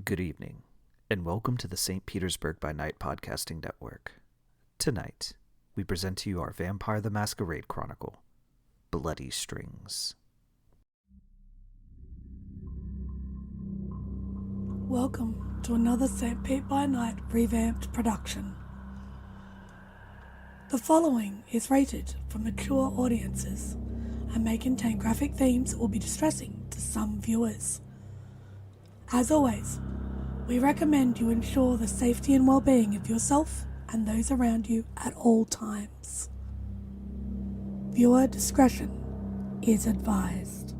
Good evening, and welcome to the St. Petersburg By Night podcasting network. Tonight, we present to you our Vampire the Masquerade chronicle, Bloody Strings. Welcome to another St. Pete by Night revamped production. The following is rated for mature audiences and may contain graphic themes that will be distressing to some viewers. As always, we recommend you ensure the safety and well-being of yourself and those around you at all times. Viewer discretion is advised.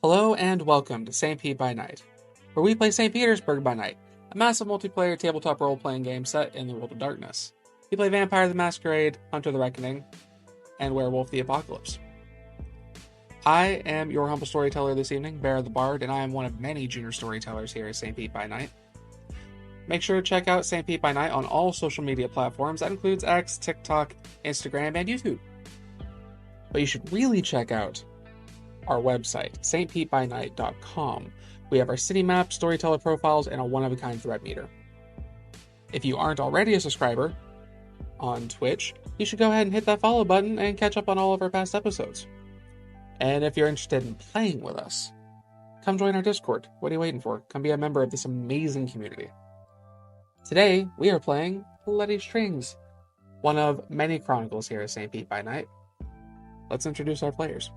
Hello and welcome to St. Pete by Night, where we play St. Petersburg by Night, a massive multiplayer tabletop role-playing game set in the world of darkness. We play Vampire the Masquerade, Hunter the Reckoning, and Werewolf the Apocalypse. I am your humble storyteller this evening, Beara the Bard, and I am one of many junior storytellers here at St. Pete by Night. Make sure to check out St. Pete by Night on all social media platforms. That includes X, TikTok, Instagram, and YouTube. But you should really check out our website, stpetebynight.com. We have our city map, storyteller profiles, and a one-of-a-kind threat meter. If you aren't already a subscriber on Twitch, you should go ahead and hit that follow button and catch up on all of our past episodes. And if you're interested in playing with us, come join our Discord. What are you waiting for? Come be a member of this amazing community. Today, we are playing Bloody Strings, one of many chronicles here at St. Pete by Night. Let's introduce our players.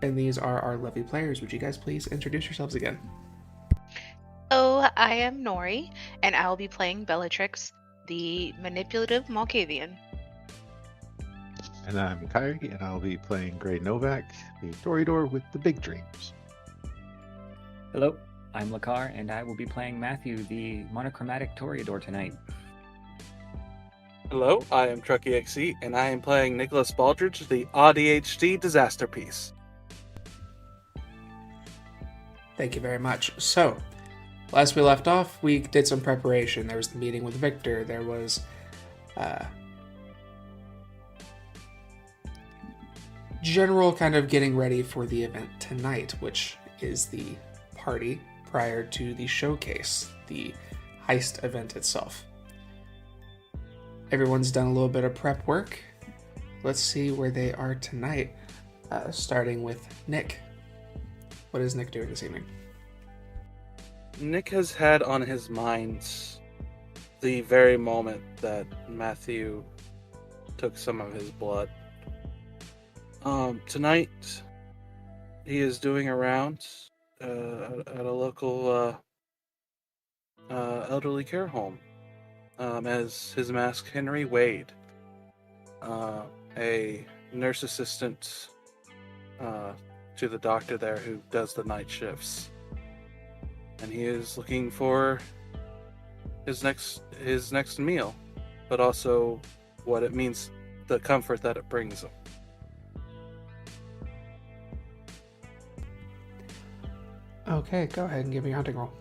And these are our lovely players. Would you guys please introduce yourselves again? Hello, I am Noree, and I will be playing Bellatrix, the manipulative Malkavian. And I'm Kyrie, and I'll be playing Grei Novak, the Toreador with the big dreams. Hello, I'm Lekar, and I will be playing Matthew, the monochromatic Toreador tonight. Hello, I am Truckexe, and I am playing Nicholas Baldridge, the ADHD disaster piece. Thank you very much. So, last we left off, we did some preparation. There was the meeting with Victor. There was general kind of getting ready for the event tonight, which is the party prior to the showcase, the heist event itself. Everyone's done a little bit of prep work. Let's see where they are tonight, starting with Nick. What is Nick doing this evening? Nick has had on his mind the very moment that Matthew took some of his blood. Tonight, he is doing a round at a local elderly care home. as his mask, Henry Wade, a nurse assistant to the doctor there who does the night shifts. And he is looking for his next meal, but also what it means, the comfort that it brings him. Okay, go ahead and give me a hunting roll.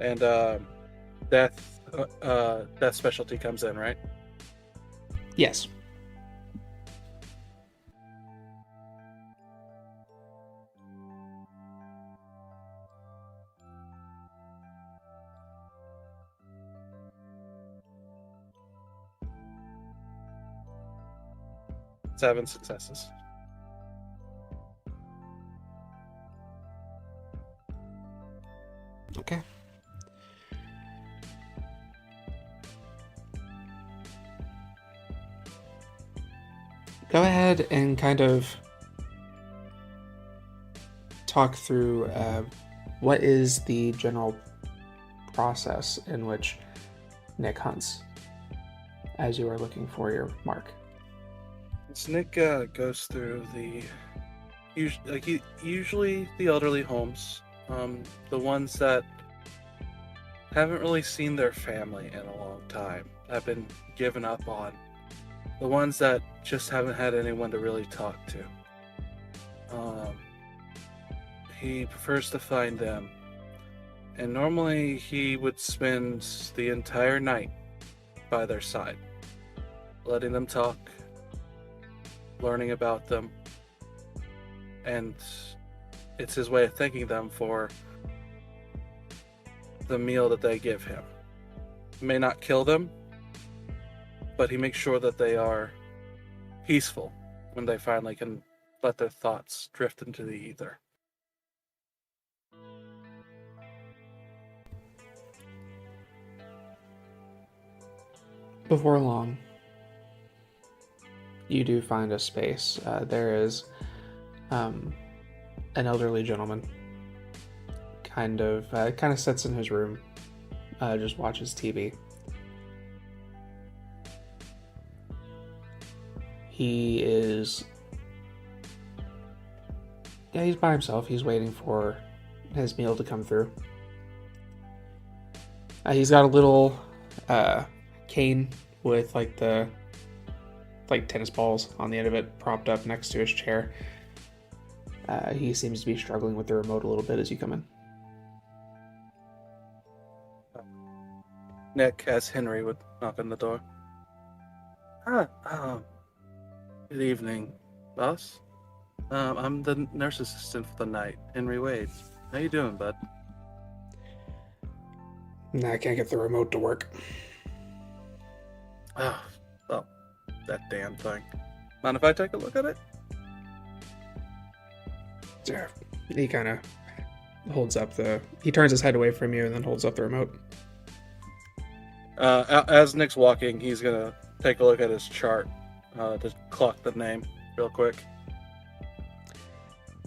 And death specialty comes in, right? Yes. Seven successes. Okay. Go ahead and kind of talk through what is the general process in which Nick hunts as you are looking for your mark. So Nick goes through usually the elderly homes, the ones that haven't really seen their family in a long time, have been given up on, the ones that just haven't had anyone to really talk to. He prefers to find them, and normally he would spend the entire night by their side, letting them talk, learning about them, and it's his way of thanking them for the meal that they give him. He may not kill them, but he makes sure that they are peaceful when they finally can let their thoughts drift into the ether. Before long, you do find a space. There is an elderly gentleman, kind of sits in his room, just watches TV. He's by himself. He's waiting for his meal to come through. He's got a little cane with tennis balls on the end of it propped up next to his chair. He seems to be struggling with the remote a little bit as you come in. Nick, as Henry would knock on the door. Good evening, boss. I'm the nurse assistant for the night, Henry Wade. How you doing, bud? Nah, I can't get the remote to work. Oh, well, that damn thing. Mind if I take a look at it? Yeah, he kind of holds up he turns his head away from you and then holds up the remote. As Nick's walking, he's gonna take a look at his chart, to clock the name real quick.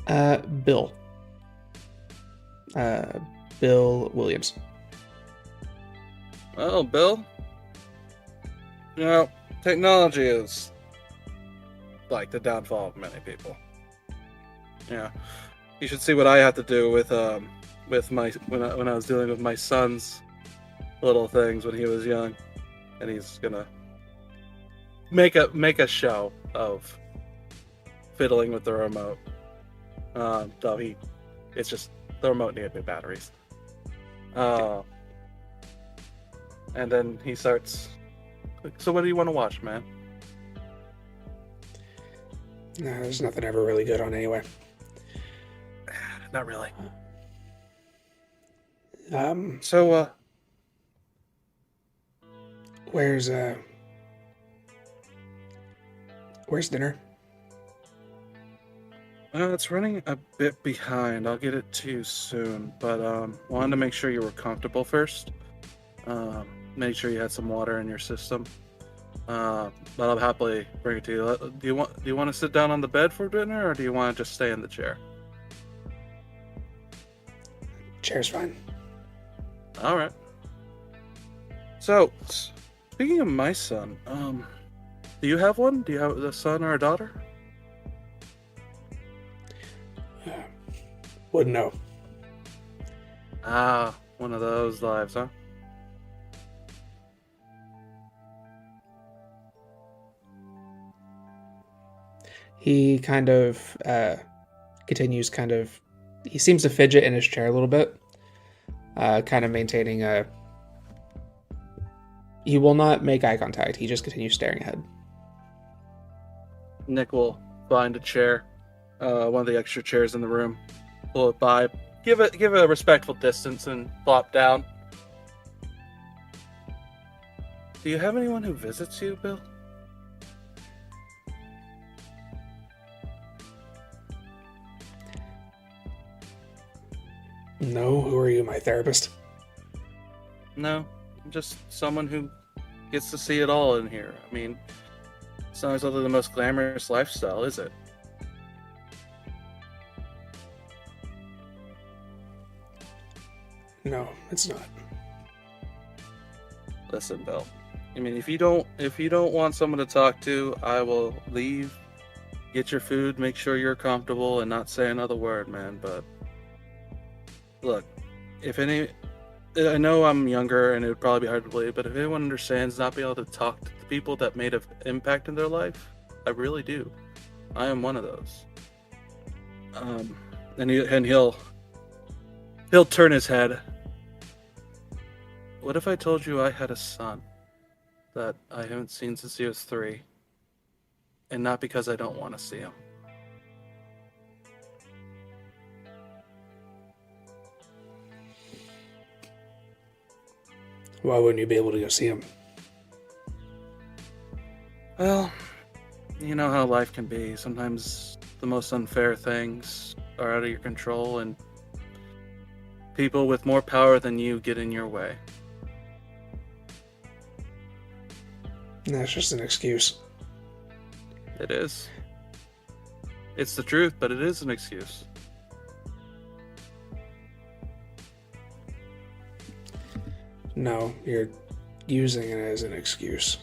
Bill. Bill Williams. Oh, Bill? You know, technology is like the downfall of many people. Yeah, you should see what I had to do with my when I was dealing with my son's little things when he was young, and he's gonna make a show of fiddling with the remote. Though it's just the remote needed new batteries. And then he starts. So what do you want to watch, man? No, there's nothing ever really good on anyway. Not really. So, where's dinner? It's running a bit behind. I'll get it to you soon, but wanted to make sure you were comfortable first. Make sure you had some water in your system. But I'll happily bring it to you. Do you want to sit down on the bed for dinner, or do you want to just stay in the chair? Chair's fine. All right. So, speaking of my son, do you have one? Do you have a son or a daughter? Wouldn't know. Ah, one of those lives, huh? He kind of continues he seems to fidget in his chair a little bit, kind of maintaining a... He will not make eye contact, he just continues staring ahead. Nick will find a chair, one of the extra chairs in the room, pull it by, give it a respectful distance, and plop down. Do you have anyone who visits you, Bill? No, who are you, my therapist? No, I'm just someone who gets to see it all in here. I mean, it's not exactly the most glamorous lifestyle, is it? No, it's not. Listen, Bill. I mean, if you don't want someone to talk to, I will leave. Get your food, make sure you're comfortable, and not say another word, man. But look, I know I'm younger and it would probably be hard to believe, but if anyone understands not being able to talk to the people that made an impact in their life, I really do. I am one of those. And he'll turn his head. What if I told you I had a son that I haven't seen since he was 3, and not because I don't want to see him? Why wouldn't you be able to go see him? Well, you know how life can be. Sometimes the most unfair things are out of your control, and people with more power than you get in your way. That's just an excuse. It is. It's the truth, but it is an excuse. No, you're using it as an excuse.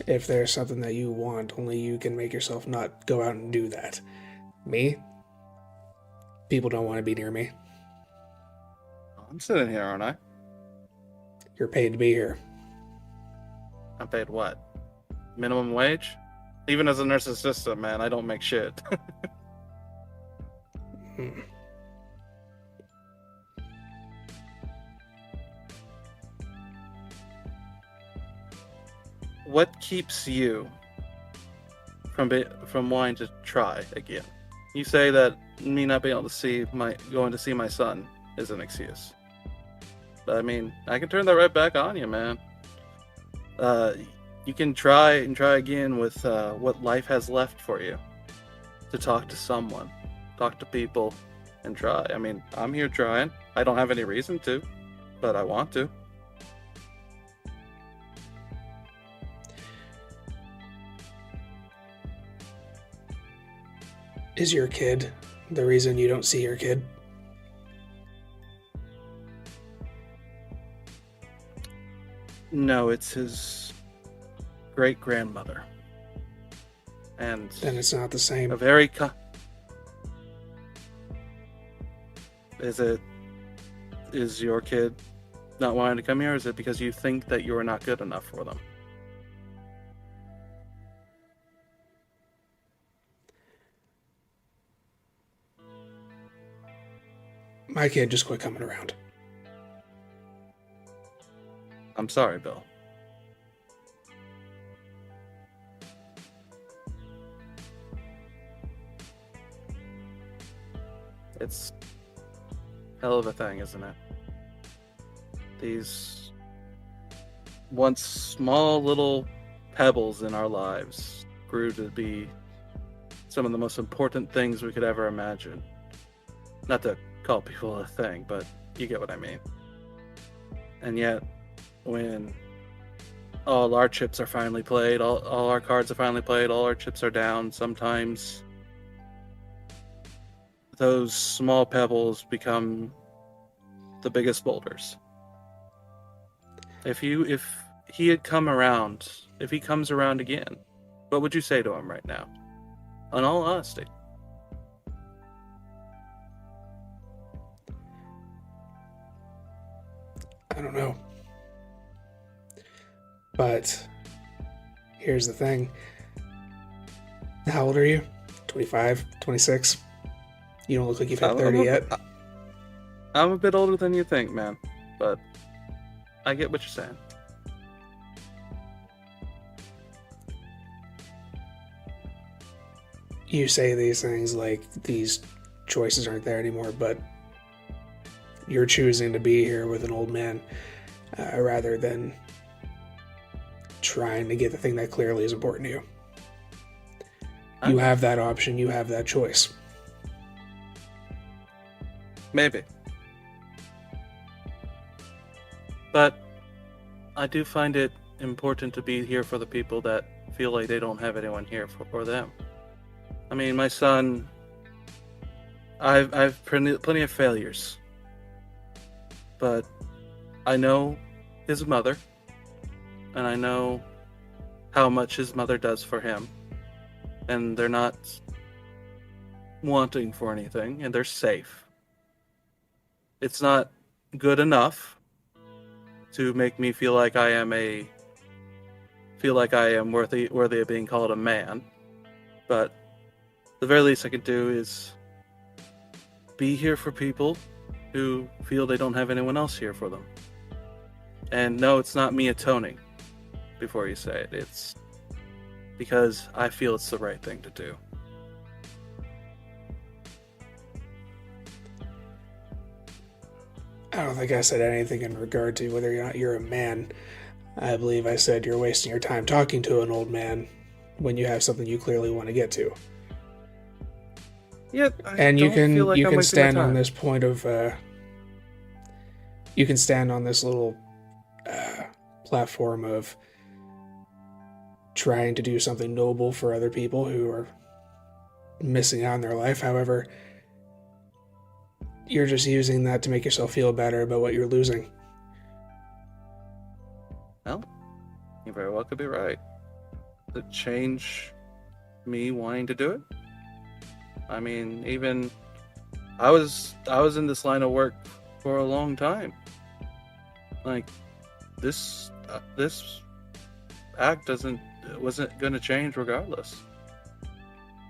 If there's something that you want, only you can make yourself not go out and do that. Me? People don't want to be near me. I'm sitting here, aren't I? You're paid to be here. I'm paid what? Minimum wage? Even as a nurse assistant, man, I don't make shit. What keeps you from wanting to try again? You say that me not being able to going to see my son is an excuse. But I mean, I can turn that right back on you, man. You can try and try again with what life has left for you. To talk to someone, talk to people, and try. I mean, I'm here trying. I don't have any reason to, but I want to. Is your kid the reason you don't see your kid? No, it's his great-grandmother. And then it's not the same. A very Is your kid not wanting to come here, or is it because you think that you are not good enough for them? My kid just quit coming around. I'm sorry, Bill. It's hell of a thing, isn't it? These once small little pebbles in our lives grew to be some of the most important things we could ever imagine. Not to call people a thing, but you get what I mean. And yet, when all our chips are finally played, all our cards are finally played, all our chips are down. Sometimes those small pebbles become the biggest boulders. If he had come around, if he comes around again, what would you say to him right now? In all honesty. I don't know. But here's the thing. How old are you? 25, 26? You don't look like you've hit 30 yet. I'm a bit older than you think, man. But I get what you're saying. You say these things like these choices aren't there anymore, but you're choosing to be here with an old man rather than trying to get the thing that clearly is important to you. You have that option. You have that choice. Maybe. But I do find it important to be here for the people that feel like they don't have anyone here for them. I mean, my son, I've plenty of failures. But I know his mother, and I know how much his mother does for him. And they're not wanting for anything, and they're safe. It's not good enough to make me feel like I am worthy of being called a man. But the very least I can do is be here for people who feel they don't have anyone else here for them. And no, it's not me atoning before you say it. It's because I feel it's the right thing to do. I don't think I said anything in regard to whether or not you're a man. I believe I said you're wasting your time talking to an old man when you have something you clearly want to get to. Yeah, and you can stand on this point of you can stand on this little platform of trying to do something noble for other people who are missing out on their life. However, you're just using that to make yourself feel better about what you're losing. Well, you very well could be right. To change me wanting to do it. I mean, even I was in this line of work for a long time. Like this act wasn't going to change regardless.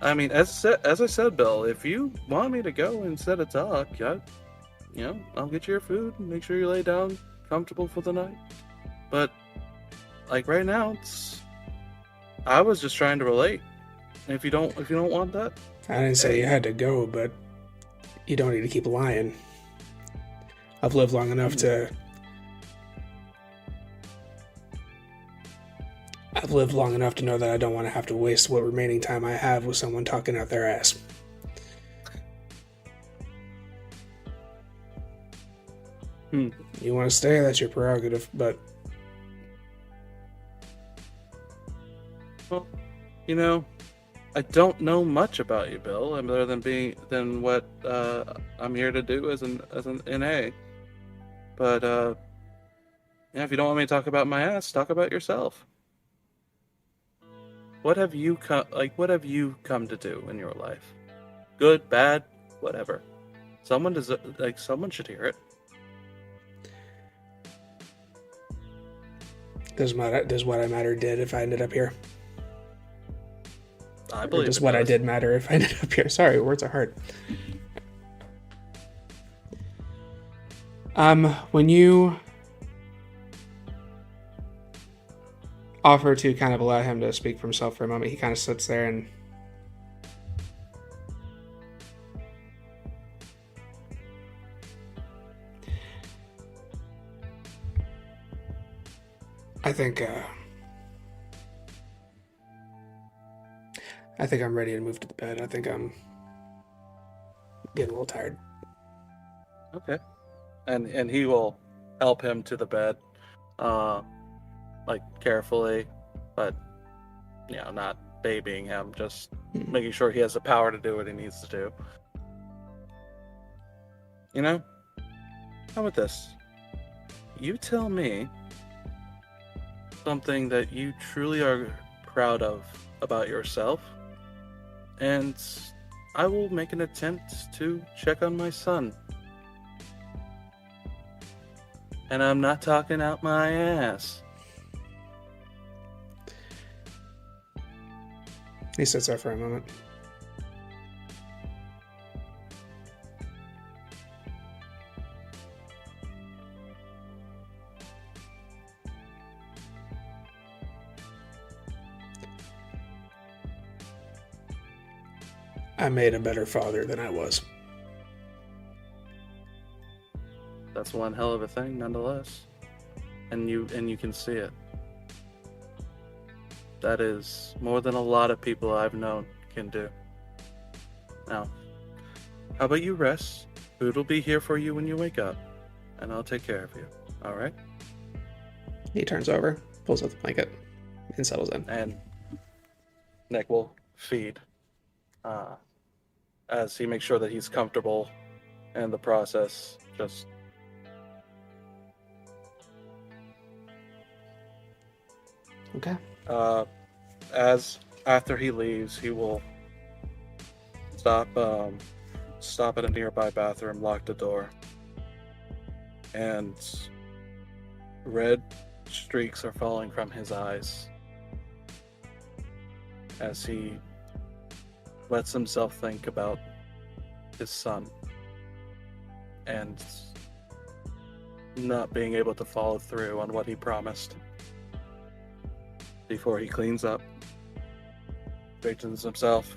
I mean, as I said, Bill, if you want me to go instead of talk, I'll get you your food and make sure you lay down comfortable for the night. But like right now, I was just trying to relate. And if you don't want that, I didn't say you had to go, but you don't need to keep lying. I've lived long enough to know that I don't want to have to waste what remaining time I have with someone talking out their ass. You want to stay, that's your prerogative, but... Well, I don't know much about you, Bill, other than what I'm here to do as an NA. But if you don't want me to talk about my ass, talk about yourself. What have you come to do in your life? Good, bad, whatever. Someone should hear it. Does what I matter did if I ended up here? I believe does what I did matter if I ended up here? Sorry, words are hard. When you offer to kind of allow him to speak for himself for a moment, he kind of sits there and I think I'm ready to move to the bed. I think I'm getting a little tired. Okay. And he will help him to the bed. like carefully, but not babying him, just making sure he has the power to do what he needs to do. How about this? You tell me something that you truly are proud of about yourself, and I will make an attempt to check on my son. And I'm not talking out my ass. He sits there for a moment. I made a better father than I was. That's one hell of a thing, nonetheless. And you can see it. That is more than a lot of people I've known can do. Now, how about you rest? Food will be here for you when you wake up, and I'll take care of you. All right? He turns over, pulls out the blanket, and settles in. And Nick will feed as he makes sure that he's comfortable in the process. Just okay. As after he leaves, he will stop at a nearby bathroom, lock the door, and red streaks are falling from his eyes as he lets himself think about his son and not being able to follow through on what he promised. Before he cleans up, straightens himself,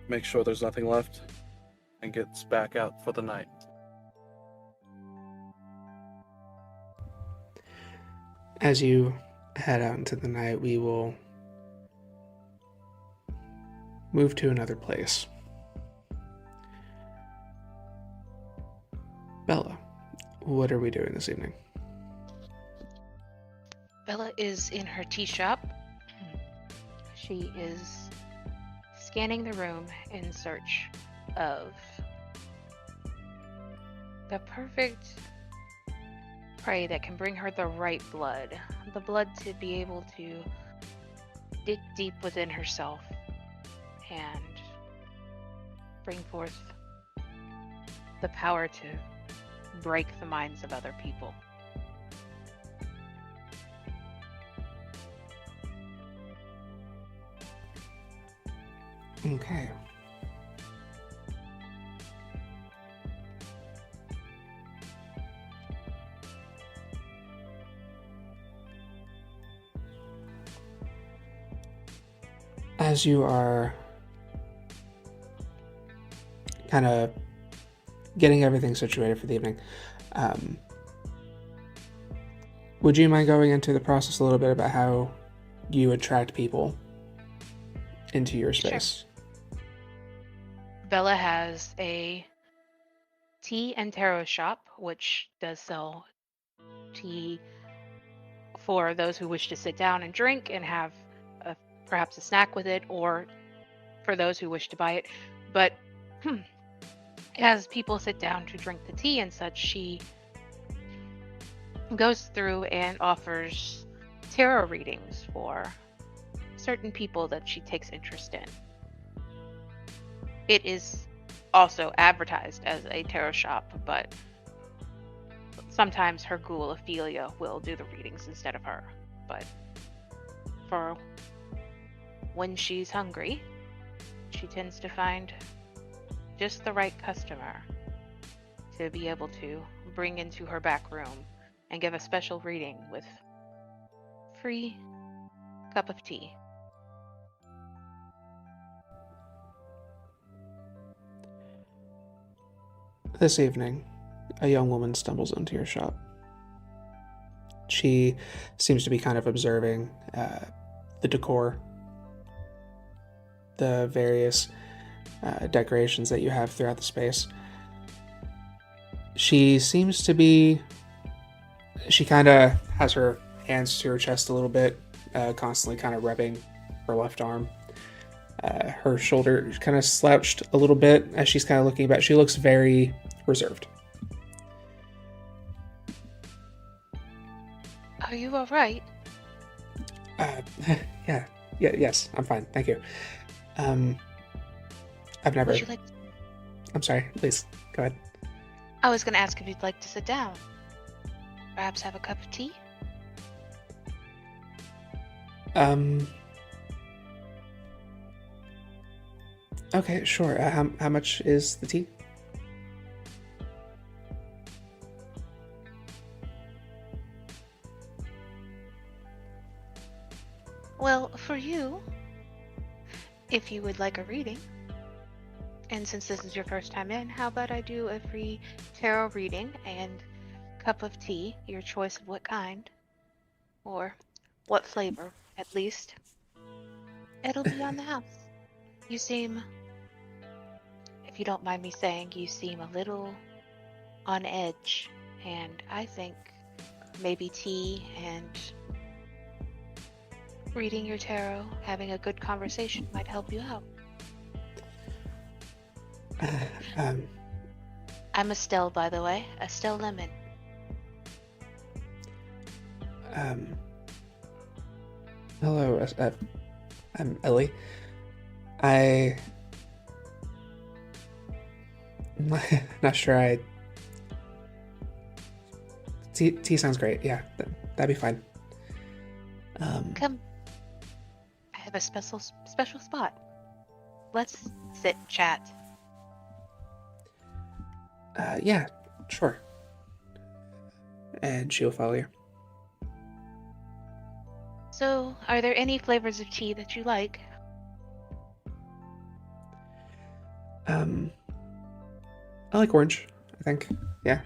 makes sure there's nothing left, and gets back out for the night. As you head out into the night, we will move to another place. Bella, what are we doing this evening? Bella is in her tea shop. She is scanning the room in search of the perfect prey that can bring her the right blood. The blood to be able to dig deep within herself and bring forth the power to break the minds of other people. Okay. As you are kind of getting everything situated for the evening, would you mind going into the process a little bit about how you attract people into your space? Sure. Bella has a tea and tarot shop, which does sell tea for those who wish to sit down and drink and have perhaps a snack with it, or for those who wish to buy it. But as people sit down to drink the tea and such, she goes through and offers tarot readings for certain people that she takes interest in. It is also advertised as a tarot shop, but sometimes her ghoul Ophelia will do the readings instead of her. But for when she's hungry, she tends to find just the right customer to be able to bring into her back room and give a special reading with free cup of tea. This evening, a young woman stumbles into your shop. She seems to be kind of observing the decor, the various decorations that you have throughout the space. She seems to be... She kind of has her hands to her chest a little bit, constantly kind of rubbing her left arm. Her shoulder kind of slouched a little bit as she's kind of looking about. She looks very reserved. Are you all right? Yes, I'm fine, thank you. I've never... Would you like... I'm sorry, please, go ahead. I was going to ask if you'd like to sit down. Perhaps have a cup of tea? Okay, sure. How much is the tea? Well, for you, if you would like a reading, and since this is your first time in, how about I do a free tarot reading and cup of tea, your choice of what kind, or what flavor, at least. It'll be on the house. You seem, if you don't mind me saying, you seem a little on edge, and I think maybe tea and reading your tarot, having a good conversation might help you out. I'm Estelle, by the way. Estelle Lemon. Hello, I'm Ellie. I'm not sure tea sounds great. Yeah, that'd be fine. Come. I have a special spot. Let's sit, chat. Yeah, sure. And she'll follow you. So, are there any flavors of tea that you like? I like orange, I think. Yeah.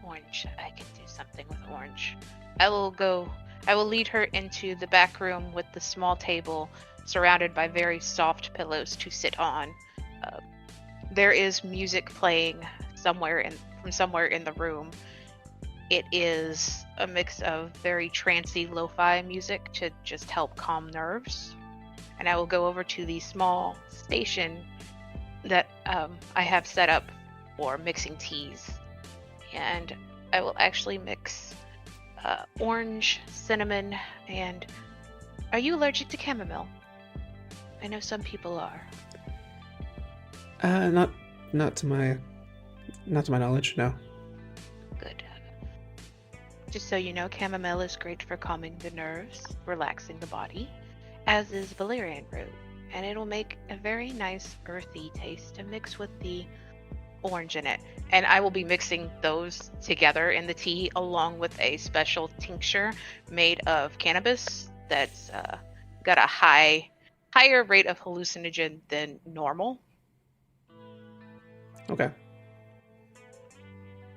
Orange. I can do something with orange. I will lead her into the back room with the small table surrounded by very soft pillows to sit on. There is music playing somewhere in the room. It is a mix of very trancey lo-fi music to just help calm nerves. And I will go over to the small station that I have set up for mixing teas. And I will actually mix orange, cinnamon, and... Are you allergic to chamomile? I know some people are. Not to my knowledge, no. Good. Just so you know, chamomile is great for calming the nerves, relaxing the body, as is valerian root, and it'll make a very nice earthy taste to mix with the orange in it. And I will be mixing those together in the tea along with a special tincture made of cannabis that's got a higher rate of hallucinogen than normal. Okay.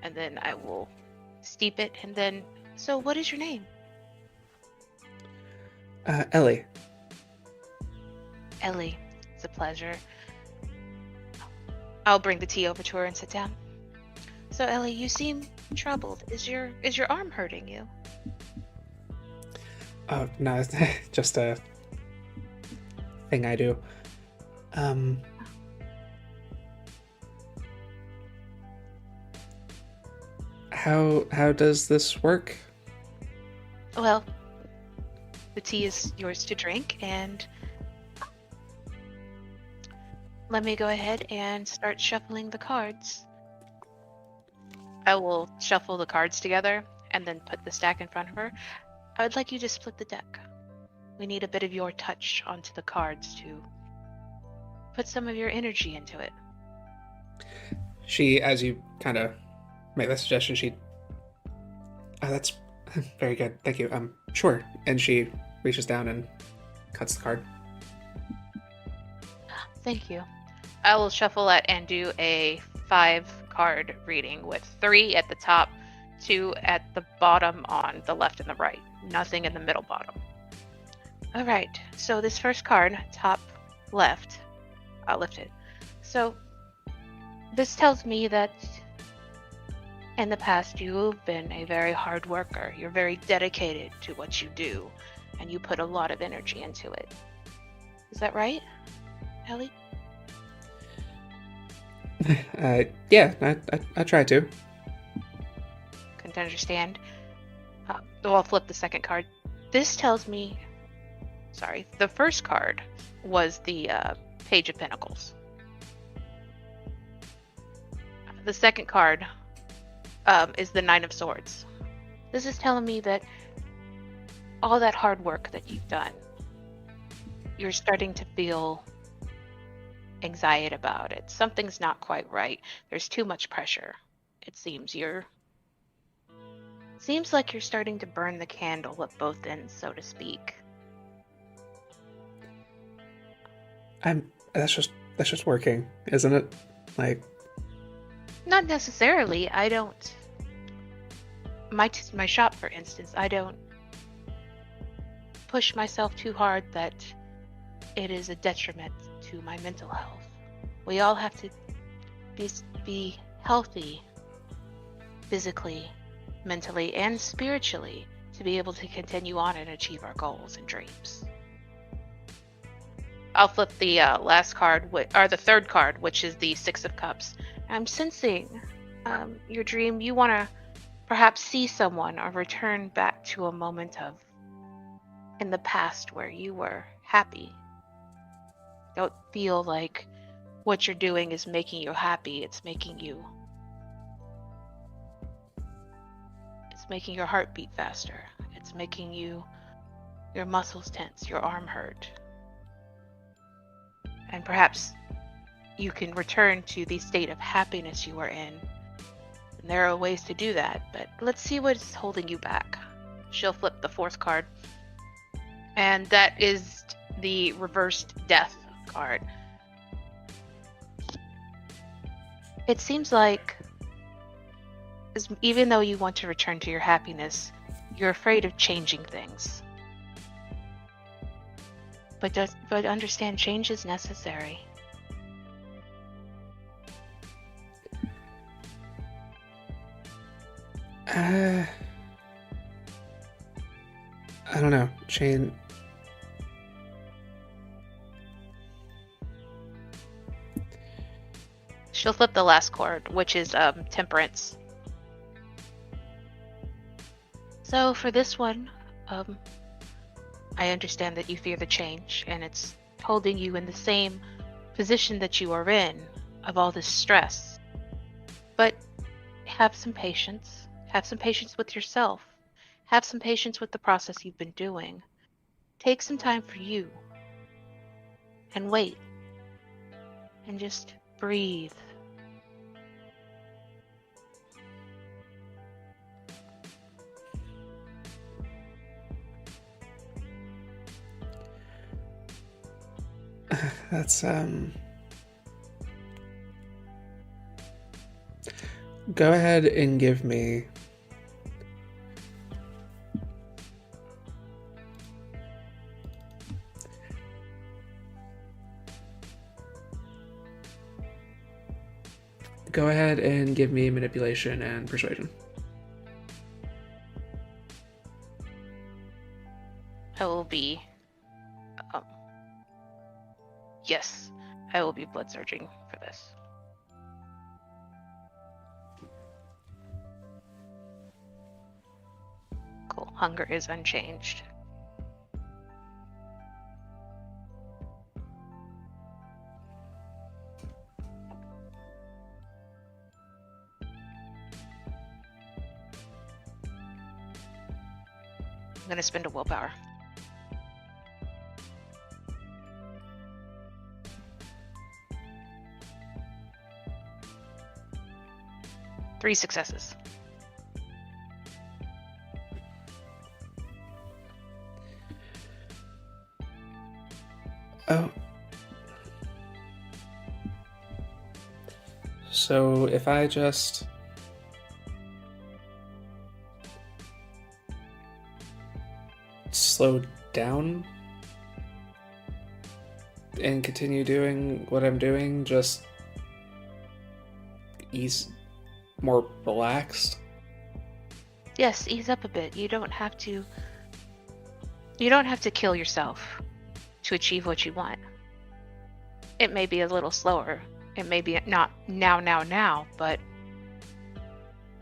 And then I will steep it, and then... So, what is your name? Ellie. Ellie. It's a pleasure. I'll bring the tea over to her and sit down. So, Ellie, you seem troubled. Is your arm hurting you? Oh, no, it's just a thing I do. How does this work? Well, the tea is yours to drink, and let me go ahead and start shuffling the cards. I will shuffle the cards together and then put the stack in front of her. I would like you to split the deck. We need a bit of your touch onto the cards to put some of your energy into it. She, as you kind of make that suggestion, that's very good, thank you. Sure. And she reaches down and cuts the card. Thank you. I will shuffle it and do a 5-card reading with 3 at the top, 2 at the bottom on the left and the right. Nothing in the middle bottom. Alright, so this first card, top left, I'll lift it. So, this tells me that In the past, you've been a very hard worker. You're very dedicated to what you do, and you put a lot of energy into it. Is that right, Ellie? Yeah, I try to. Couldn't understand. So I'll flip the second card. This tells me... Sorry, the first card was the Page of Pentacles. The second card is the Nine of Swords. This is telling me that all that hard work that you've done, you're starting to feel anxiety about it. Something's not quite right. There's too much pressure. It seems like you're starting to burn the candle at both ends, so to speak. That's just working, isn't it? Like, not necessarily. I don't. My shop, for instance, I don't push myself too hard that it is a detriment to my mental health. We all have to be healthy physically, mentally, and spiritually to be able to continue on and achieve our goals and dreams. I'll flip the last card, or the third card, which is the Six of Cups. I'm sensing your dream. You want to perhaps see someone or return back to a moment in the past where you were happy. Don't feel like what you're doing is making you happy. It's making your heart beat faster. It's making your muscles tense, your arm hurt. And perhaps you can return to the state of happiness you were in. And there are ways to do that, but let's see what's holding you back. She'll flip the fourth card. And that is the reversed death card. It seems like, even though you want to return to your happiness, you're afraid of changing things. But understand, change is necessary. I don't know. Change. She'll flip the last card, which is Temperance. So for this one, I understand that you fear the change, and it's holding you in the same position that you are in, of all this stress. But have some patience. Have some patience with yourself. Have some patience with the process you've been doing. Take some time for you. And wait. And just breathe. That's Go ahead and give me manipulation and persuasion. I will be yes, I will be blood surging for this. Cool. Hunger is unchanged. I'm gonna spend a willpower. Three successes. Oh. So if I just slow down and continue doing what I'm doing, just ease more relaxed? Yes, ease up a bit. You don't have to kill yourself to achieve what you want. It may be a little slower. It may be not now, but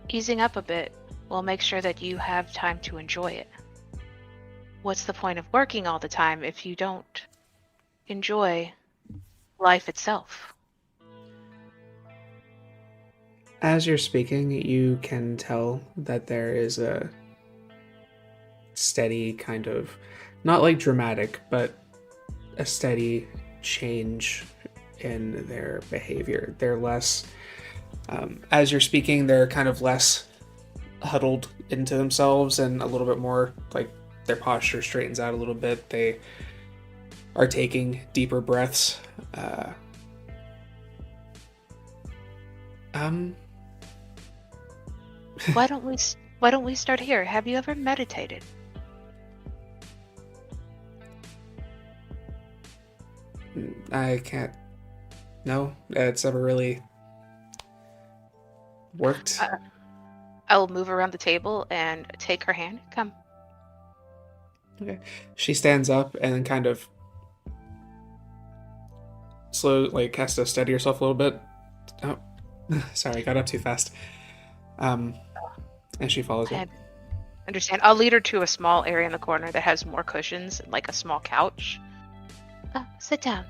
easing up a bit will make sure that you have time to enjoy it. What's the point of working all the time if you don't enjoy life itself? As you're speaking, you can tell that there is a steady kind of, not like dramatic, but a steady change in their behavior. They're less, as you're speaking, they're kind of less huddled into themselves and a little bit more like their posture straightens out a little bit. They are taking deeper breaths. Why don't we start here? Have you ever meditated? I can't. No, it's never really worked. I will move around the table and take her hand. Come. Okay. She stands up and then kind of has to steady herself a little bit. Oh, sorry, I got up too fast. And she follows I it. understand. I'll lead her to a small area in the corner that has more cushions, like a small couch. Sit down.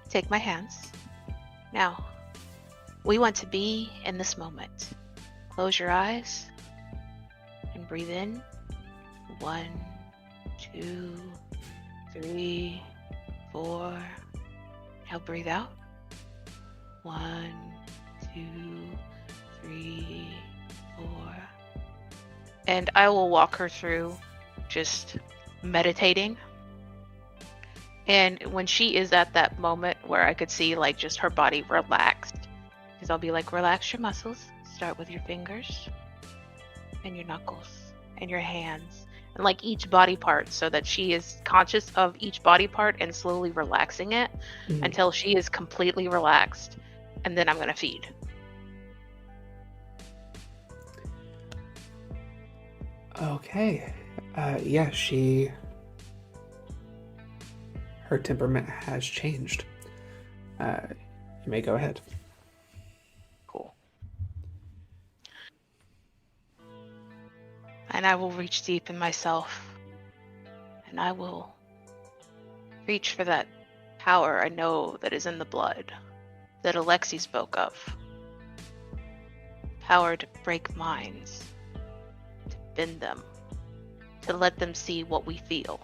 Take my hands. Now, we want to be in this moment. Close your eyes and breathe in. 1, 2, 3, 4. Now breathe out. 1, 2, 3, 4. And I will walk her through just meditating. And when she is at that moment where I could see like just her body relaxed, because I'll be like, relax your muscles. Start with your fingers and your knuckles and your hands and like each body part so that she is conscious of each body part and slowly relaxing it until she is completely relaxed. And then I'm going to feed. Okay. Yeah, her temperament has changed. You may go ahead. Cool. And I will reach deep in myself. And I will reach for that power I know that is in the blood that Alexi spoke of. Power to break minds, to bend them, to let them see what we feel,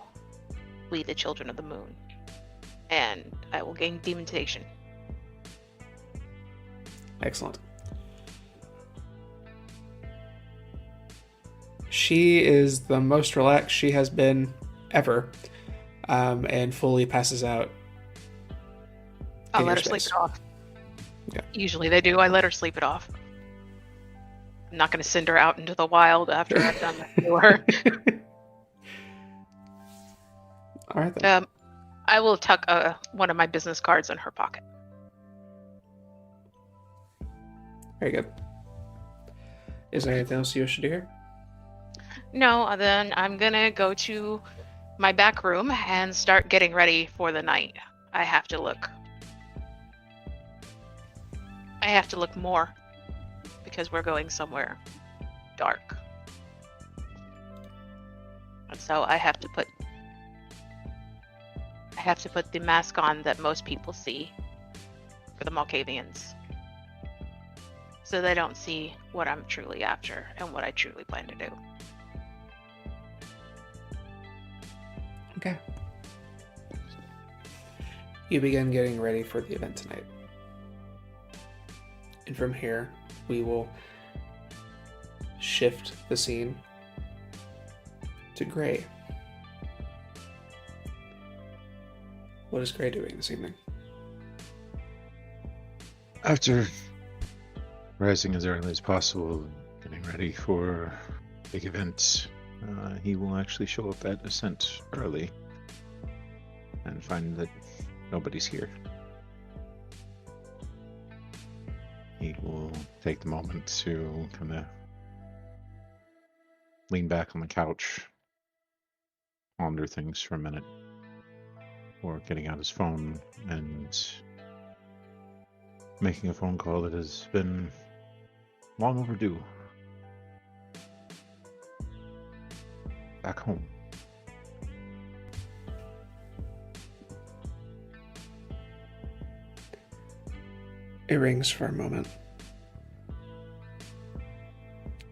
we the children of the moon. And I will gain demonization. Excellent. She is the most relaxed she has been ever, and fully passes out. I'll let her sleep it off. Yeah. Usually they do. I let her sleep it off. I'm not going to send her out into the wild after I've done that to her. All right then. I will tuck one of my business cards in her pocket. Very good. Is there anything else you wish to do here? No, then I'm going to go to my back room and start getting ready for the night. I have to look more because we're going somewhere dark. And so I have to put the mask on that most people see for the Malkavians, so they don't see what I'm truly after and what I truly plan to do. Okay. You begin getting ready for the event tonight. And from here, we will shift the scene to Grei. What is Grei doing this evening? After rising as early as possible and getting ready for a big event, he will actually show up at Ascent early and find that nobody's here. he will take the moment to kind of lean back on the couch, ponder things for a minute, or getting out his phone and making a phone call that has been long overdue. Back home. It rings for a moment.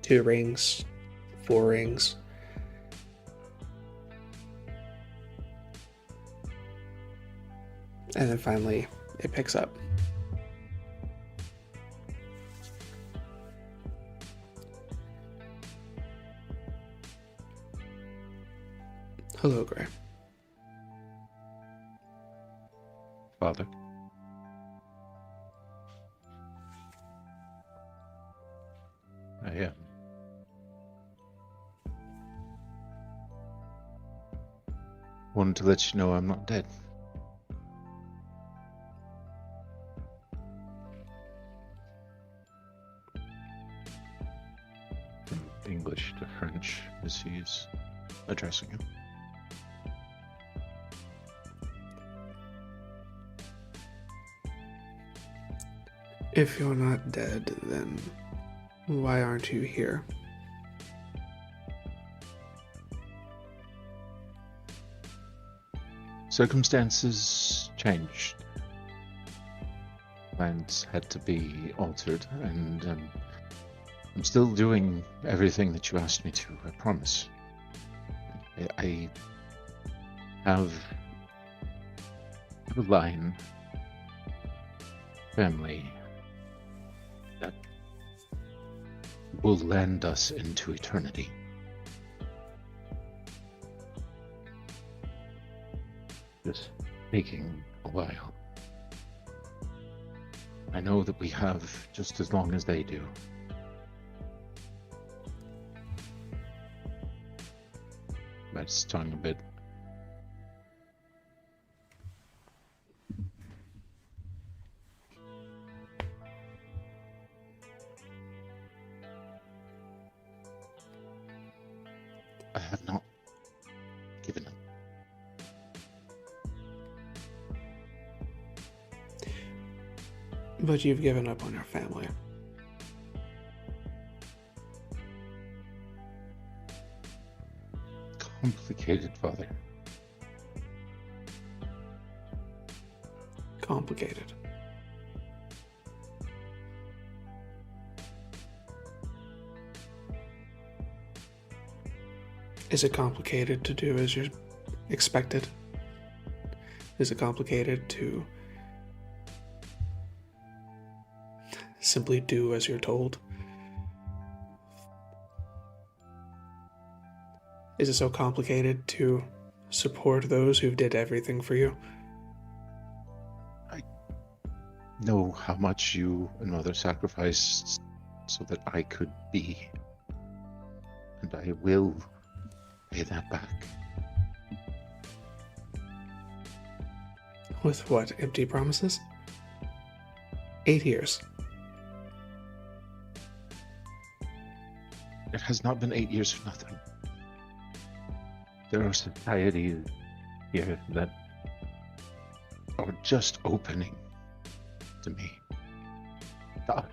2 rings, 4 rings. And then finally, it picks up. Hello, Grei. Father. I am. Wanted to let you know I'm not dead. From English to French as he's addressing him. If you're not dead, then why aren't you here? Circumstances changed. Plans had to be altered, and I'm still doing everything that you asked me to, I promise. I have a line, family, that will land us into eternity. Just taking a while. I know that we have just as long as they do. That's tongue a bit. I have not given up. But you've given up on your family. Complicated, Father. Complicated. Is it complicated to do as you're expected? Is it complicated to simply do as you're told? Is it so complicated to support those who did everything for you? I know how much you and Mother sacrificed so that I could be. And I will pay that back. With what, empty promises? 8 years. It has not been 8 years for nothing. There are societies here that are just opening to me. God.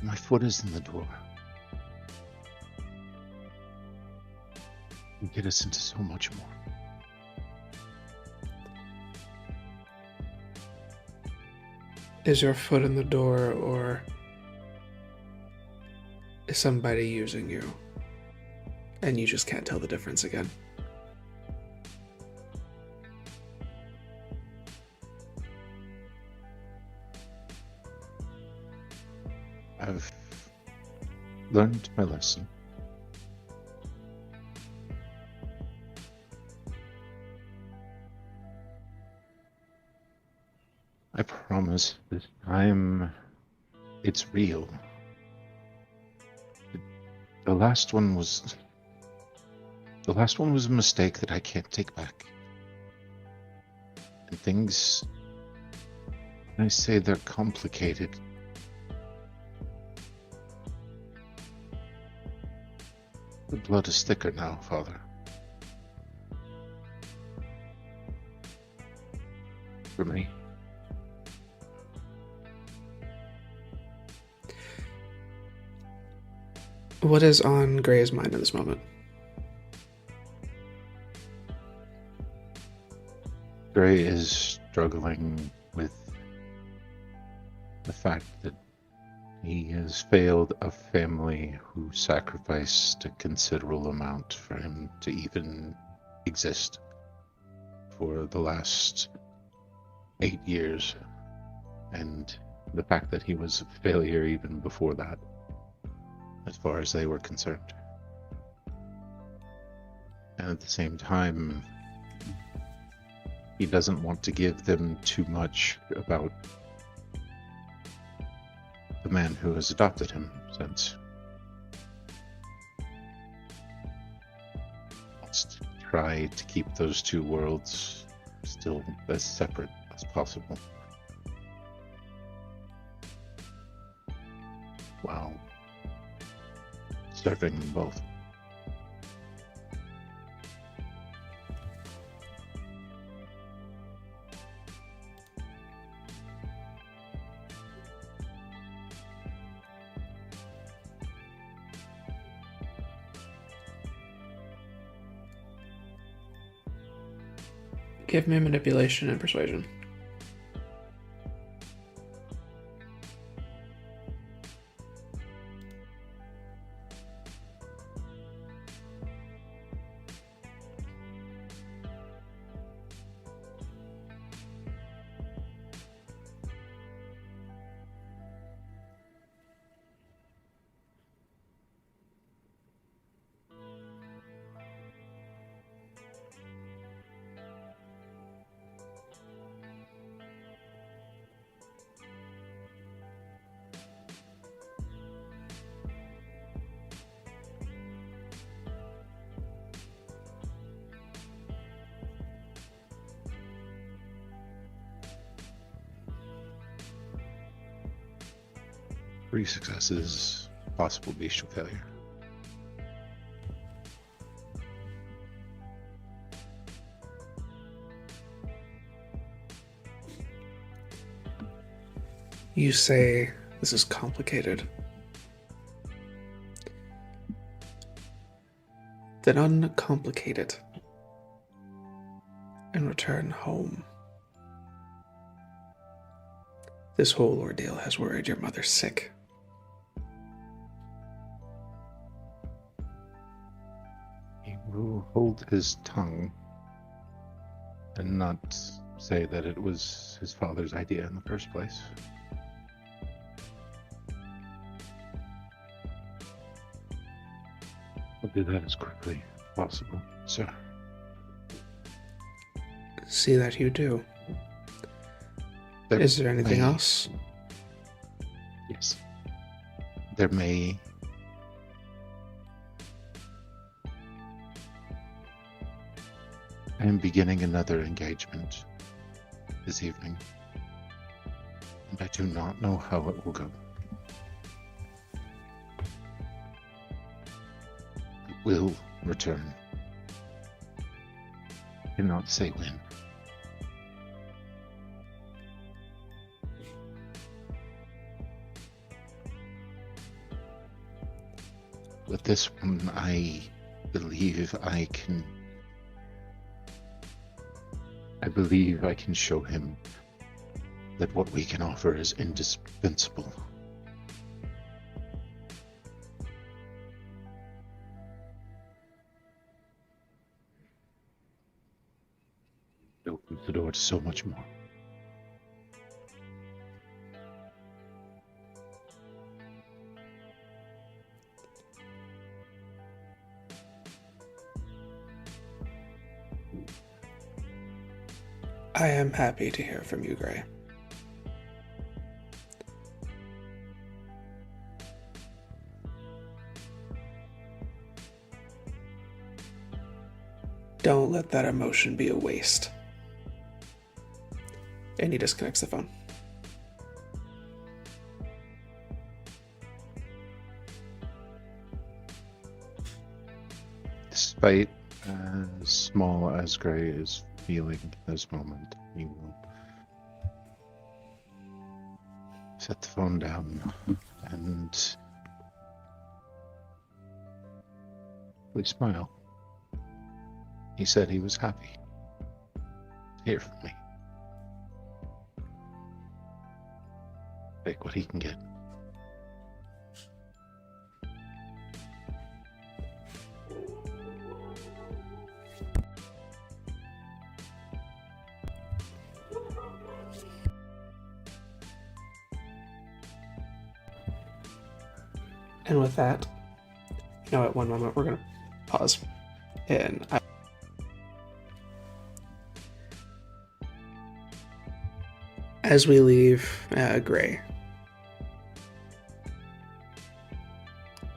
My foot is in the door. You get us into so much more. Is your foot in the door, or is somebody using you and you just can't tell the difference again? I've learned my lesson. I promise this time it's real. The last one was a mistake that I can't take back. And things I say they're complicated. The blood is thicker now, Father. For me. What is on Grei's mind in this moment? Grei is struggling with the fact that he has failed a family who sacrificed a considerable amount for him to even exist for the last 8 years, and the fact that he was a failure even before that, as far as they were concerned. And at the same time, he doesn't want to give them too much about the man who has adopted him, since he wants to try to keep those two worlds still as separate as possible, while serving them both. Give me manipulation and persuasion. Three successes, possible bestial failure. You say this is complicated. Then uncomplicate it and return home. This whole ordeal has worried your mother sick. He will hold his tongue and not say that it was his father's idea in the first place. I'll do that as quickly as possible, sir. See that you do. Is there anything else? Yes. There may... I am beginning another engagement this evening, and I do not know how it will go. I will return. I cannot say when. But this one, I believe I can... I believe I can show him that what we can offer is indispensable. It opens the door to so much more. I am happy to hear from you, Grei. Don't let that emotion be a waste. And he disconnects the phone. Despite as small as Grei is feeling at this moment, he will set the phone down and really smile. He said he was happy to hear from me. Take what he can get. And with that, at one moment we're going to pause. And as we leave Grei,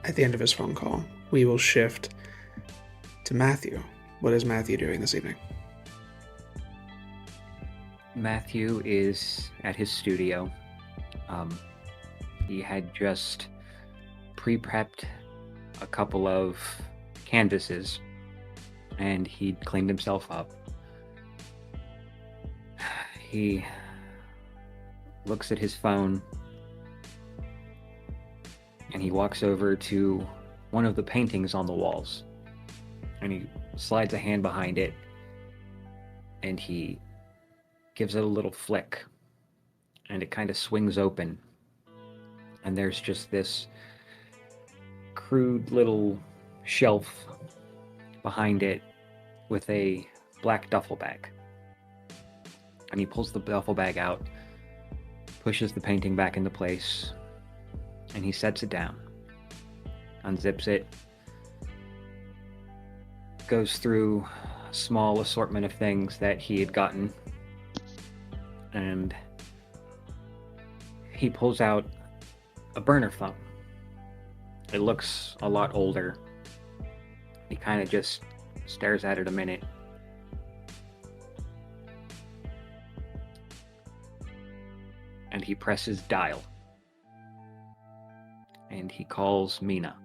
at the end of his phone call, we will shift to Matthew. What is Matthew doing this evening? Matthew is at his studio. He had just pre-prepped a couple of canvases, and he'd cleaned himself up. He looks at his phone, and he walks over to one of the paintings on the walls, and he slides a hand behind it, and he gives it a little flick, and it kind of swings open, and there's just this crude little shelf behind it with a black duffel bag. And he pulls the duffel bag out, pushes the painting back into place, and he sets it down, unzips it, goes through a small assortment of things that he had gotten, and he pulls out a burner phone. It looks a lot older. He kind of just stares at it a minute. And he presses dial. And he calls Mina.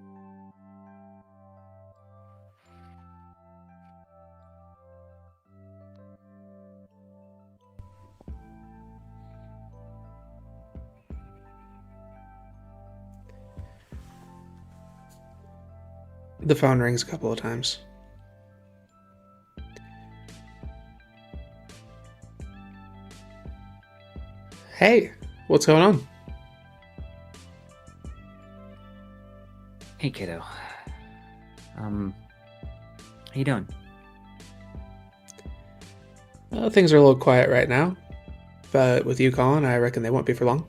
The phone rings a couple of times. Hey, what's going on? Hey, kiddo. How you doing? Well, things are a little quiet right now, but with you calling, I reckon they won't be for long.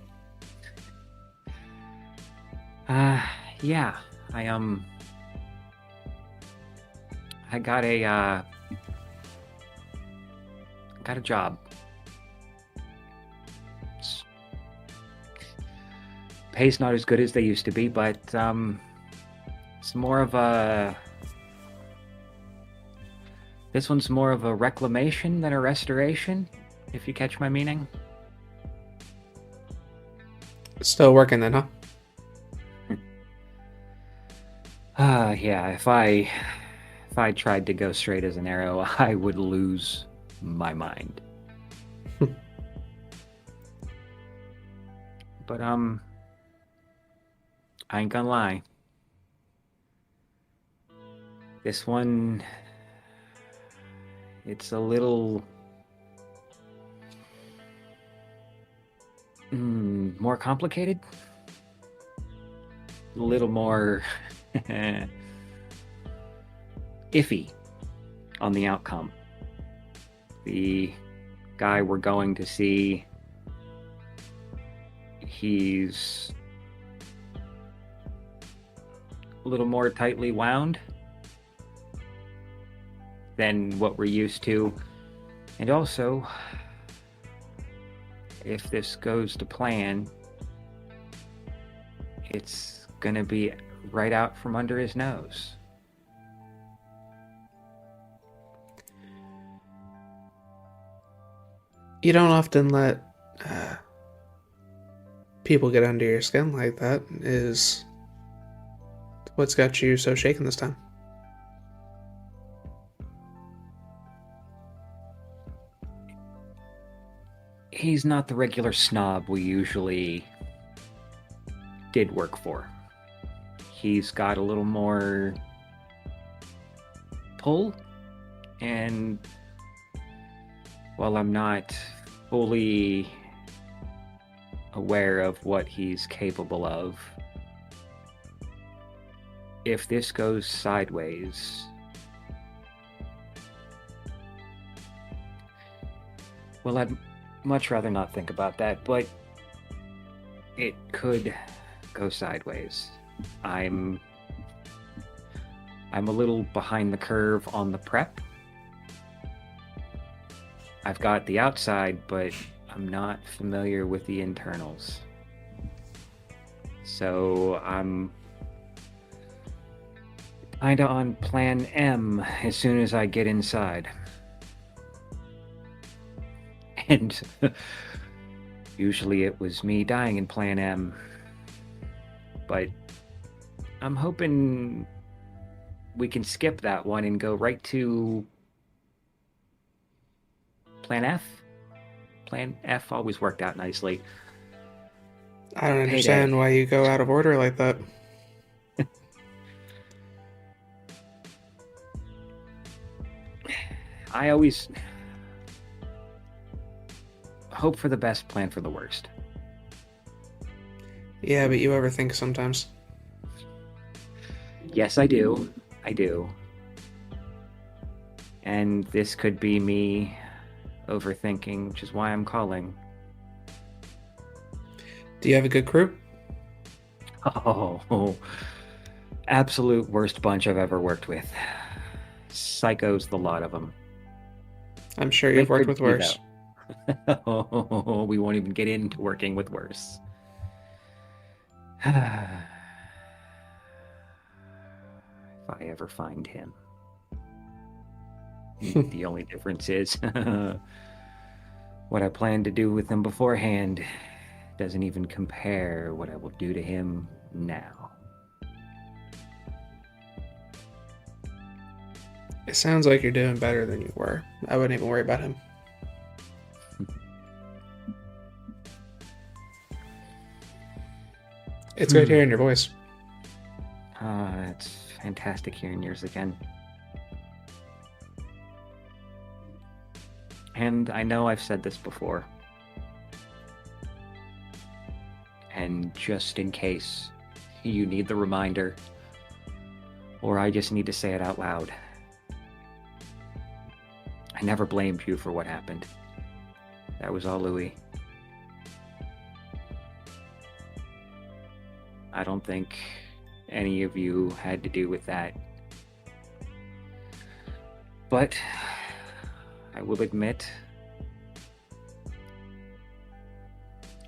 Yeah. I got a job. Pay's not as good as they used to be, but it's more of a... This one's more of a reclamation than a restoration, if you catch my meaning. Still working then, huh? Yeah, if I tried to go straight as an arrow, I would lose my mind. But, I ain't gonna lie. This one, it's a little more complicated. A little more iffy on the outcome. The guy we're going to see, he's a little more tightly wound than what we're used to. And also, if this goes to plan, it's gonna be right out from under his nose. You don't often let people get under your skin like that. Is what's got you so shaken this time? he's not the regular snob we usually did work for. He's got a little more pull, and while I'm not fully aware of what he's capable of, if this goes sideways, well, I'd much rather not think about that, but it could go sideways. I'm a little behind the curve on the prep. I've got the outside, but I'm not familiar with the internals. So I'm kinda on plan M as soon as I get inside. And usually it was me dying in plan M. But I'm hoping we can skip that one and go right to plan F. Plan F always worked out nicely. I don't understand why you go out of order like that. I always hope for the best, plan for the worst. Yeah, but you overthink sometimes. Yes, I do. I do. And this could be me overthinking, which is why I'm calling. Do you have a good crew? Oh, absolute worst bunch I've ever worked with. Psychos, the lot of them. I'm sure you've worked with worse. Oh, we won't even get into working with worse. If I ever find him. The only difference is what I planned to do with him beforehand doesn't even compare what I will do to him now. It sounds like you're doing better than you were. I wouldn't even worry about him. It's good hearing your voice. It's fantastic hearing yours again. And I know I've said this before. And just in case you need the reminder, or I just need to say it out loud, I never blamed you for what happened. That was all Louis. I don't think any of you had to do with that. But I will admit,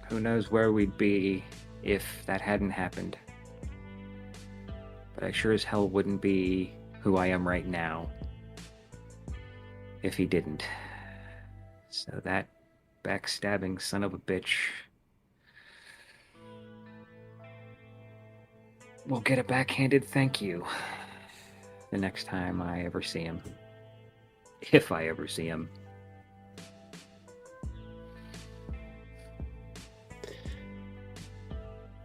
who knows where we'd be if that hadn't happened. But I sure as hell wouldn't be who I am right now if he didn't. So that backstabbing son of a bitch will get a backhanded thank you the next time I ever see him. If I ever see him.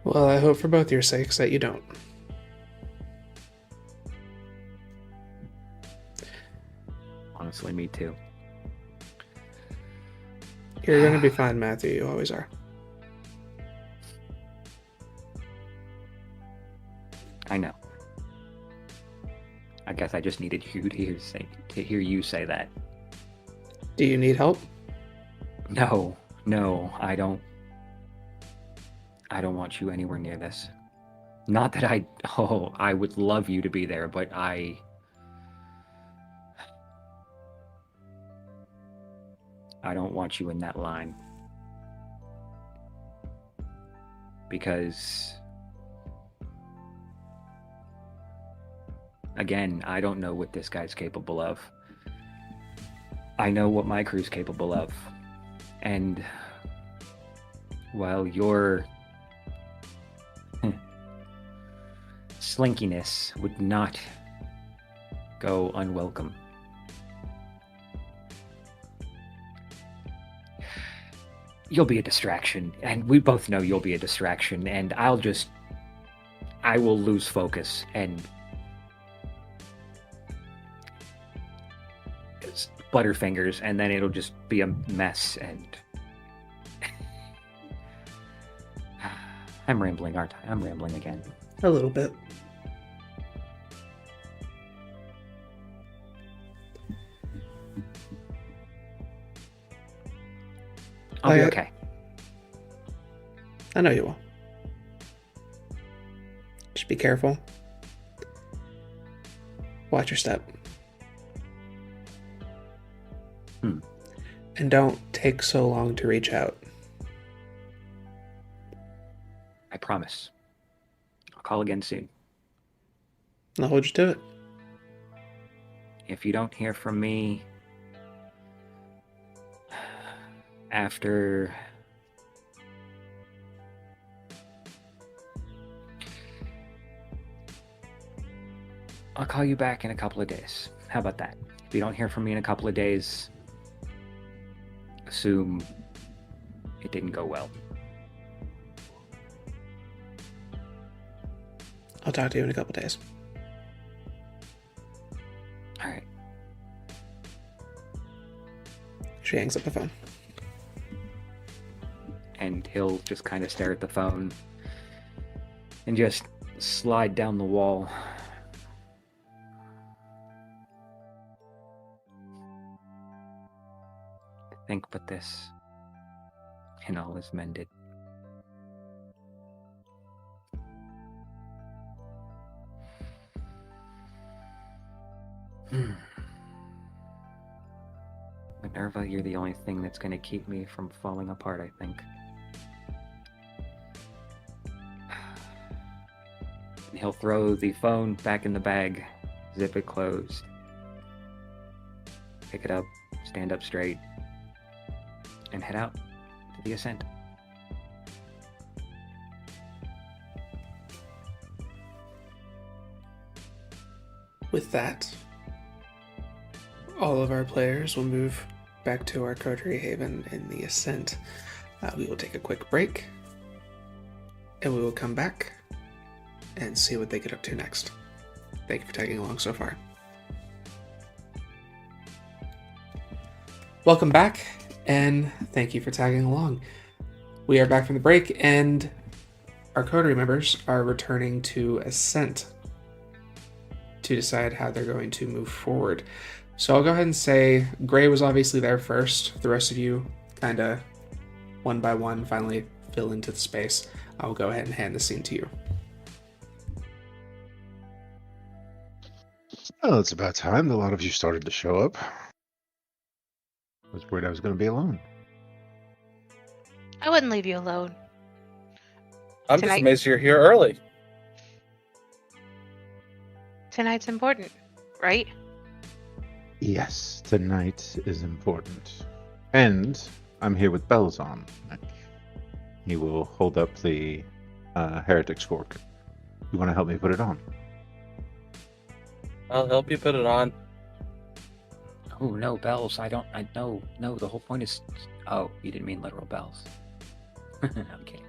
Well, I hope for both your sakes that you don't. Honestly, me too. You're gonna be fine, Matthew. You always are. I know. I guess I just needed you to hear you say that. Do you need help? No, I don't. I don't want you anywhere near this. Not that I would love you to be there, but I don't want you in that line. Because again, I don't know what this guy's capable of. I know what my crew's capable of. And while your slinkiness would not go unwelcome, you'll be a distraction, and we both know you'll be a distraction, and I will lose focus and Butterfingers, and then it'll just be a mess, and I'm rambling, aren't I? I'm rambling again. A little bit. I'll be okay. I know you will. Just be careful. Watch your step. And don't take so long to reach out. I promise. I'll call again soon. I'll hold you to it. If you don't hear from me after I'll call you back in a couple of days. How about that? If you don't hear from me in a couple of days, assume it didn't go well. I'll talk to you in a couple days. All right. She hangs up the phone. And he'll just kind of stare at the phone and just slide down the wall. Think but this, and all is mended. Minerva, you're the only thing that's going to keep me from falling apart, I think. And he'll throw the phone back in the bag, zip it closed, pick it up, stand up straight, and head out to the ascent. With that, all of our players will move back to our Coterie haven in the ascent. We will take a quick break, and we will come back and see what they get up to next. Thank you for tagging along so far. Welcome back, and thank you for tagging along. We are back from the break, and our Coterie members are returning to Ascent to decide how they're going to move forward. So I'll go ahead and say Grei was obviously there first. The rest of you kind of one by one finally fill into the space. I'll go ahead and hand the scene to you. Well, it's about time. A lot of you started to show up. I was worried I was going to be alone. I wouldn't leave you alone. I'm just amazed you're here early. Tonight's important, right? Yes, tonight is important. And I'm here with bells on. He will hold up the heretic's fork. You want to help me put it on? I'll help you put it on. Oh, no, bells. No, the whole point is... Oh, you didn't mean literal bells. I'm kidding.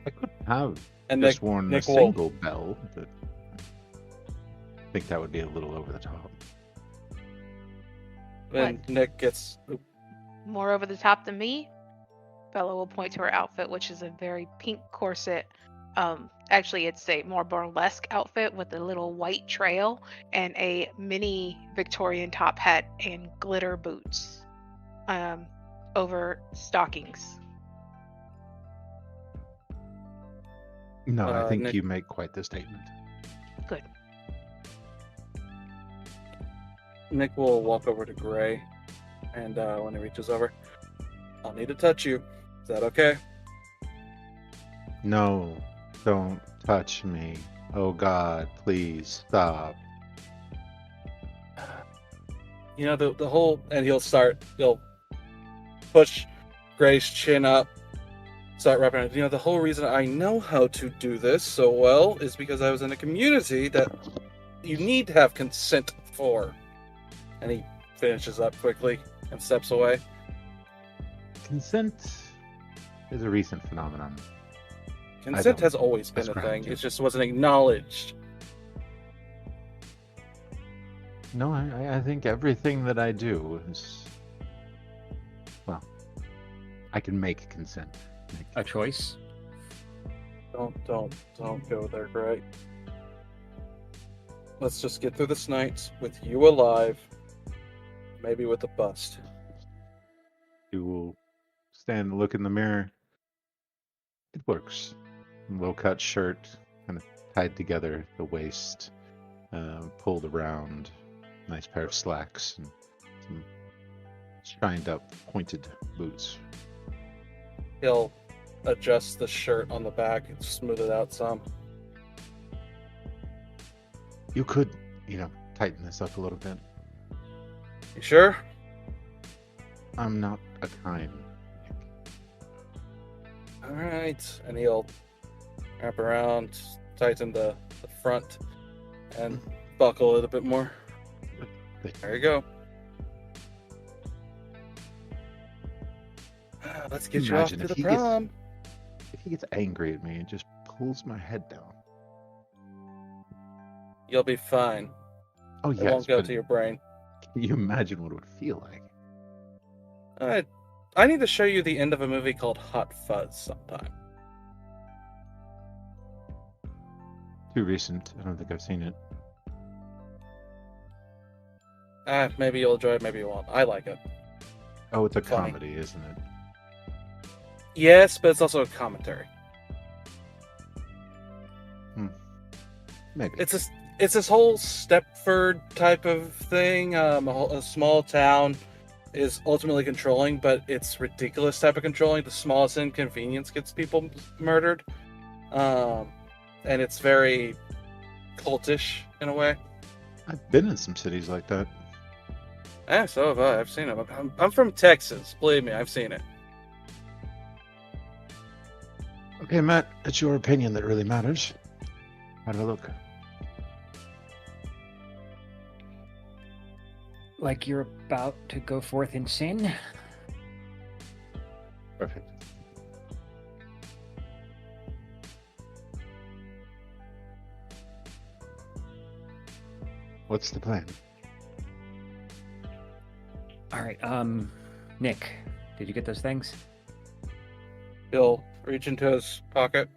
I could have And just Nick, worn Nick a will, single bell, but I think that would be a little over the top. when Nick gets... More over the top than me. Bella will point to her outfit, which is a very pink corset. Actually, it's a more burlesque outfit with a little white trail and a mini Victorian top hat and glitter boots over stockings. No, I think Nick- you make quite the statement. Good. Nick will walk over to Grei, and when he reaches over, I'll need to touch you. Is that okay? No, don't touch me. Oh God, please stop. You know, the whole... And he'll push Grei's chin up, start wrapping it. You know, the whole reason I know how to do this so well is because I was in a community that you need to have consent for. And he finishes up quickly and steps away. Consent is a recent phenomenon. Consent has always been a ascribe thing. to. It just wasn't acknowledged. No, I think everything that I do is, well, I can make consent. A choice. Don't go there, Grei. Let's just get through this night with you alive, maybe with a bust. You will stand and look in the mirror. It works. Low-cut shirt, kind of tied together, the waist pulled around, nice pair of slacks, and some shined-up, pointed boots. He'll adjust the shirt on the back and smooth it out some. You could, tighten this up a little bit. You sure? I'm not a kind. Alright. And he'll wrap around, tighten the front, and buckle it a bit more. There you go. Let's get you off Imagine to if the he gets- prom. If he gets angry at me, it just pulls my head down. You'll be fine. Oh, It yes, won't go but to your brain. can you imagine what it would feel like? I need to show you the end of a movie called Hot Fuzz sometime. Too recent. I don't think I've seen it. Maybe you'll enjoy it, maybe you won't. I like it. Oh, it's a Funny. comedy, isn't it? Yes, but it's also a commentary. Maybe. It's this whole Stepford type of thing. A small town is ultimately controlling, but it's ridiculous type of controlling. The smallest inconvenience gets people murdered, and it's very cultish in a way. I've been in some cities like that. So have I. I've seen it. I'm from Texas. Believe me, I've seen it. Okay, Matt, it's your opinion that really matters. How do I look? Like you're about to go forth in sin? Perfect. What's the plan? Alright, Nick, did you get those things? He'll reach into his pocket,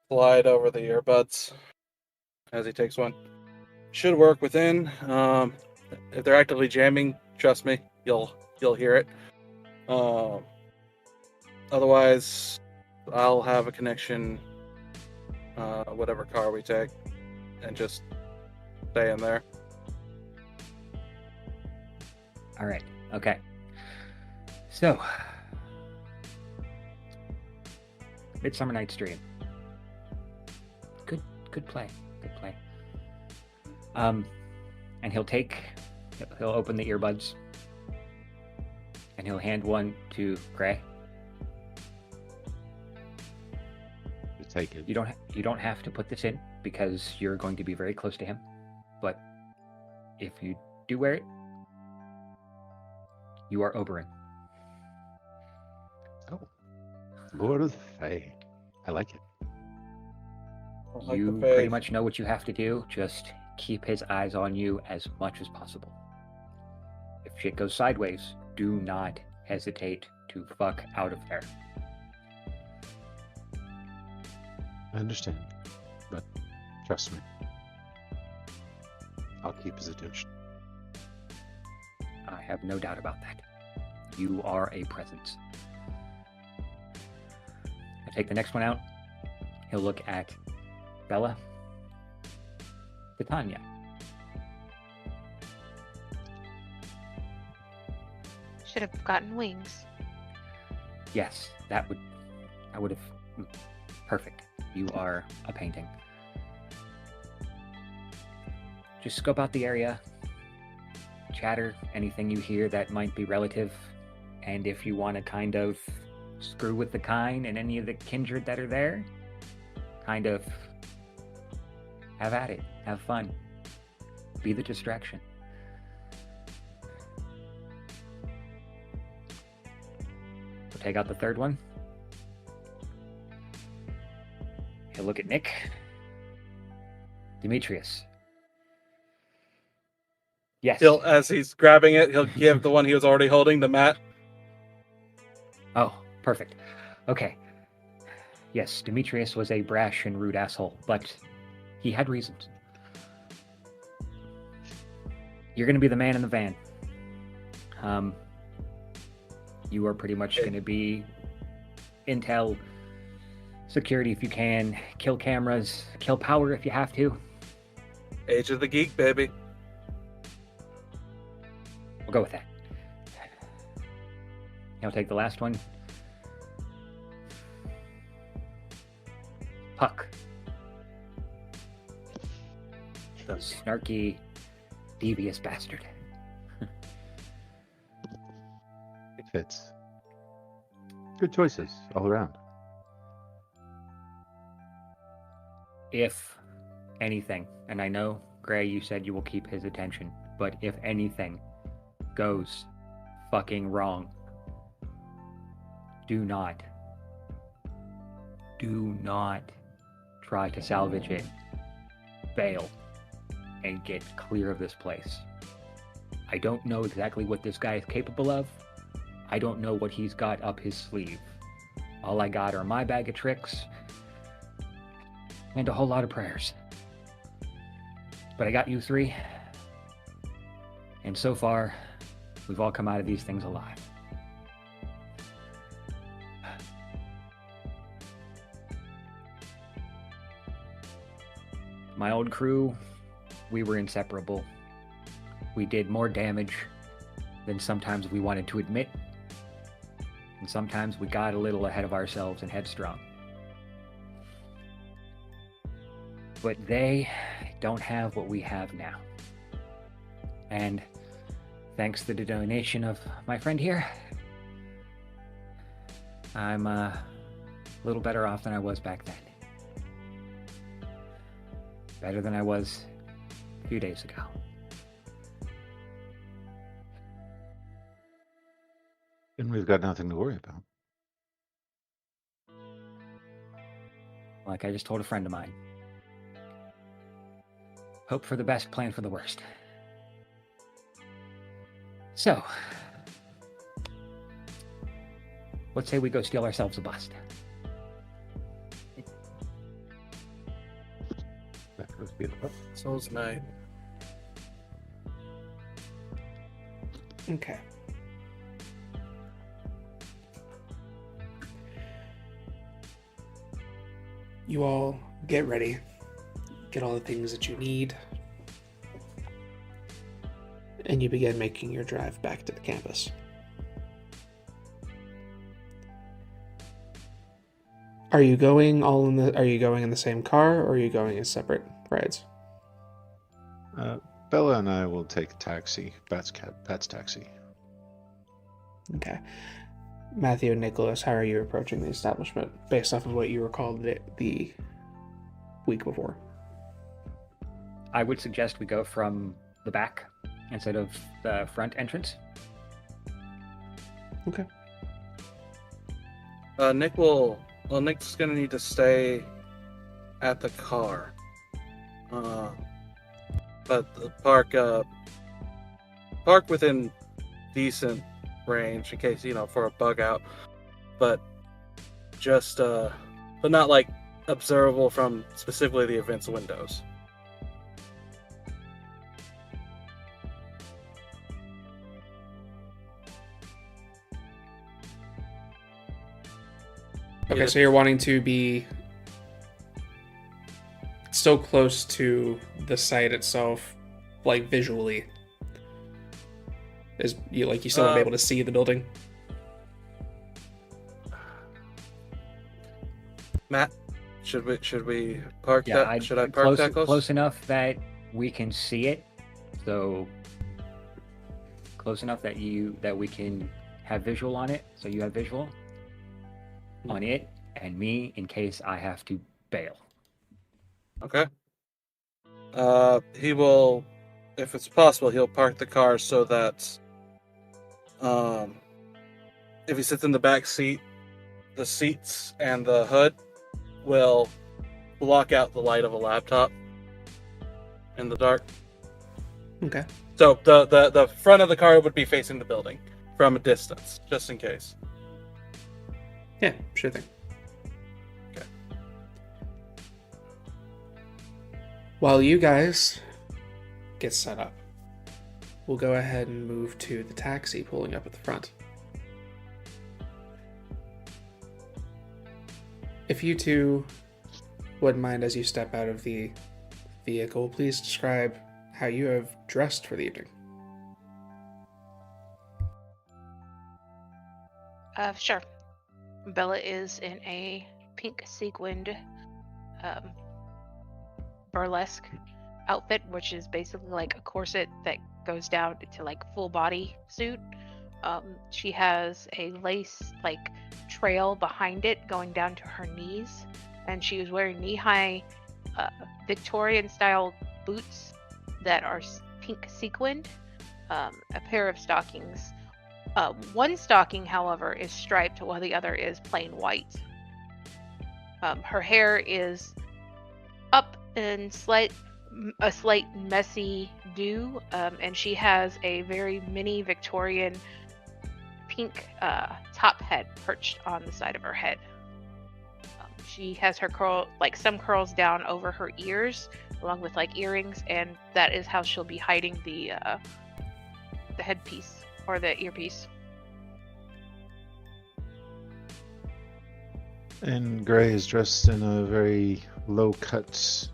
slide over the earbuds as he takes one. Should work within. If they're actively jamming, trust me, you'll hear it. Otherwise, I'll have a connection, whatever car we take, and just stay in there. Alright, okay. So, Midsummer Night's Dream. Good play. And he'll open the earbuds, and he'll hand one to Grei. Take it. You don't have to put this in because you're going to be very close to him. But if you do wear it, you are Oberyn. Oh, Lord of the Fae. I like it. You pretty much know what you have to do. Just keep his eyes on you as much as possible. If shit goes sideways, do not hesitate to fuck out of there. I understand, but trust me. I'll keep his attention. I have no doubt about that. You are a presence. I take the next one out. He'll look at Bella. Titania. Should have gotten wings. Yes, that would have... Perfect. You are a painting. Just scope out the area. Chatter anything you hear that might be relative. And if you want to kind of screw with the kind and any of the kindred that are there, kind of have at it. Have fun. Be the distraction. take out the third one. He'll look at Nick. Demetrius. Yes. As he's grabbing it, he'll give the one he was already holding, the mat. Oh, perfect. Okay. Yes, Demetrius was a brash and rude asshole, but he had reasons. You're going to be the man in the van. You are pretty much going to be intel, security if you can, kill cameras, kill power if you have to. Age of the Geek, baby. We'll go with that. I'll take the last one. Puck. The snarky, devious bastard. It fits. Good choices all around. If anything, and I know, Grei, you said you will keep his attention, but if anything goes fucking wrong, do not try to salvage it. Bail and get clear of this place. I don't know exactly what this guy is capable of. I don't know what he's got up his sleeve. All I got are my bag of tricks and a whole lot of prayers. But I got you three, and so far, we've all come out of these things alive. My old crew, we were inseparable. We did more damage than sometimes we wanted to admit, and sometimes we got a little ahead of ourselves and headstrong. But they don't have what we have now. And thanks to the donation of my friend here, I'm a little better off than I was back then. Better than I was a few days ago. And we've got nothing to worry about. Like I just told a friend of mine. Hope for the best, plan for the worst. So, let's say we go steal ourselves a bust. That was beautiful. Soul's Night. Okay. You all get ready. Get all the things that you need. And you begin making your drive back to the campus. Are you going in the same car, or are you going in separate rides? Bella and I will take a taxi. Pat's taxi. Okay. Matthew and Nicholas, how are you approaching the establishment based off of what you recalled the week before? I would suggest we go from the back instead of the front entrance. Okay. Nick's gonna need to stay at the car. But the park within decent range in case, for a bug out. But but not like observable from specifically the event's windows. Okay, so you're wanting to be still close to the site itself, like visually. You still want to be able to see the building? Matt, should we park Yeah, that? Should I park that close? Close enough that we can see it. So close enough that we can have visual on it. So you have visual on it and me in case I have to bail. Okay. He will, if it's possible, he'll park the car so that if he sits in the back seat, the seats and the hood will block out the light of a laptop in the dark. Okay. So the front of the car would be facing the building from a distance, just in case. Yeah, sure thing. Okay. While you guys get set up, we'll go ahead and move to the taxi pulling up at the front. If you two wouldn't mind, as you step out of the vehicle, please describe how you have dressed for the evening. Sure. Bella is in a pink sequined burlesque outfit, which is basically like a corset that goes down to like full body suit. She has a lace like trail behind it going down to her knees, and she is wearing knee-high Victorian style boots that are pink sequined, a pair of stockings. One stocking, however, is striped while the other is plain white. Her hair is up in a slight messy do, and she has a very mini Victorian pink top head perched on the side of her head. She has her some curls down over her ears, along with like earrings, and that is how she'll be hiding the headpiece or the earpiece. And Grei is dressed in a very low-cut,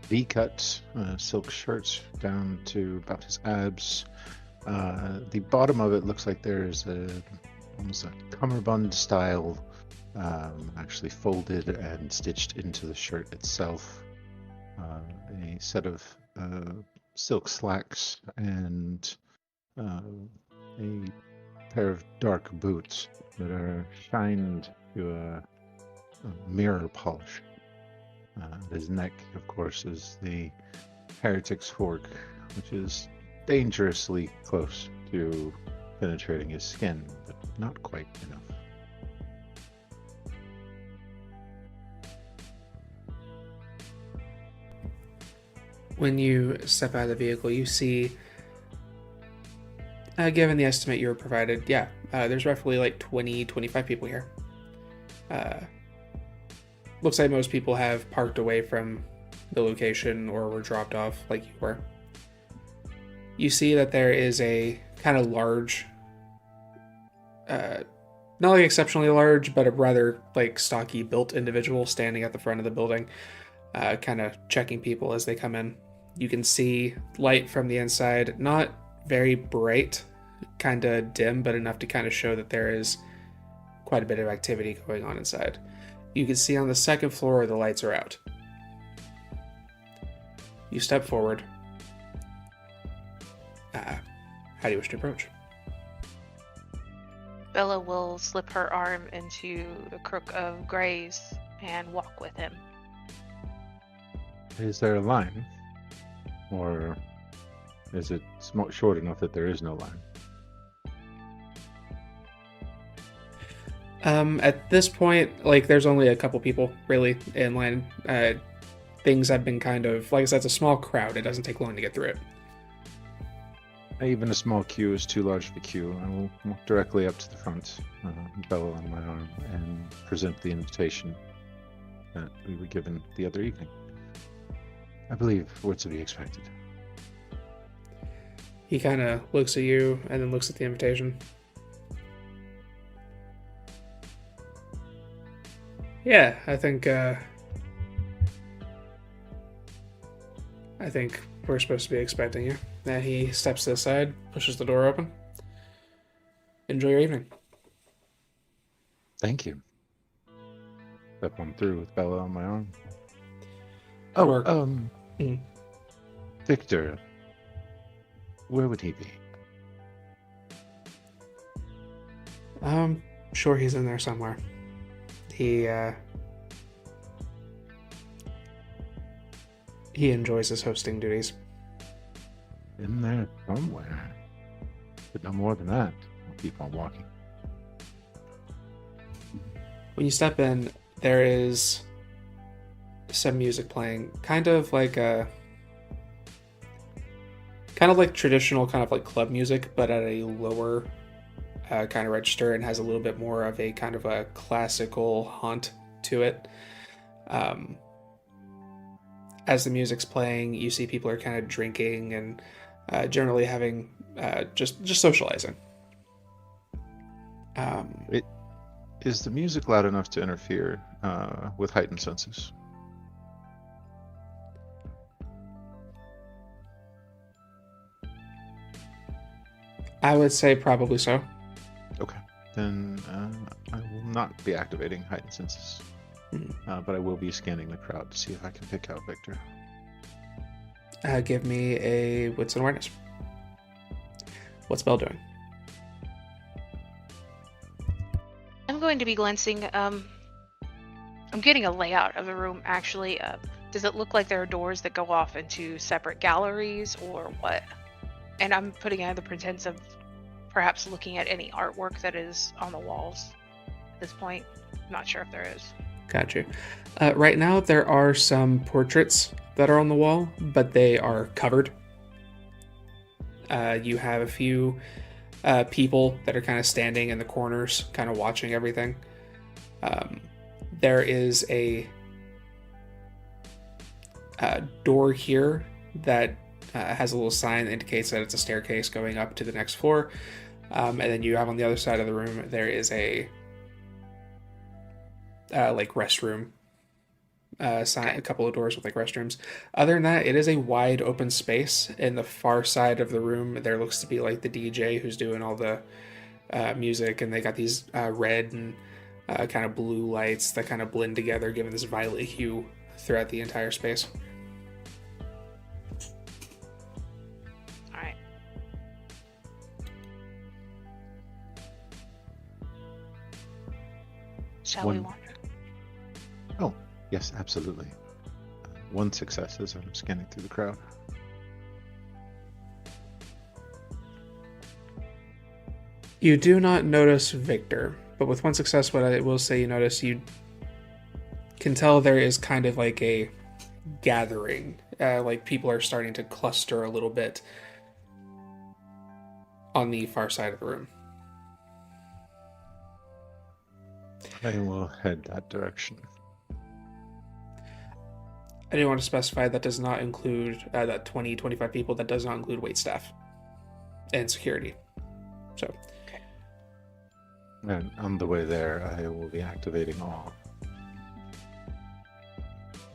V-cut silk shirt down to about his abs. The bottom of it looks like there's almost a cummerbund style, actually folded and stitched into the shirt itself. A set of silk slacks and a pair of dark boots that are shined to a mirror polish. His neck, of course, is the heretic's fork, which is dangerously close to penetrating his skin, but not quite enough. When you step out of the vehicle, you see, given the estimate you were provided, there's roughly like 20, 25 people here. Looks like most people have parked away from the location or were dropped off like you were. You see that there is a kind of large, not like exceptionally large, but a rather like stocky built individual standing at the front of the building, kind of checking people as they come in. You can see light from the inside, not very bright, kind of dim, but enough to kind of show that there is quite a bit of activity going on inside. You can see on the second floor the lights are out. You step forward. How do you wish to approach? Bella will slip her arm into the crook of Grei's and walk with him. Is there a line? Or is it short enough that there is no line? At this point, like, there's only a couple people really in line. Things have been kind of, like I said, it's a small crowd. It doesn't take long to get through it. Even a small queue is too large for queue. I will walk directly up to the front, Bella on my arm, and present the invitation that we were given the other evening. I believe what's to be expected. He kind of looks at you and then looks at the invitation. Yeah, I think we're supposed to be expecting you. And he steps to the side, pushes the door open. Enjoy your evening. Thank you. Step on through with Bella on my arm. Victor. Where would he be? Sure, he's in there somewhere. He enjoys his hosting duties. In there somewhere. But no more than that. I'll keep on walking. When you step in, there is some music playing, kind of like traditional kind of like club music, but at a lower kind of register, and has a little bit more of a kind of a classical haunt to it. As the music's playing, you see people are kind of drinking and generally having just socializing. Is the music loud enough to interfere with heightened senses? I would say probably so. Okay, then I will not be activating heightened senses, but I will be scanning the crowd to see if I can pick out Victor. Give me a wits and awareness. What's Belle doing? I'm going to be glancing. I'm getting a layout of the room, actually. Does it look like there are doors that go off into separate galleries, or what? And I'm putting out the pretense of perhaps looking at any artwork that is on the walls at this point. I'm not sure if there is. Gotcha. Right now, there are some portraits that are on the wall, but they are covered. You have a few people that are kind of standing in the corners, kind of watching everything. There is a door here that has a little sign that indicates that it's a staircase going up to the next floor. And then you have on the other side of the room, there is a like restroom sign, a couple of doors with like restrooms. Other than that, it is a wide open space. In the far side of the room, there looks to be like the DJ who's doing all the music, and they got these red and kind of blue lights that kind of blend together, giving this violet hue throughout the entire space. All right. Shall we wander? Oh, yes, absolutely. One success as I'm scanning through the crowd. You do not notice Victor, but with one success, what I will say you notice, you can tell there is kind of like a gathering. Like people are starting to cluster a little bit on the far side of the room. I will head that direction. I do want to specify that does not include that 25 people. That does not include waitstaff and security. So, And on the way there, I will be activating all.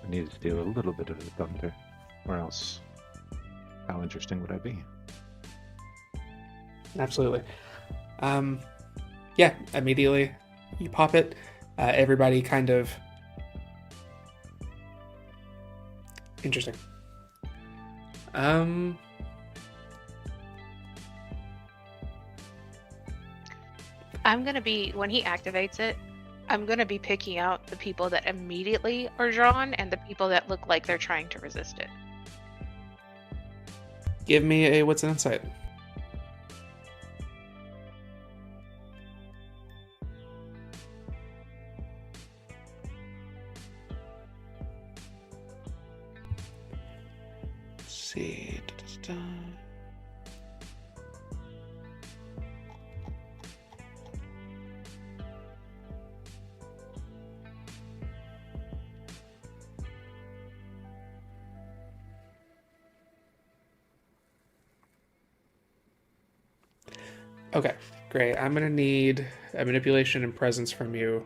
I need to steal a little bit of the thunder, or else how interesting would I be? absolutely. Yeah, immediately you pop it. Everybody kind of interesting. I'm going to be, when he activates it, I'm going to be picking out the people that immediately are drawn and the people that look like they're trying to resist it. Give me a what's an insight. Let's see. Da-da-da. Okay, great. I'm going to need a manipulation and presence from you,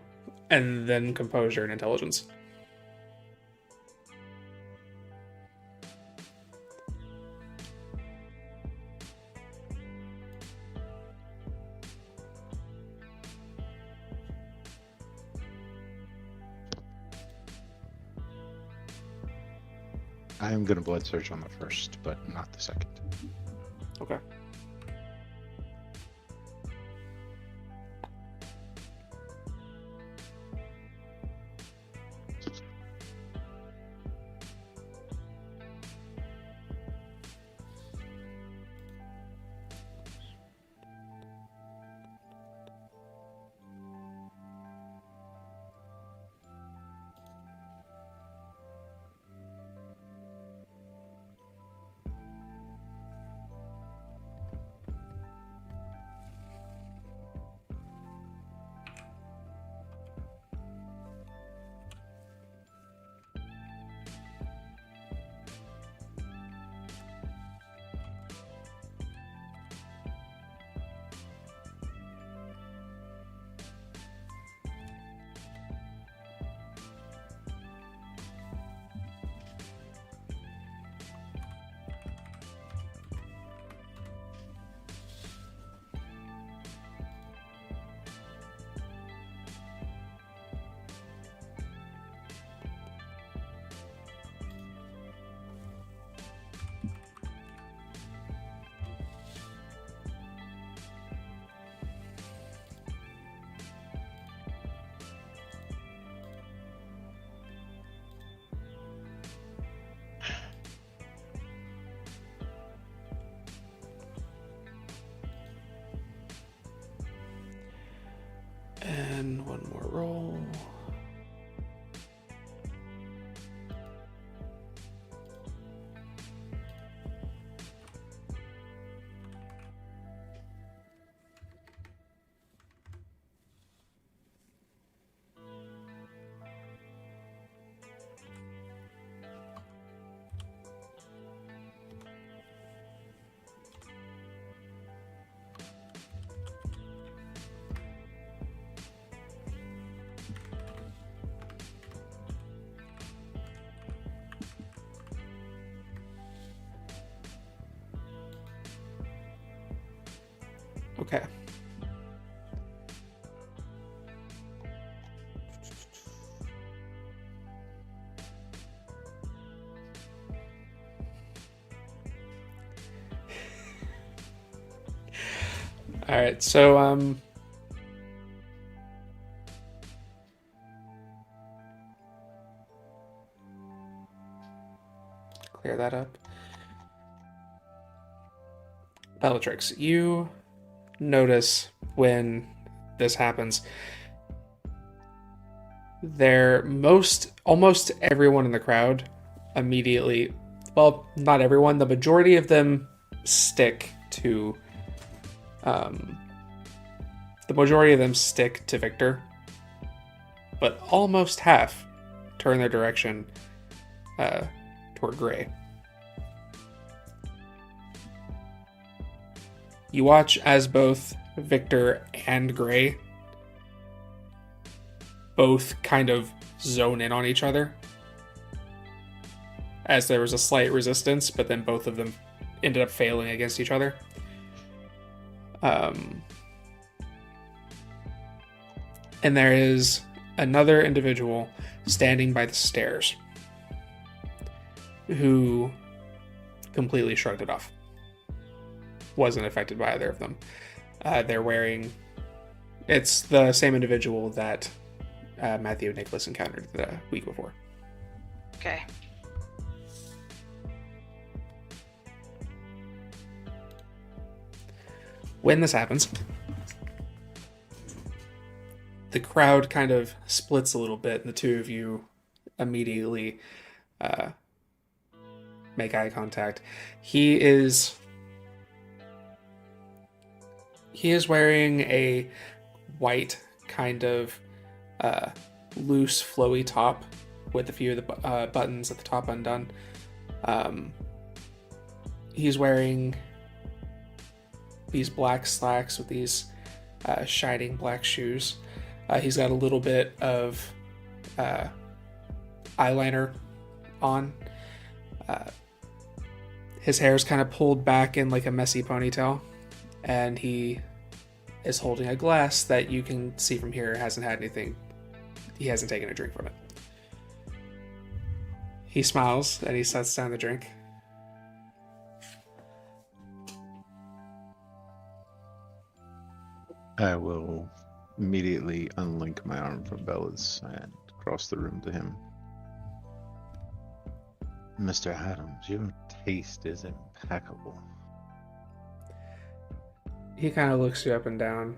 and then composure and intelligence. I am going to blood search on the first, but not the second. Okay. Okay. All right, so clear that up. Bellatrix, you notice when this happens, almost everyone in the crowd immediately, well, not everyone, the majority of them stick to Victor, but almost half turn their direction toward Grei. You watch as both Victor and Grei both kind of zone in on each other, as there was a slight resistance, but then both of them ended up failing against each other. And there is another individual standing by the stairs who completely shrugged it off. Wasn't affected by either of them. It's the same individual that Matthew and Nicholas encountered the week before. Okay. When this happens, the crowd kind of splits a little bit, and the two of you immediately make eye contact. He is wearing a white kind of loose, flowy top with a few of the buttons at the top undone. He's wearing these black slacks with these shining black shoes. He's got a little bit of eyeliner on. His hair is kind of pulled back in like a messy ponytail, and he is holding a glass that you can see from here hasn't had anything. He hasn't taken a drink from it. He smiles and he sets down the drink. I will immediately unlink my arm from Bella's and cross the room to him. Mr. Adams, your taste is impeccable. He kind of looks you up and down.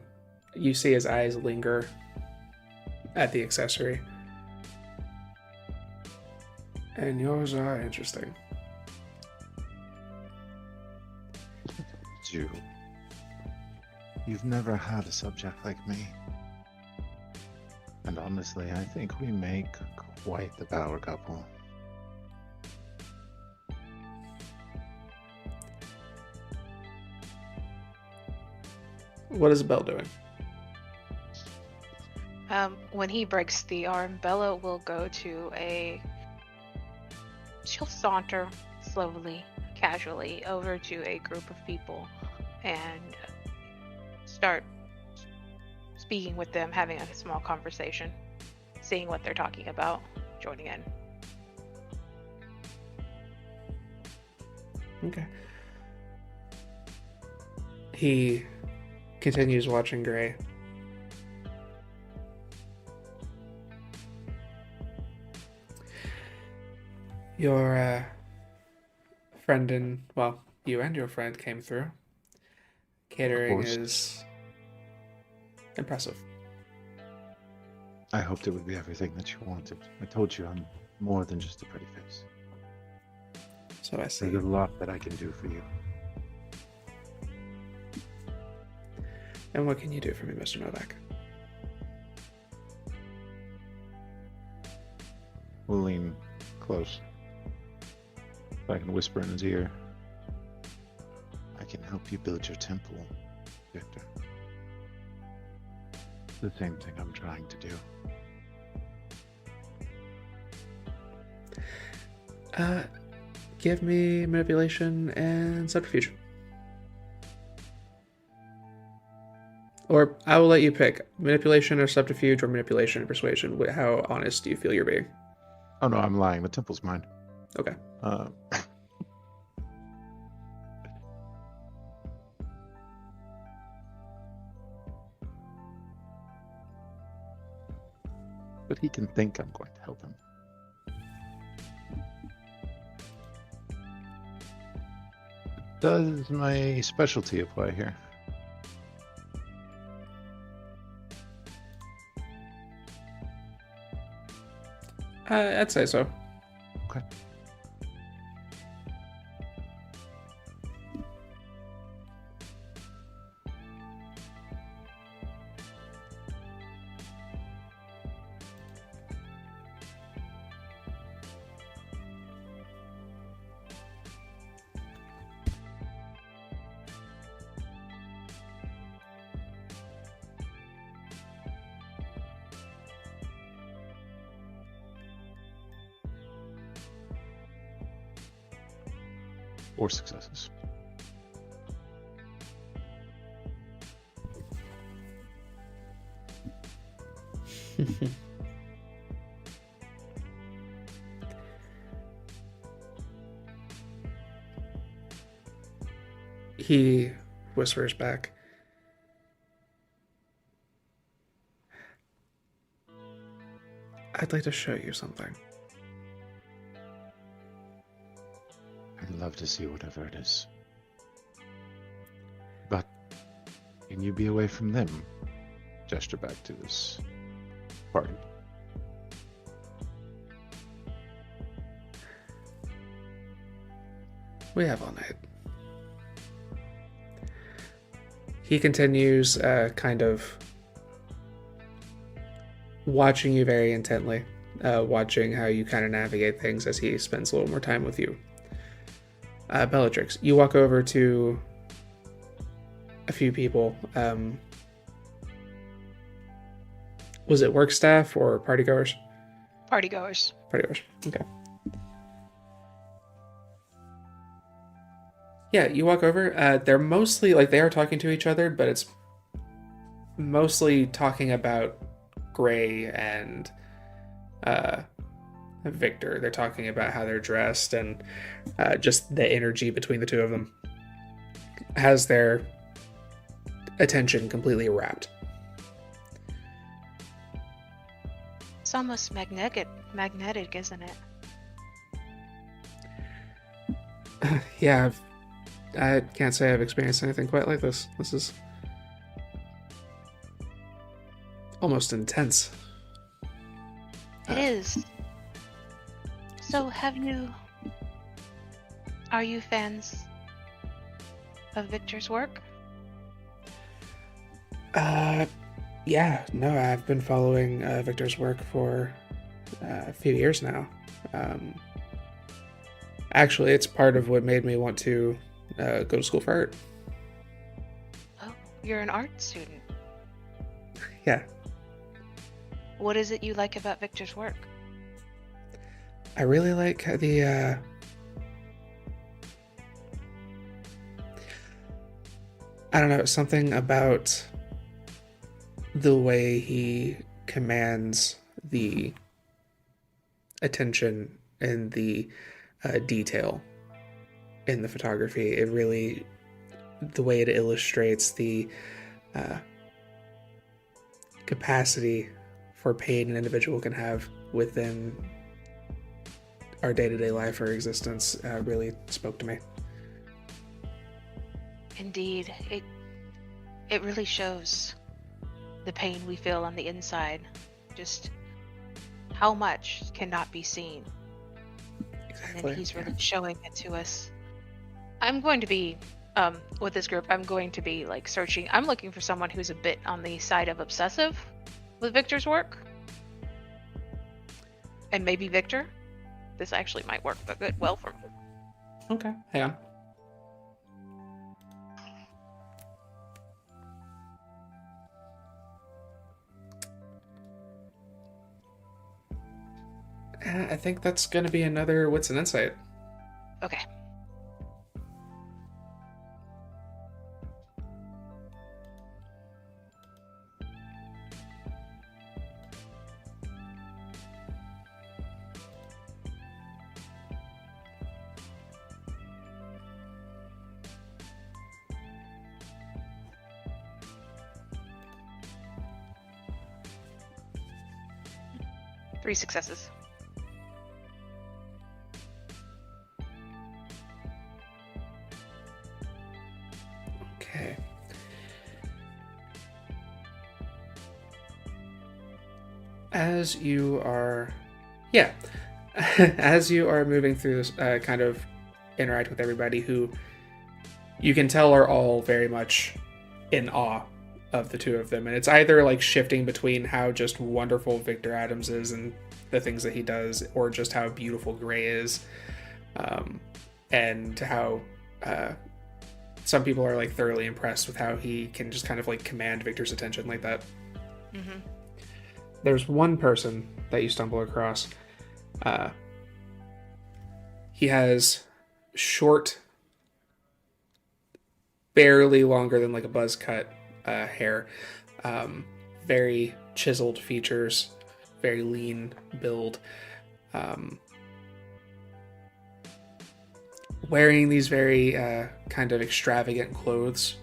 You see his eyes linger at the accessory. And yours are interesting. You've never had a subject like me. And honestly, I think we make quite the power couple. What is Belle doing? When he breaks the arm, Bella will go to she'll saunter slowly, casually over to a group of people and start speaking with them, having a small conversation, seeing what they're talking about, joining in. Okay. He continues watching Grei. Your friend you and your friend came through. Catering is impressive. I hoped it would be everything that you wanted. I told you I'm more than just a pretty face. So I see. There's a lot that I can do for you. And what can you do for me, Mr. Novak? We'll lean close. If I can whisper in his ear. I can help you build your temple, Victor. The same thing I'm trying to do. Give me manipulation and subterfuge. Or I will let you pick manipulation or subterfuge or manipulation and persuasion. How honest do you feel you're being? Oh no, I'm lying. The temple's mine. Okay. But he can think I'm going to help him. Does my specialty apply here? I'd say so. Okay. Or successes. He whispers back. I'd like to show you something. I'd love to see whatever it is. But can you be away from them? Gesture back to this party. We have all night. He continues kind of watching you very intently, watching how you kind of navigate things as he spends a little more time with you. Bellatrix, you walk over to a few people. Was it work staff or partygoers? Partygoers. Partygoers, okay. Yeah, you walk over. They're mostly, like, they are talking to each other, but it's mostly talking about Grei and Victor. They're talking about how they're dressed and just the energy between the two of them has their attention completely wrapped. It's almost magnetic, isn't it? Yeah, I can't say I've experienced anything quite like this. This is almost intense. It is. So are you fans of Victor's work? Yeah, no, I've been following Victor's work for a few years now. Actually, it's part of what made me want to go to school for art. Oh, you're an art student. Yeah. What is it you like about Victor's work? I really like the I don't know, something about the way he commands the attention and the detail in the photography. It really, the way it illustrates the capacity for pain an individual can have within our day-to-day life or existence really spoke to me. Indeed, it really shows the pain we feel on the inside. Just how much cannot be seen. Exactly. And then he's really showing it to us. I'm going to be, with this group, I'm going to be like searching. I'm looking for someone who's a bit on the side of obsessive with Victor's work. And maybe Victor. This actually might work well for me. Okay, hang on. I think that's going to be another Wits and Insight. Okay. 3 successes. Okay. As you are moving through this, kind of interact with everybody who you can tell are all very much in awe of the two of them. And it's either like shifting between how just wonderful Victor Adams is and the things that he does, or just how beautiful Grei is. And how some people are like thoroughly impressed with how he can just kind of like command Victor's attention like that. Mm-hmm. There's one person that you stumble across. He has short, barely longer than like a buzz cut hair, very chiseled features, very lean build, wearing these very kind of extravagant clothes.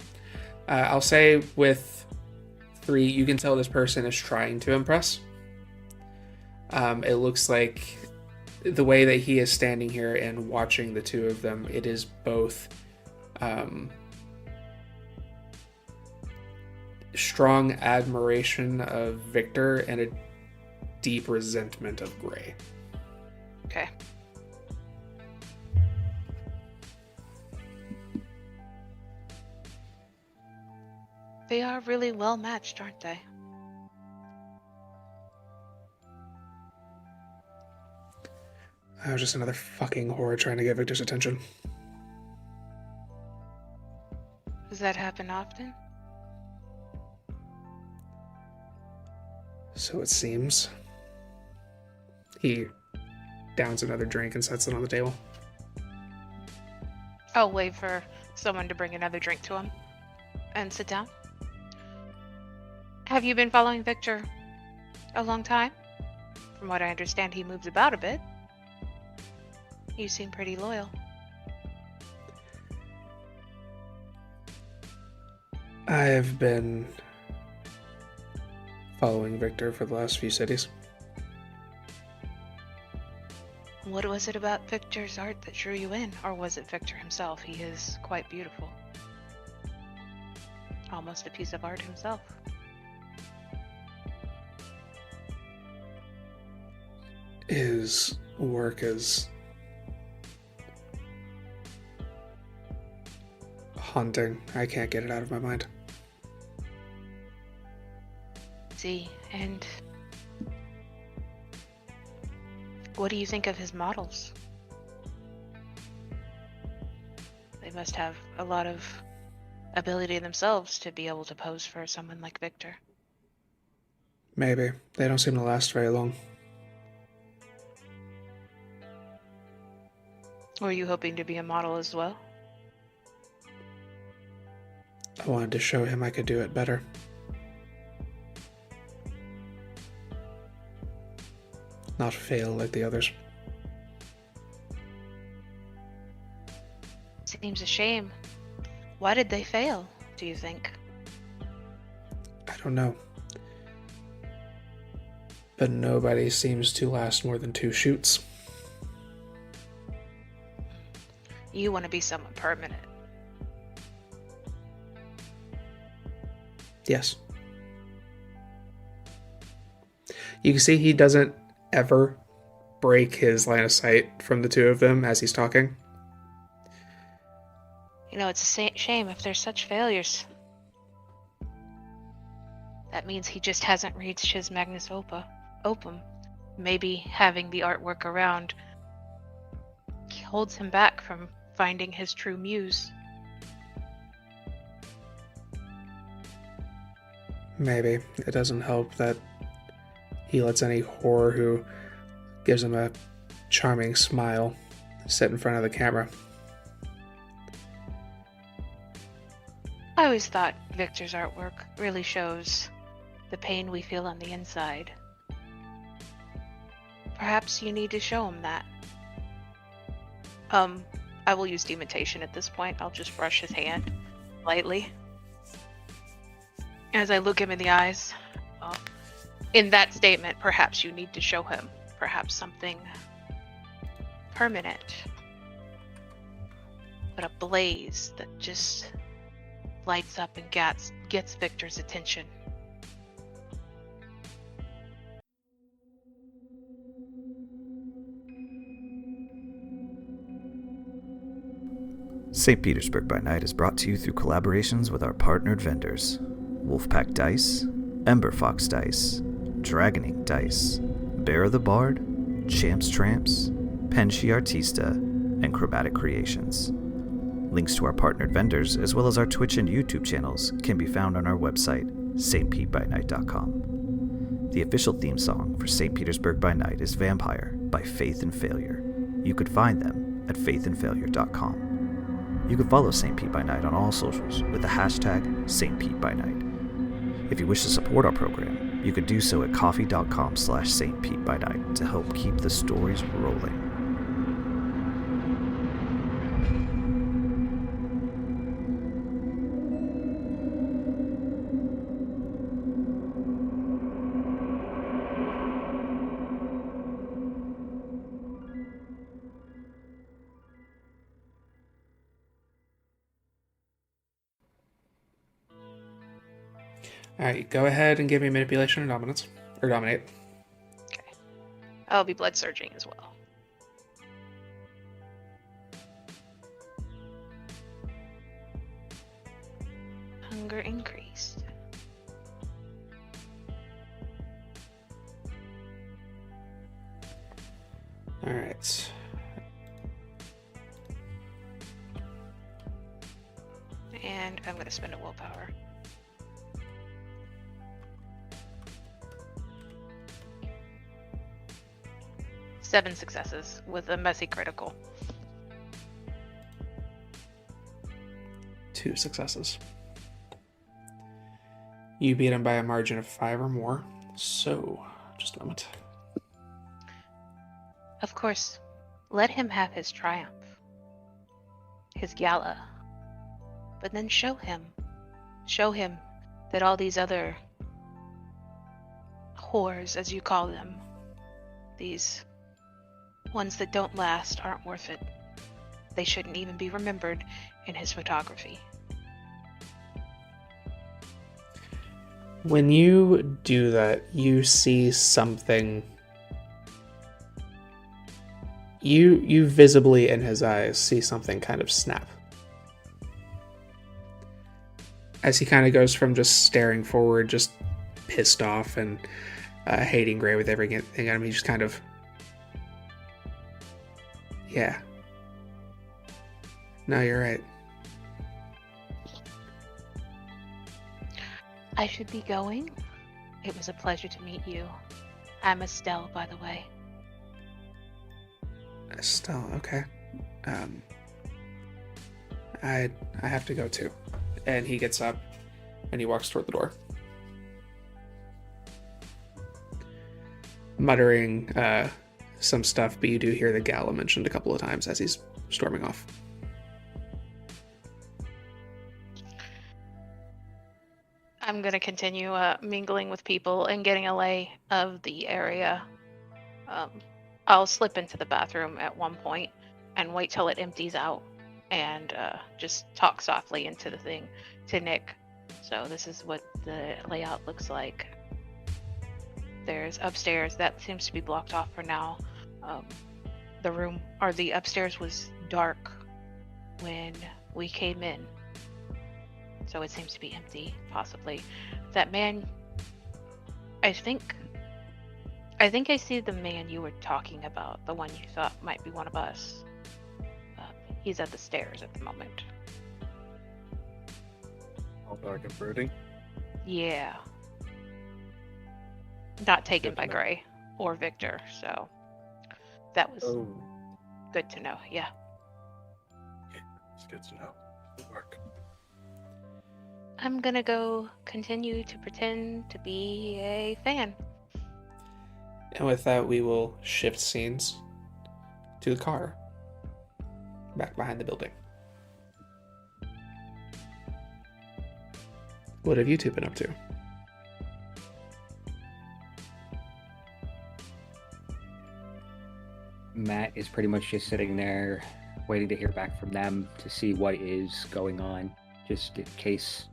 I'll say with 3, you can tell this person is trying to impress. It looks like the way that he is standing here and watching the two of them, it is both strong admiration of Victor and a deep resentment of Grei. Okay. They are really well matched, aren't they? I was just another fucking whore trying to get Victor's attention. Does that happen often? So it seems. He downs another drink and sets it on the table. I'll wait for someone to bring another drink to him and sit down. Have you been following Victor a long time? From what I understand, he moves about a bit. You seem pretty loyal. I've been following Victor for the last few cities. What was it about Victor's art that drew you in? Or was it Victor himself? He is quite beautiful. Almost a piece of art himself. His work is haunting. I can't get it out of my mind. See, and what do you think of his models? They must have a lot of ability themselves to be able to pose for someone like Victor. Maybe. They don't seem to last very long. Were you hoping to be a model as well? I wanted to show him I could do it better. Not fail like the others. Seems a shame. Why did they fail, do you think? I don't know. But nobody seems to last more than 2 shoots. You want to be someone permanent. Yes. You can see he doesn't ever break his line of sight from the two of them as he's talking. You know, it's a shame if there's such failures. That means he just hasn't reached his magnus opum. Maybe having the artwork around holds him back from finding his true muse. Maybe. It doesn't help that he lets any whore who gives him a charming smile sit in front of the camera. I always thought Victor's artwork really shows the pain we feel on the inside. Perhaps you need to show him that. I will use dementation at this point. I'll just brush his hand lightly. As I look him in the eyes. in that statement, perhaps you need to show him perhaps something permanent, but a blaze that just lights up and gets Victor's attention. St. Petersburg by Night is brought to you through collaborations with our partnered vendors, Wolfpack Dice, Ember Fox Dice, Dragon Ink Dice, Beara the Bard, Champs Tramps, Penshi Artista, and Chromatic Creations. Links to our partnered vendors, as well as our Twitch and YouTube channels, can be found on our website, stpbynight.com. The official theme song for St. Petersburg by Night is Vampire by Faith and Failure. You could find them at faithandfailure.com. You can follow St. Pete by Night on all socials with the hashtag St. Pete by Night. If you wish to support our program, you can do so at coffee.com/St. Pete by Night to help keep the stories rolling. Alright, go ahead and give me manipulation or dominance. Or dominate. Okay. I'll be blood surging as well. Hunger increased. Alright. And I'm going to spend a willpower. Seven successes with a messy critical. 2 successes. You beat him by a margin of 5 or more. So, just a moment. Of course, let him have his triumph, his gala, but then show him that all these other whores, as you call them, these ones that don't last, aren't worth it. They shouldn't even be remembered in his photography. When you do that, you see something. You visibly in his eyes see something kind of snap. As he kind of goes from just staring forward, just pissed off and hating Grei with everything at him, he just kind of... Yeah. No, you're right. I should be going. It was a pleasure to meet you. I'm Estelle, by the way. Estelle, okay. I have to go too. And he gets up and he walks toward the door. Muttering some stuff, but you do hear the gala mentioned a couple of times as he's storming off. I'm going to continue mingling with people and getting a lay of the area. I'll slip into the bathroom at one point and wait till it empties out and just talk softly into the thing to Nick. So this is what the layout looks like. There's upstairs. That seems to be blocked off for now. The upstairs was dark when we came in. So it seems to be empty, possibly. That man, I think I see the man you were talking about, the one you thought might be one of us. He's at the stairs at the moment. All dark and brooding? Yeah. Not taken by Grei or Victor, so that was good to know, yeah. It's good to know. Good work. I'm gonna go continue to pretend to be a fan. And with that, we will shift scenes to the car. Back behind the building. What have you two been up to? Matt is pretty much just sitting there waiting to hear back from them to see what is going on, just in case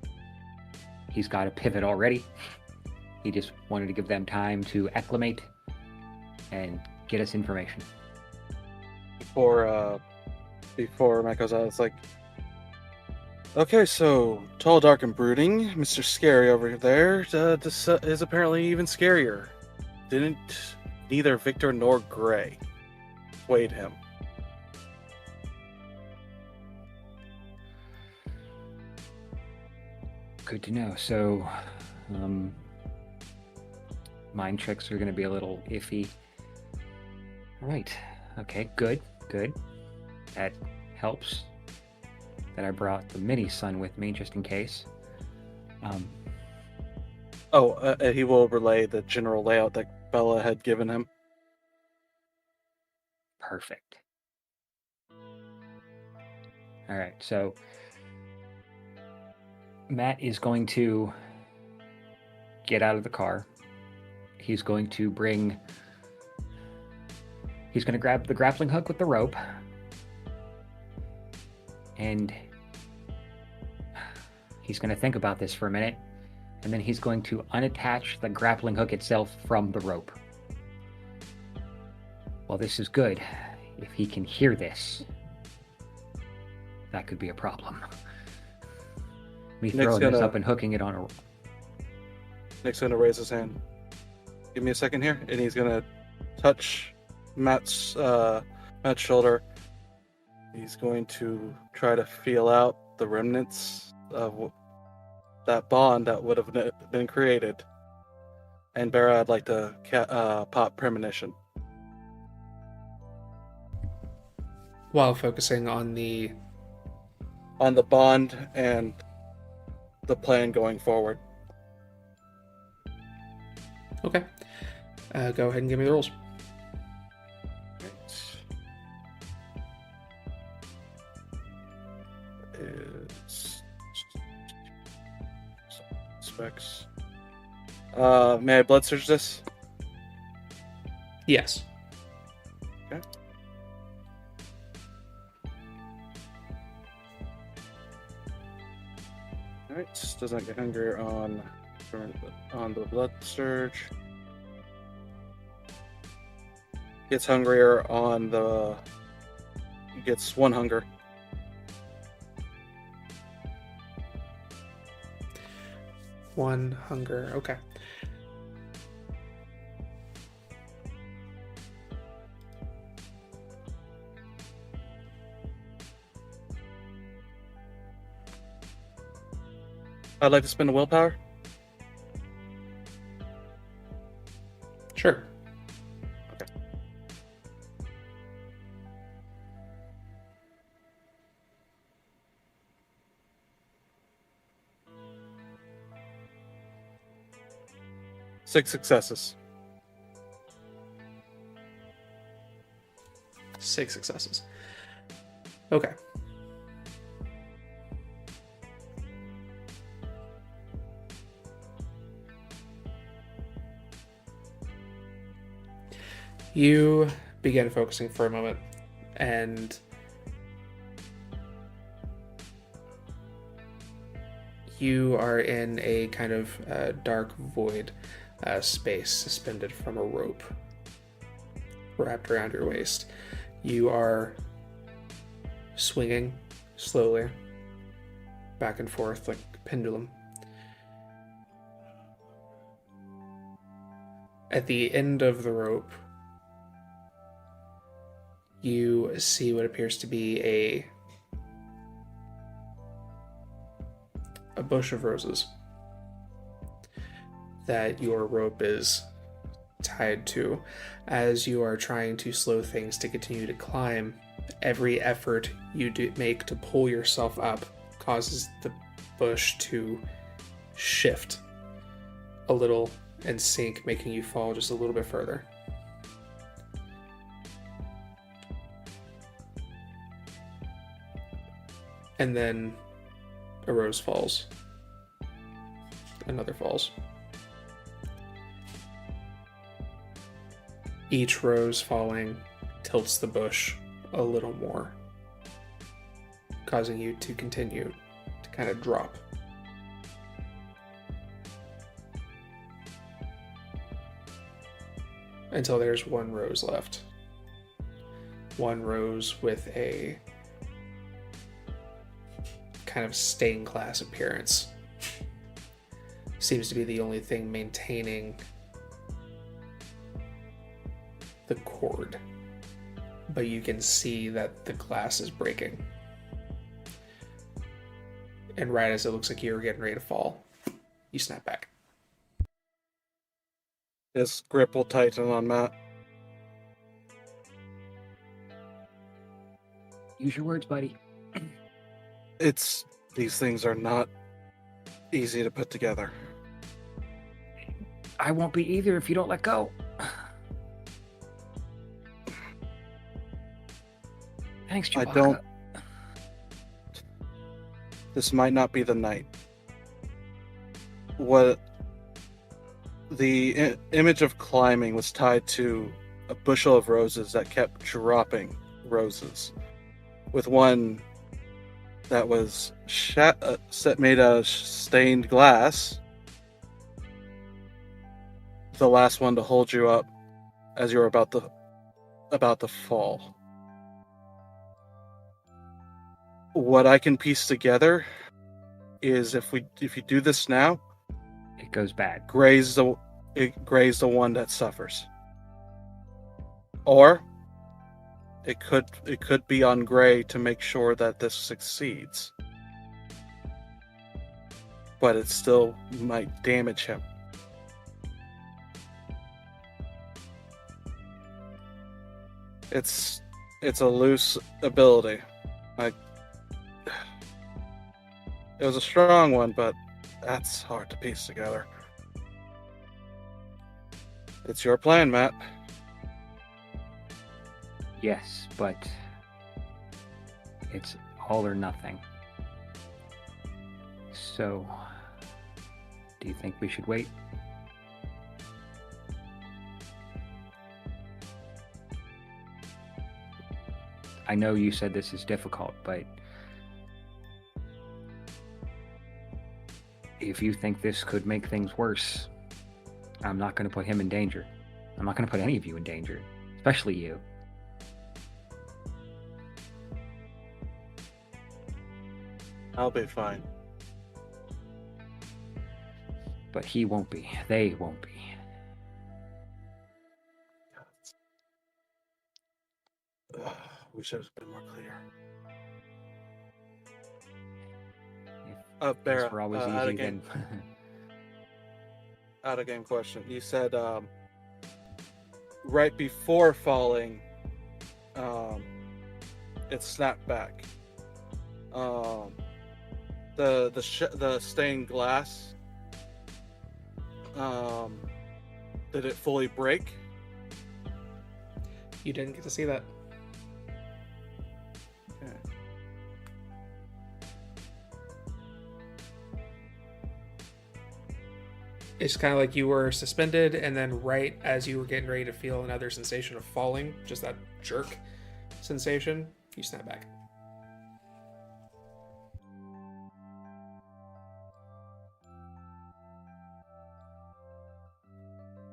he's got a pivot already. He just wanted to give them time to acclimate and get us information. Before Matt goes out, it's like, okay, so tall, dark, and brooding, Mr. Scary over there is apparently even scarier. Didn't neither Victor nor Grei swayed him. Good to know. So, mind tricks are going to be a little iffy. All right. Okay, good. That helps. That I brought the mini sun with me just in case. He will relay the general layout that Bella had given him. Perfect. All right, so Matt is going to get out of the car. He's going to grab the grappling hook with the rope. And he's going to think about this for a minute, and then he's going to unattach the grappling hook itself from the rope. Well, this is good. If he can hear this, that could be a problem. Me throwing this up and hooking it on a... Nick's going to raise his hand. Give me a second here, and he's going to touch Matt's shoulder. He's going to try to feel out the remnants of that bond that would have been created. And Beara, I'd like to pop Premonition. While focusing on the bond and the plan going forward. Okay. Go ahead and give me the rules. Specs. May I blood search this? Yes. Okay. Alright, does not get hungrier on the blood surge. Gets hungrier on the... Gets 1 hunger. One hunger. Okay. I'd like to spend a willpower. Sure. Okay. Six successes. 6 successes. Okay. You begin focusing for a moment, and you are in a kind of dark void space suspended from a rope wrapped around your waist. You are swinging slowly back and forth like a pendulum. At the end of the rope, you see what appears to be a bush of roses that your rope is tied to. As you are trying to slow things to continue to climb, every effort you make to pull yourself up causes the bush to shift a little and sink, making you fall just a little bit further. And then a rose falls. Another falls. Each rose falling tilts the bush a little more, causing you to continue to kind of drop. Until there's one rose left. One rose with a kind of stained glass appearance. Seems to be the only thing maintaining the cord. But you can see that the glass is breaking. And right as it looks like you're getting ready to fall, you snap back. His grip will tighten on Matt. Use your words, buddy. These things are not easy to put together. I won't be either if you don't let go. Thanks, Chewbacca. I don't. This might not be the night. What the image of climbing was tied to a bushel of roses that kept dropping roses, with one that was made of stained glass. The last one to hold you up as you were about to fall. What I can piece together is if you do this now, it goes bad. Gray's the one that suffers, or it could be on Grei to make sure that this succeeds, but it still might damage him. It's a loose ability. It was a strong one, but that's hard to piece together. It's your plan, Matt. Yes, but it's all or nothing. So, do you think we should wait? I know you said this is difficult, but if you think this could make things worse, I'm not going to put him in danger. I'm not going to put any of you in danger, especially you. I'll be fine. But he won't be. They won't be. We should have been more clear. If Beara, this were always out easy, of game. then Out of game question. You said right before falling, it snapped back. The stained glass. Did it fully break? You didn't get to see that. Okay. It's kind of like you were suspended, and then right as you were getting ready to feel another sensation of falling, just that jerk sensation, you snap back.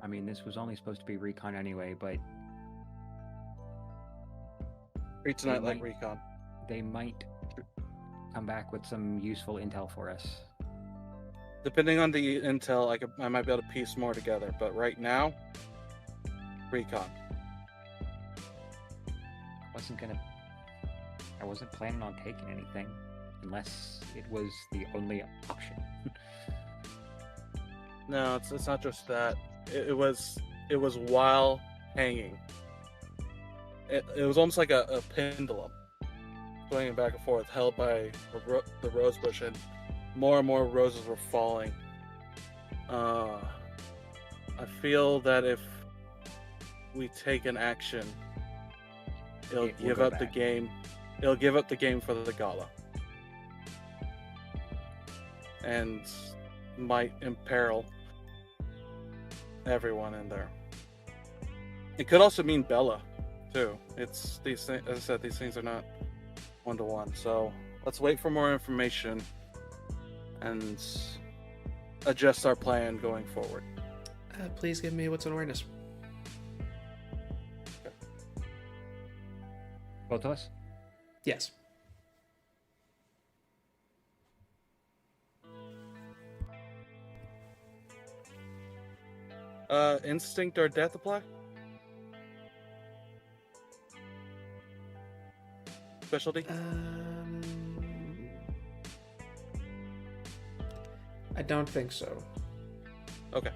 I mean, this was only supposed to be recon anyway, but Treat tonight like recon. they might come back with some useful intel for us. Depending on the intel, I might be able to piece more together. But right now, recon. I wasn't planning on taking anything unless it was the only option. No, it's not just that. It was while hanging. It was almost like a pendulum, going back and forth, held by the rose bush, and more roses were falling. I feel that if we take an action, it'll give up the game. It'll give up the game for the gala, and might imperil everyone in there. It could also mean Bella too. It's these things. As I said, these things are not 1-to-1. So let's wait for more information and adjust our plan going forward. Please give me what's an awareness. Both of us? Yes. Instinct or death apply? Specialty? I don't think so. Okay.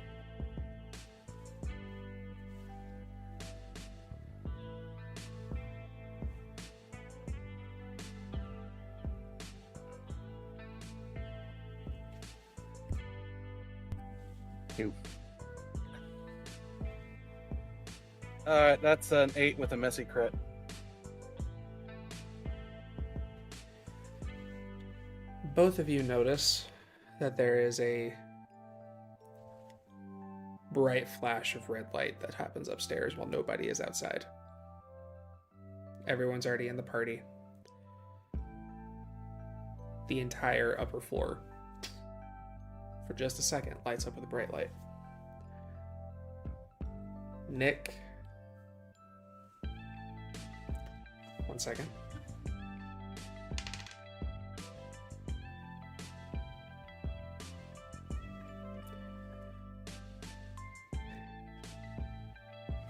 Two. Alright, that's an 8 with a messy crit. Both of you notice that there is a bright flash of red light that happens upstairs while nobody is outside. Everyone's already in the party. The entire upper floor, for just a second, lights up with a bright light. Nick. 1 second.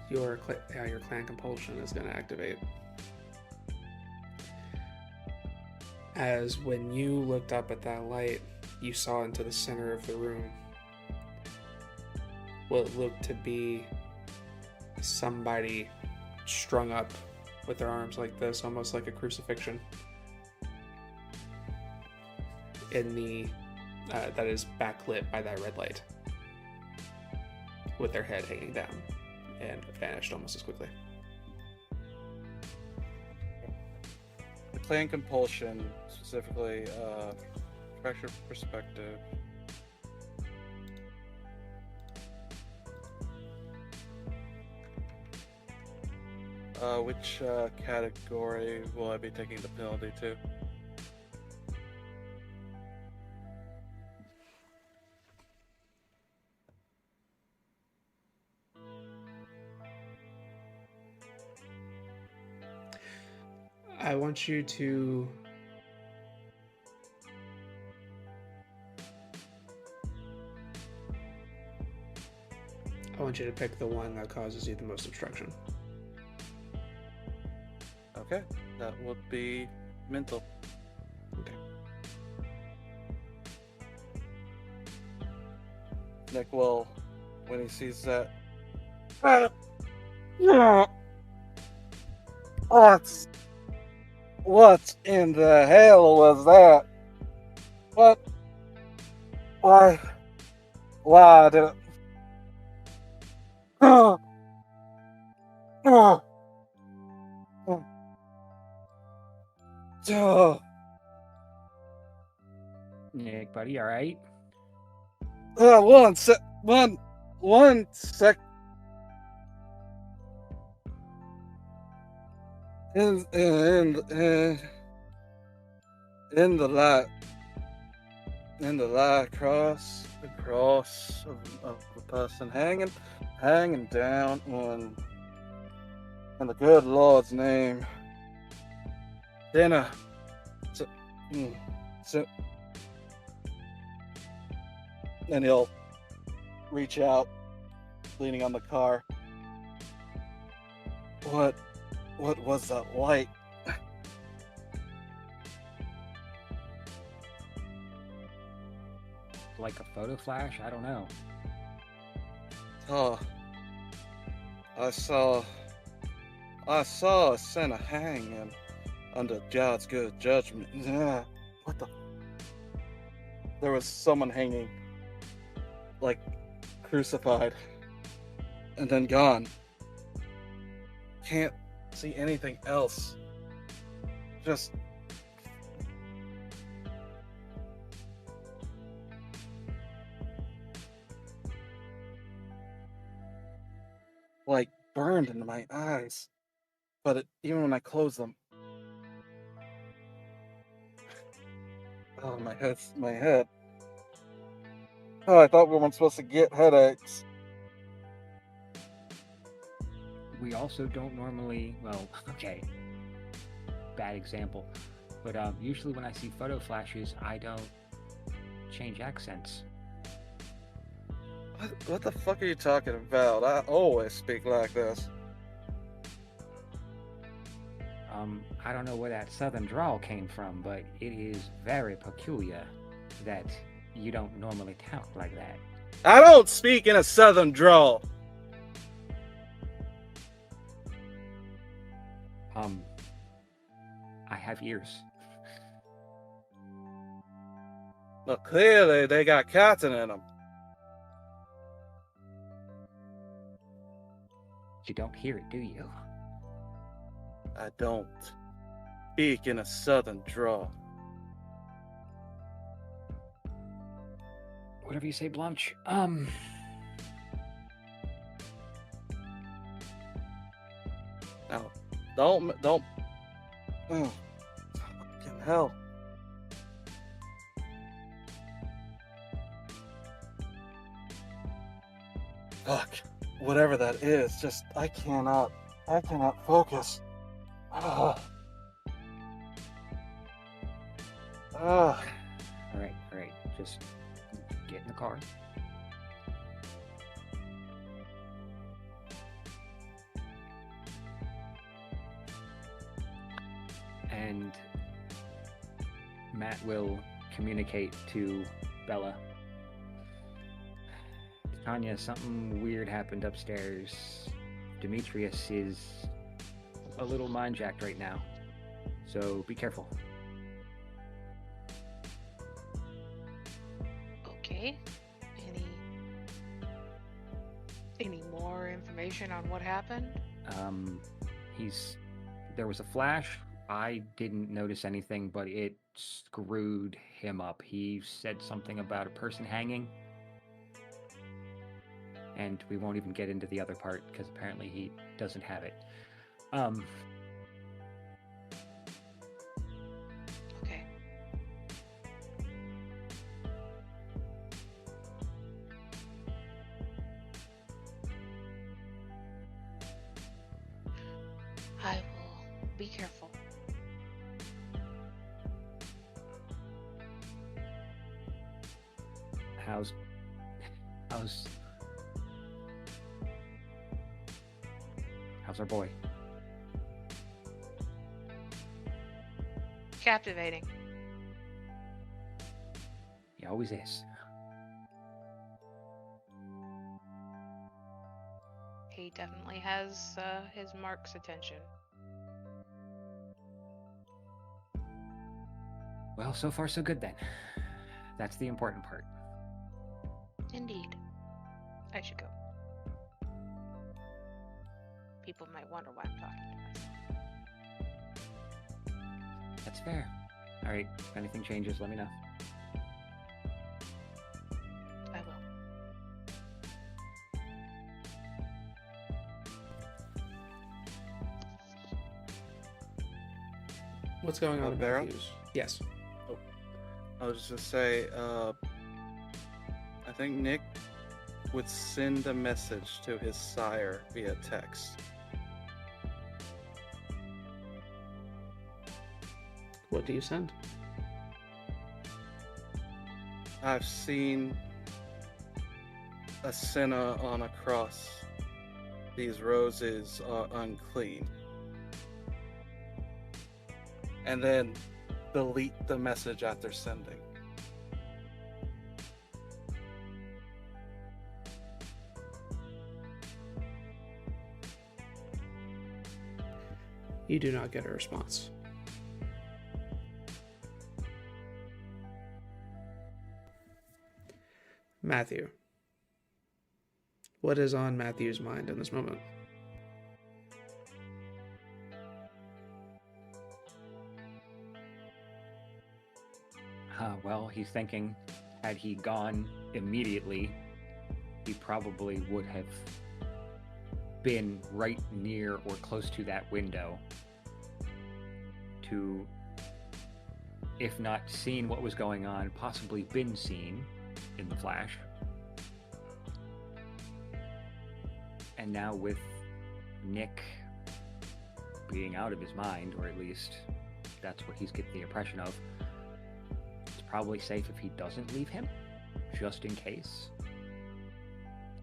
Your clan compulsion is going to activate. As when you looked up at that light, you saw into the center of the room what looked to be somebody strung up with their arms like this, almost like a crucifixion. In the that is backlit by that red light, with their head hanging down, and vanished almost as quickly. The clan compulsion, specifically, fractured perspective. Which category will I be taking the penalty to? I want you to pick the one that causes you the most obstruction. Okay, that would be mental. Okay. Nick will, when he sees that, what in the hell was that? What? Why did it? Nick, buddy, all right? One sec. In the light cross of a person hanging down in the good Lord's name. Dinner. And he'll reach out, leaning on the car. What was that light? Like a photo flash? I don't know. Oh, I saw a sinner hanging under God's good judgment. Yeah, what the? There was someone hanging, like crucified, and then gone. Can't see anything else. Just like burned into my eyes. but even when I close them, oh, my head. Oh, I thought we weren't supposed to get headaches. We also don't normally, well, okay, bad example, but usually when I see photo flashes, I don't change accents. What the fuck are you talking about? I always speak like this. I don't know where that southern drawl came from, but it is very peculiar that you don't normally talk like that. I don't speak in a southern drawl. I have ears. Well, clearly they got cotton in them. You don't hear it, do you? I don't speak in a southern drawl. Whatever you say, Blanche. Now, don't. Oh, fucking hell. Fuck. Whatever that is, just I cannot focus. Ah. Ah. All right. Just get in the car. And Matt will communicate to Bella. Tanya, something weird happened upstairs. Demetrius is a little mind-jacked right now, so be careful. Okay. Any more information on what happened? There was a flash. I didn't notice anything, but it screwed him up. He said something about a person hanging. And we won't even get into the other part because apparently he doesn't have it. Okay. I will be careful. How's our boy? Captivating. He always is. He definitely has his Mark's attention. Well, so far so good then. That's the important part. Indeed. I should go. People might wonder why I'm talking to myself. That's fair. All right, if anything changes, let me know. I will. What's going on, Beara? Matthews? Yes. I was just gonna say, I think Nick would send a message to his sire via text. What do you send? I've seen a sinner on a cross. These roses are unclean. And then delete the message after sending. You do not get a response. Matthew. What is on Matthew's mind in this moment? Well, he's thinking, had he gone immediately, he probably would have been right near or close to that window to, if not seen what was going on, possibly been seen in the flash. And now with Nick being out of his mind, or at least that's what he's getting the impression of, it's probably safe if he doesn't leave him, just in case.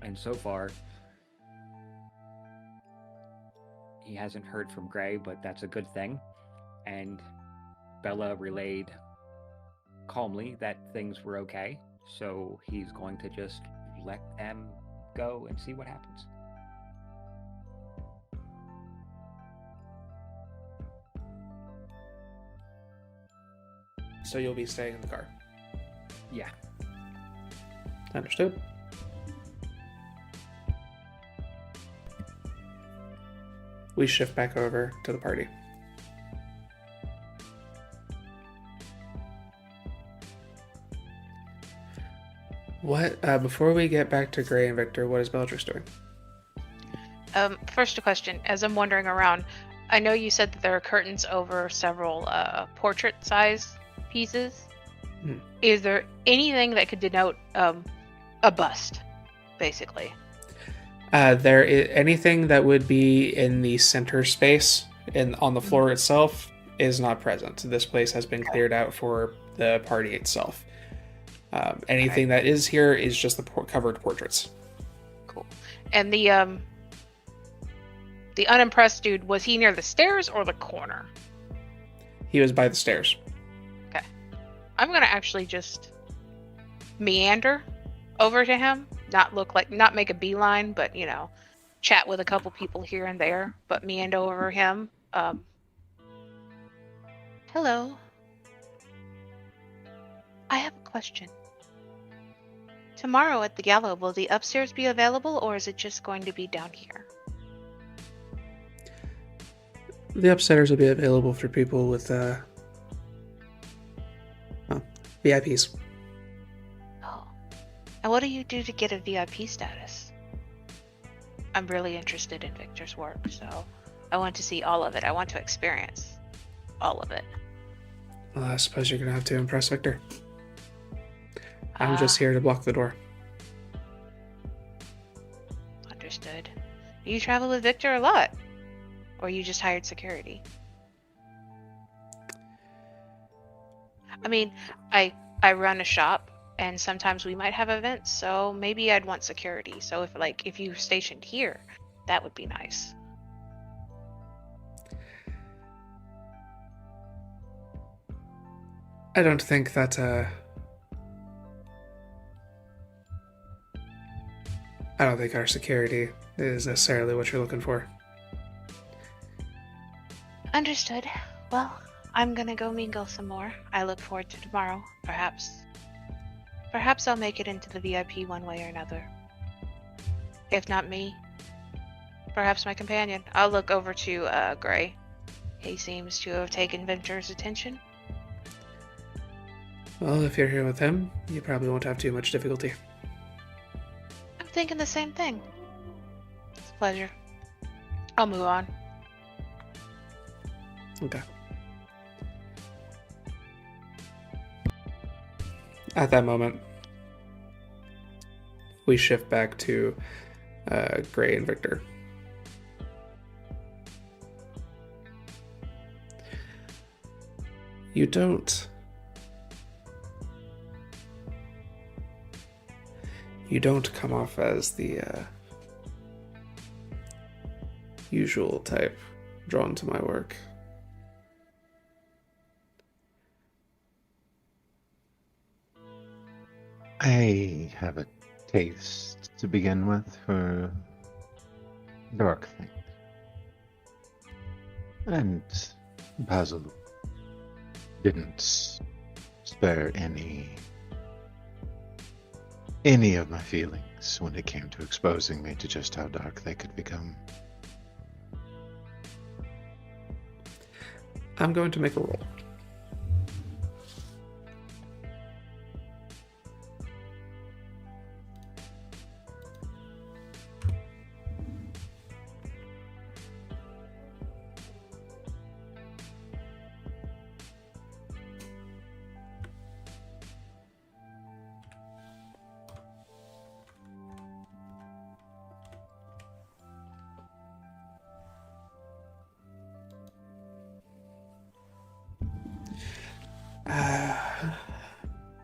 And so far, he hasn't heard from Grei, but that's a good thing. And Bella relayed calmly that things were okay, so he's going to just let them go and see what happens. So you'll be staying in the car. Yeah. Understood. We shift back over to the party. What, before we get back to Grei and Victor, what is Bellatrix doing? First a question. As I'm wandering around, I know you said that there are curtains over several portrait-size pieces. Hmm. Is there anything that could denote a bust, basically? There is anything that would be in the center space and on the floor itself is not present. This place has been cleared out for the party itself. Anything that is here is just the covered portraits. Cool. And the unimpressed dude, was he near the stairs or the corner? He was by the stairs. Okay. I'm gonna actually just meander over to him. Not make a beeline, but, you know, chat with a couple people here and there, but meander over him. Hello. I have a question. Tomorrow at the gala, will the upstairs be available, or is it just going to be down here? The upstairs will be available for people with VIPs. Oh. And what do you do to get a VIP status? I'm really interested in Victor's work, so I want to see all of it. I want to experience all of it. Well, I suppose you're going to have to impress Victor. I'm just here to block the door. Understood. You travel with Victor a lot? Or you just hired security? I mean, I run a shop, and sometimes we might have events, so maybe I'd want security. So if you stationed here, that would be nice. I don't think that I don't think our security is necessarily what you're looking for. Understood. Well, I'm gonna go mingle some more. I look forward to tomorrow. Perhaps I'll make it into the VIP one way or another. If not me, perhaps my companion. I'll look over to Grei. He seems to have taken Venture's attention. Well, if you're here with him, you probably won't have too much difficulty. I'm thinking the same thing. It's a pleasure. I'll move on. Okay. At that moment, we shift back to Grei and Victor. You don't come off as the usual type drawn to my work. I have a taste to begin with for dark things. And Basil didn't spare any of my feelings when it came to exposing me to just how dark they could become. I'm going to make a roll.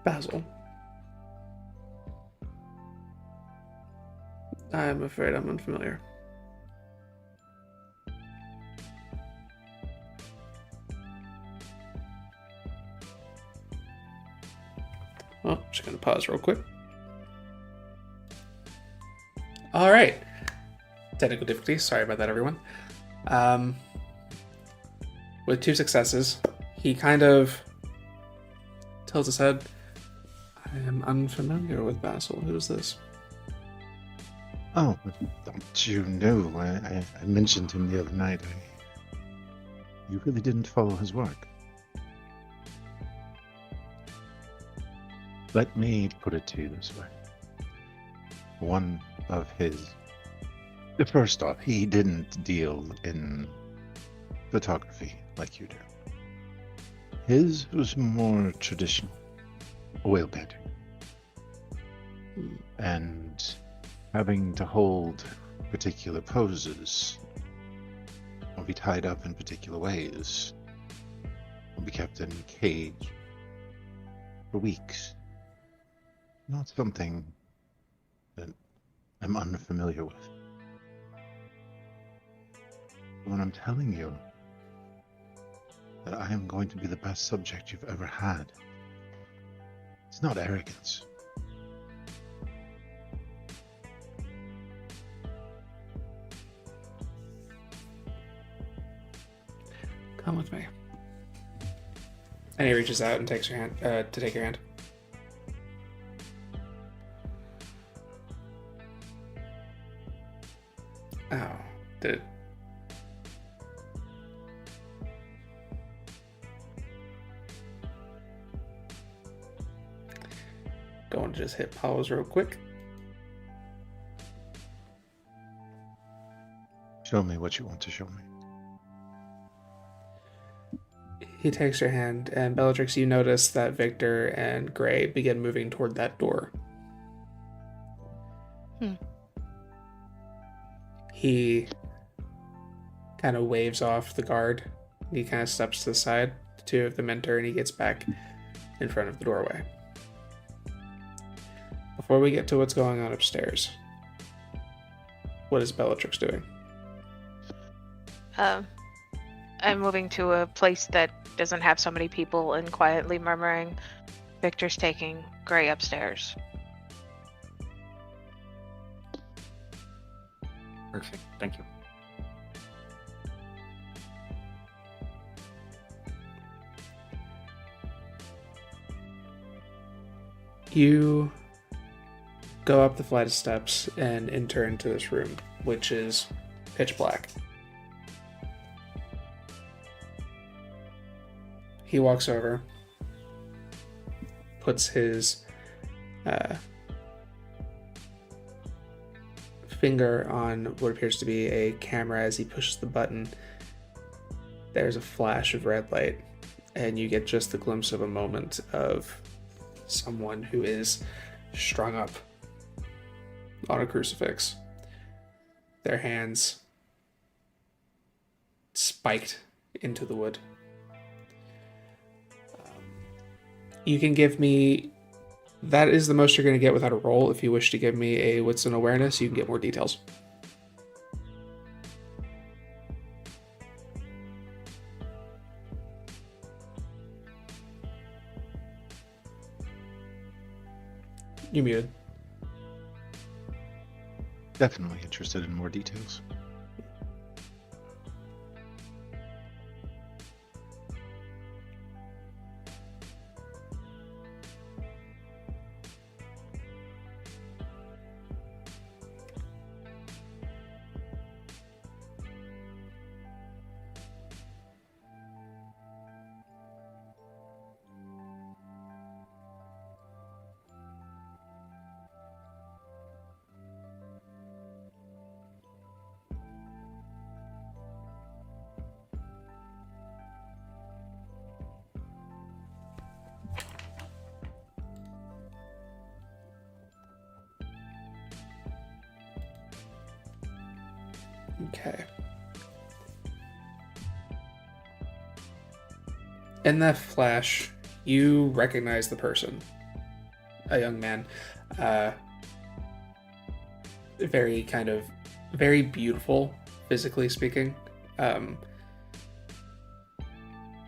Basil. I'm afraid I'm unfamiliar. Well, just gonna pause real quick. All right. Technical difficulties. Sorry about that, everyone. With 2 successes, he kind of tilts his head. I am unfamiliar with Basil. Who is this? Oh, don't you know? I mentioned him the other night. You really didn't follow his work. Let me put it to you this way. One of his... First off, he didn't deal in photography like you do. His was more traditional. Oil painting. And having to hold particular poses, or be tied up in particular ways, or be kept in a cage for weeks. Not something that I'm unfamiliar with. When I'm telling you that I am going to be the best subject you've ever had, it's not arrogance. Come with me. And he reaches out and takes your hand to take your hand. Oh, did it? Going to just hit pause real quick. Show me what you want to show me. He takes your hand, and Bellatrix, you notice that Victor and Grei begin moving toward that door. He kind of waves off the guard. He kind of steps to the side. The 2 of them enter, and he gets back in front of the doorway. Before we get to what's going on upstairs, what is Bellatrix doing? I'm moving to a place that doesn't have so many people and quietly murmuring, Victor's taking Grei upstairs. Perfect. Thank you. You go up the flight of steps and enter into this room, which is pitch black. He walks over, puts his finger on what appears to be a camera. As he pushes the button, there's a flash of red light, and you get just a glimpse of a moment of someone who is strung up on a crucifix. Their hands spiked into the wood. You can give me... That is the most you're going to get without a roll. If you wish to give me a wits and awareness, you can get more details. You muted. Definitely interested in more details. Okay. In that flash, You recognize the person. A young man. Very beautiful, physically speaking.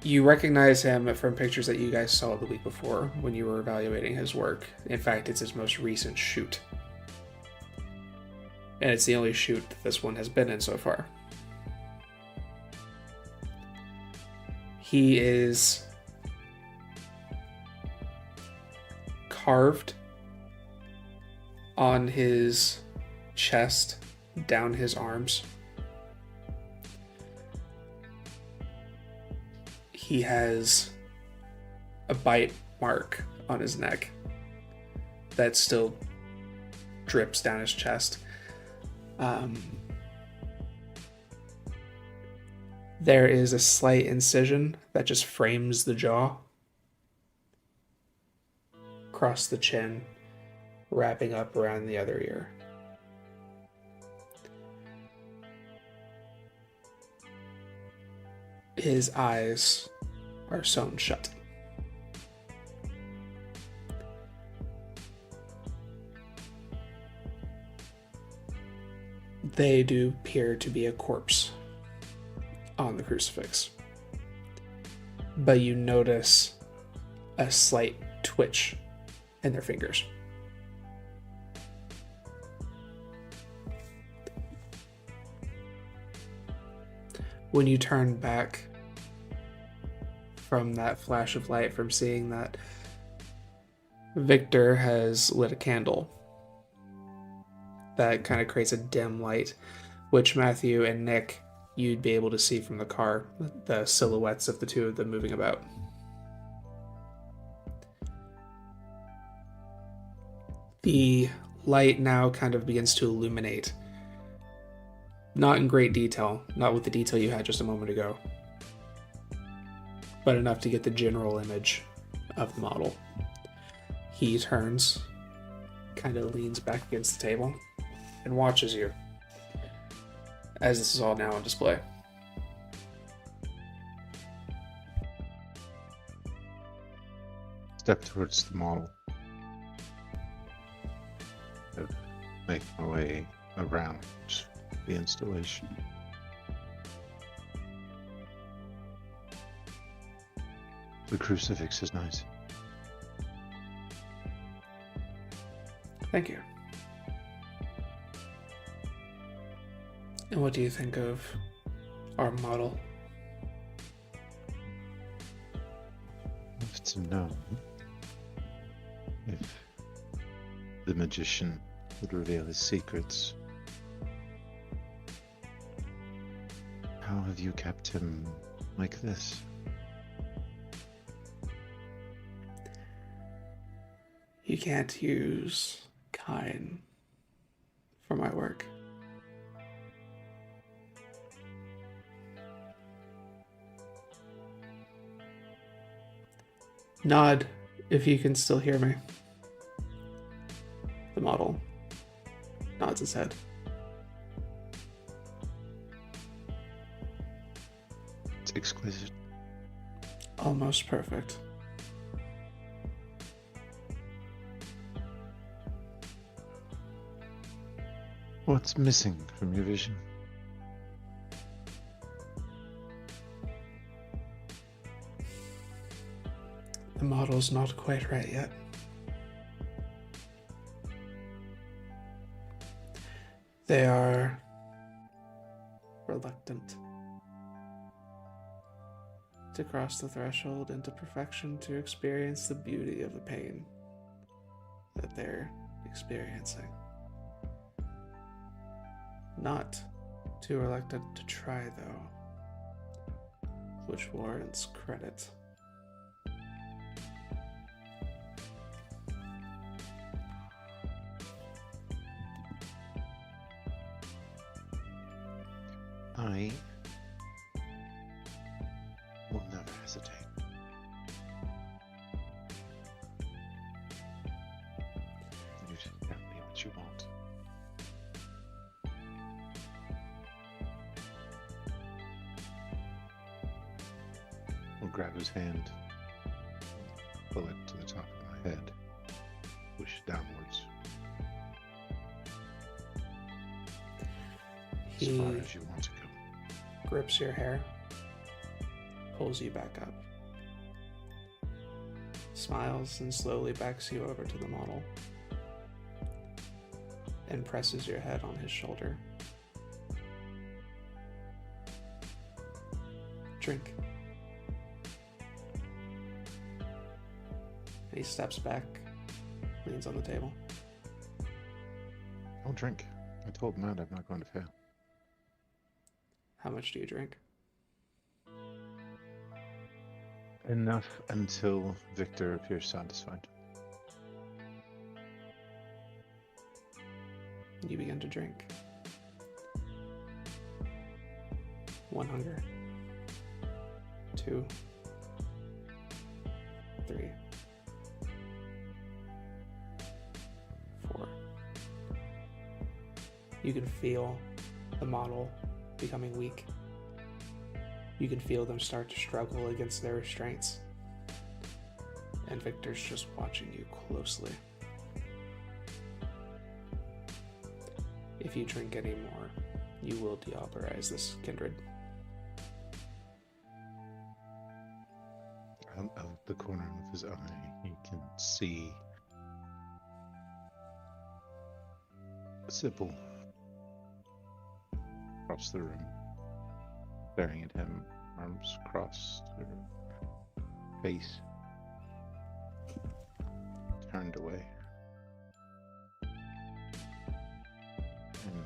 You recognize him from pictures that you guys saw the week before when you were evaluating his work. In fact, it's his most recent shoot. And it's the only shoot that this one has been in so far. He is carved on his chest, down his arms. He has a bite mark on his neck that still drips down his chest. There is a slight incision that just frames the jaw across the chin, wrapping up around the other ear. His eyes are sewn shut. They do appear to be a corpse on the crucifix. But you notice a slight twitch in their fingers. When you turn back from that flash of light, from seeing that, Victor has lit a candle that kind of creates a dim light, which Matthew and Nick, you'd be able to see from the car, the silhouettes of the two of them moving about. The light now kind of begins to illuminate. Not in great detail, not with the detail you had just a moment ago, but enough to get the general image of the model. He turns, kind of leans back against the table, and watches you as this is all now on display. Step towards the model. Make my way around the installation. The crucifix is nice. Thank you. And what do you think of our model? I'd to know if the magician would reveal his secrets. How have you kept him like this? You can't use Kine for my work. Nod if you can still hear me. The model nods his head. It's exquisite. Almost perfect. What's missing from your vision? The model's not quite right yet. They are reluctant to cross the threshold into perfection to experience the beauty of the pain that they're experiencing. Not too reluctant to try, though, which warrants credit. I will never hesitate. You should tell me what you want. We'll grab his hand. pull it to the top of my head, push downwards as He far as you want to go. grips your hair, pulls you back up, smiles and slowly backs you over to the model, and presses your head on his shoulder. Drink. And he steps back, leans on the table. Don't drink. I told Matt I'm not going to fail. How much do you drink? Enough until Victor appears satisfied. You begin to drink. 1 hunger. 2. 3. 4. You can feel the model becoming weak. You can feel them start to struggle against their restraints. And Victor's just watching you closely. If you drink any more, you will deauthorize this kindred. Out of the corner of his eye, you can see Sybil across the room, staring at him, arms crossed, her face turned away. And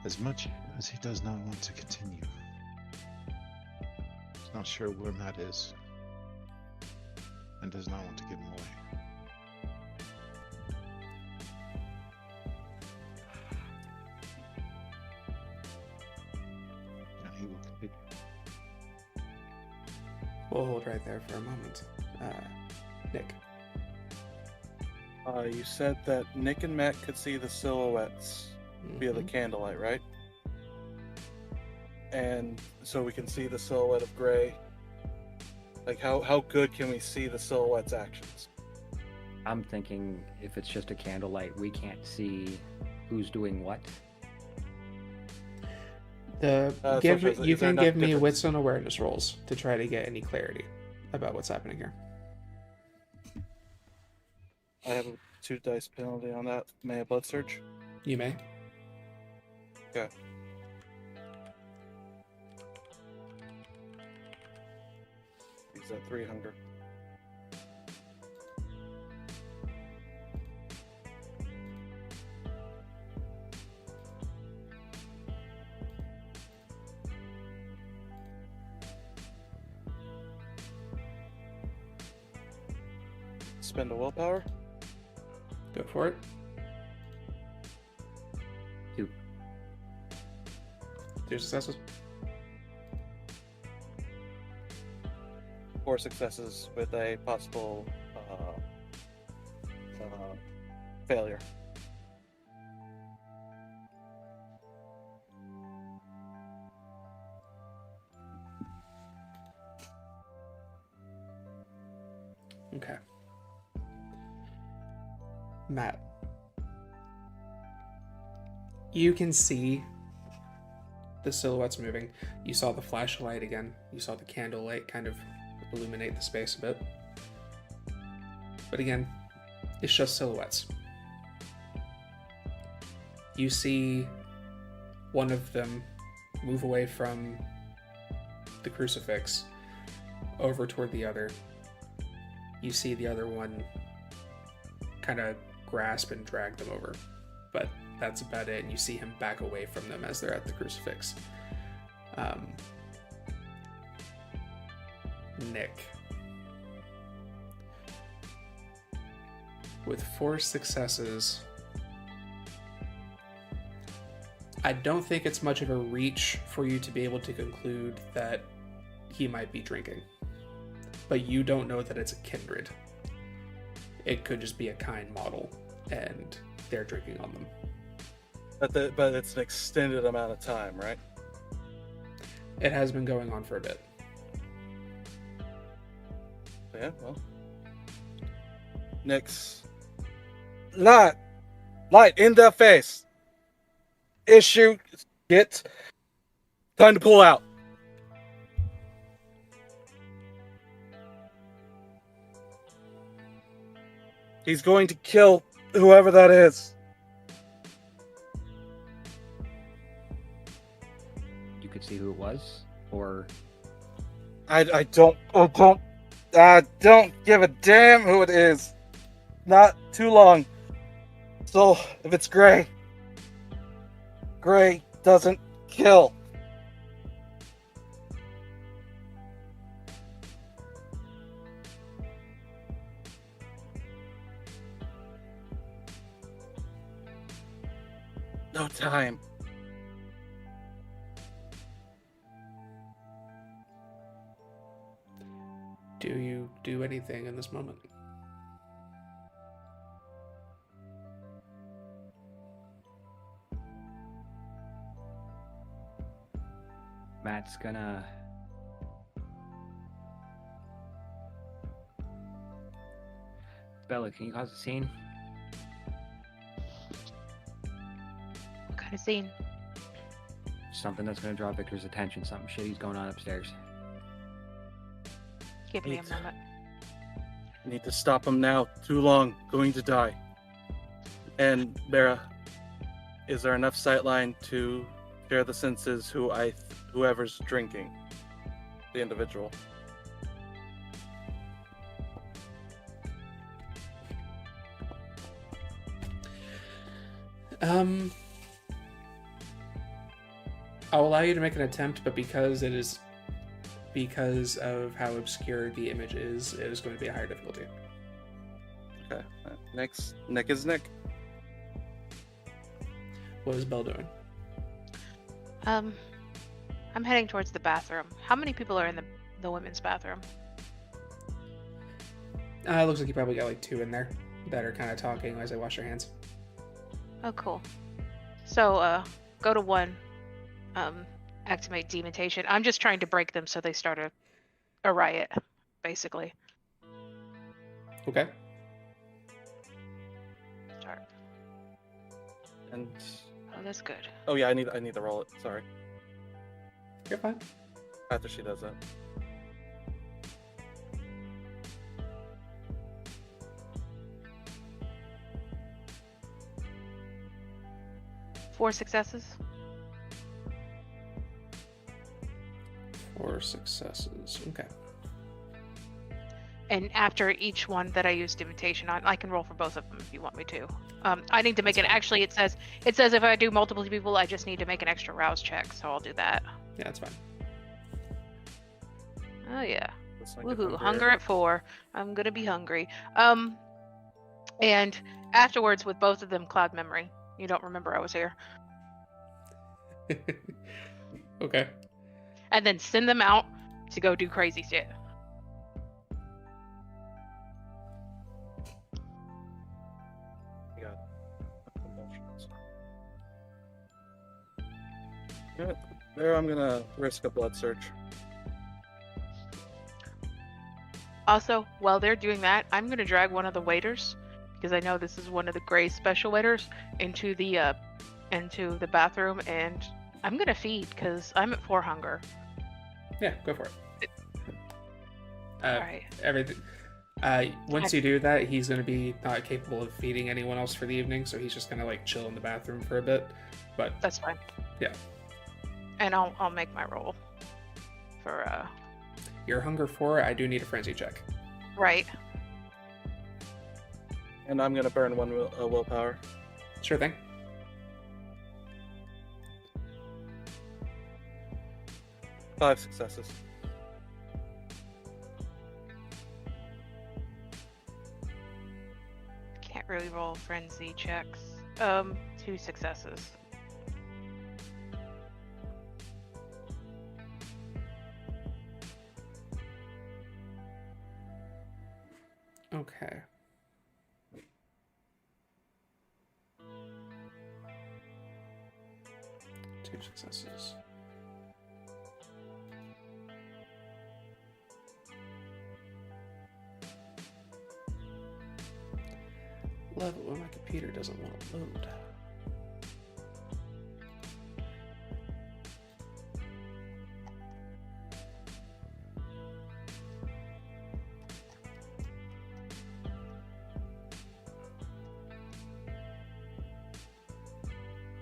as much as he does not want to continue, he's not sure where Matt is and does not want to give him away. And he will continue. We'll hold right there for a moment. Nick. You said that Nick and Matt could see the silhouettes via the candlelight, right? And so we can see the silhouette of Grei. Like, how good can we see the silhouette's actions? I'm thinking if it's just a candlelight, we can't see who's doing what. You is can there give enough me difference? wits and awareness rolls to try to get any clarity about what's happening here. I have a 2 dice penalty on that. May I blood surge? You may. Okay. He's at 3 hunger. Spend a willpower. Go for it. 2. 2 successes. 4 successes with a possible failure. Okay. Matt. You can see the silhouettes moving. You saw the flashlight again. You saw the candlelight kind of illuminate the space a bit. But again, it's just silhouettes. You see one of them move away from the crucifix over toward the other. You see the other one kind of grasp and drag them over. But that's about it, and you see him back away from them as they're at the crucifix. Nick. With 4 successes, I don't think it's much of a reach for you to be able to conclude that he might be drinking. But you don't know that it's a kindred. It could just be a kind model, and they're drinking on them. But it's an extended amount of time, right? It has been going on for a bit. Yeah, well. Nyx. Light in the face. Issue. Get. Time to pull out. He's going to kill whoever that is. You could see who it was, or I don't give a damn who it is. Not too long. So if it's Grei doesn't kill. No time. Do you do anything in this moment? Matt's gonna Bella, can you cause a scene? What kind of scene? Something that's gonna draw Victor's attention. Something shitty's going on upstairs. Give me a moment. Need to stop him now. Too long. Going to die. And Beara, is there enough sightline to share the senses whoever's drinking? The individual. I'll allow you to make an attempt, but because of how obscure the image is, it is going to be a higher difficulty. Okay. Next. Nick is Nick. What is Belle doing? I'm heading towards the bathroom. How many people are in the women's bathroom? It looks like you probably got like 2 in there that are kind of talking as they wash their hands. Oh, cool. So, go to 1. Activate demontation. I'm just trying to break them so they start a riot, basically. Okay. Start. And Oh, that's good. oh yeah, I need to roll it. Sorry. You're fine. After she does that. Four successes. 4 successes. Okay. And after each one that I used invitation on, I can roll for both of them if you want me to. I need to make it. Actually, it says if I do multiple people, I just need to make an extra rouse check, so I'll do that. Yeah, that's fine. Oh yeah. Looks like Woohoo! a Hunger at 4. I'm gonna be hungry. And afterwards, with both of them, cloud memory. You don't remember I was here. Okay. And then send them out to go do crazy shit. You got it. There, I'm gonna risk a blood search. Also, while they're doing that, I'm gonna drag one of the waiters, because I know this is one of the Grei special waiters, into the bathroom, and I'm gonna feed because I'm at 4 hunger. Yeah, go for it. Alright. Everything. Once you do that, he's going to be not capable of feeding anyone else for the evening, so he's just going to like chill in the bathroom for a bit. But That's fine. yeah, And I'll make my roll for your hunger 4. I do need a frenzy check. right. And I'm gonna burn 1 willpower. Sure thing. Five successes. Can't really roll frenzy checks. 2 successes. Okay. 2 successes. Love it when my computer doesn't want to load.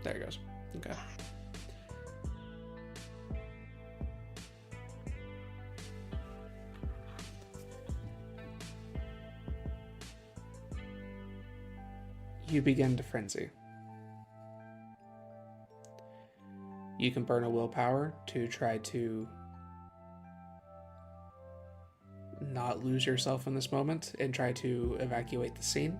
There it goes. Okay. You begin to frenzy. You can burn a willpower to try to not lose yourself in this moment and try to evacuate the scene.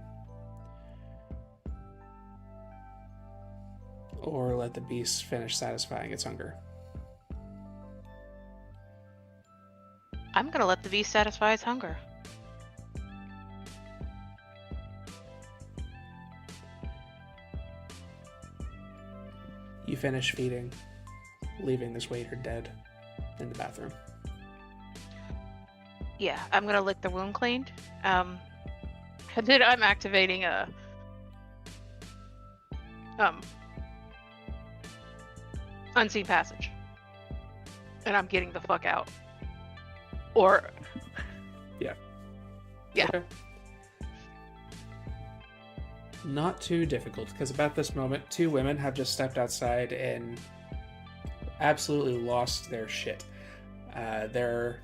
Or let the beast finish satisfying its hunger. I'm gonna let the beast satisfy its hunger. You finish feeding, leaving this waiter dead in the bathroom. Yeah, I'm gonna lick the wound cleaned. And then I'm activating a unseen passage. And I'm getting the fuck out. Or Yeah. Yeah. Okay. Not too difficult, because about this moment, 2 women have just stepped outside and absolutely lost their shit. There's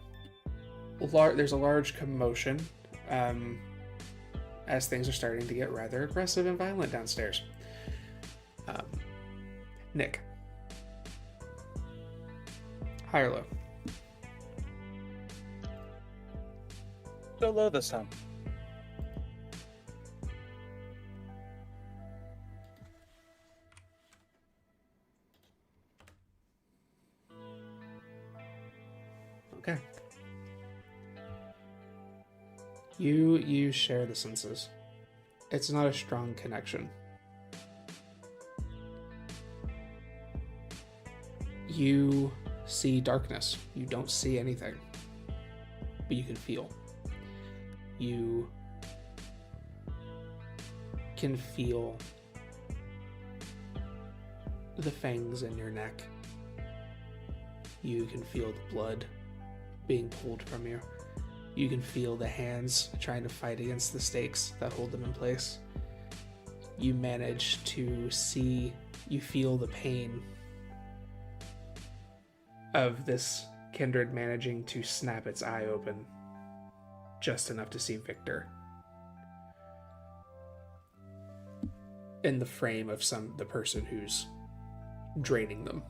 a large commotion as things are starting to get rather aggressive and violent downstairs. Nick. High or low? Go low this time. Okay. You share the senses. It's not a strong connection. You see darkness. You don't see anything, but you can feel. You can feel the fangs in your neck. You can feel the blood being pulled from you. You can feel the hands trying to fight against the stakes that hold them in place. You manage to see, you feel the pain of this kindred managing to snap its eye open just enough to see Victor in the frame of the person who's draining them.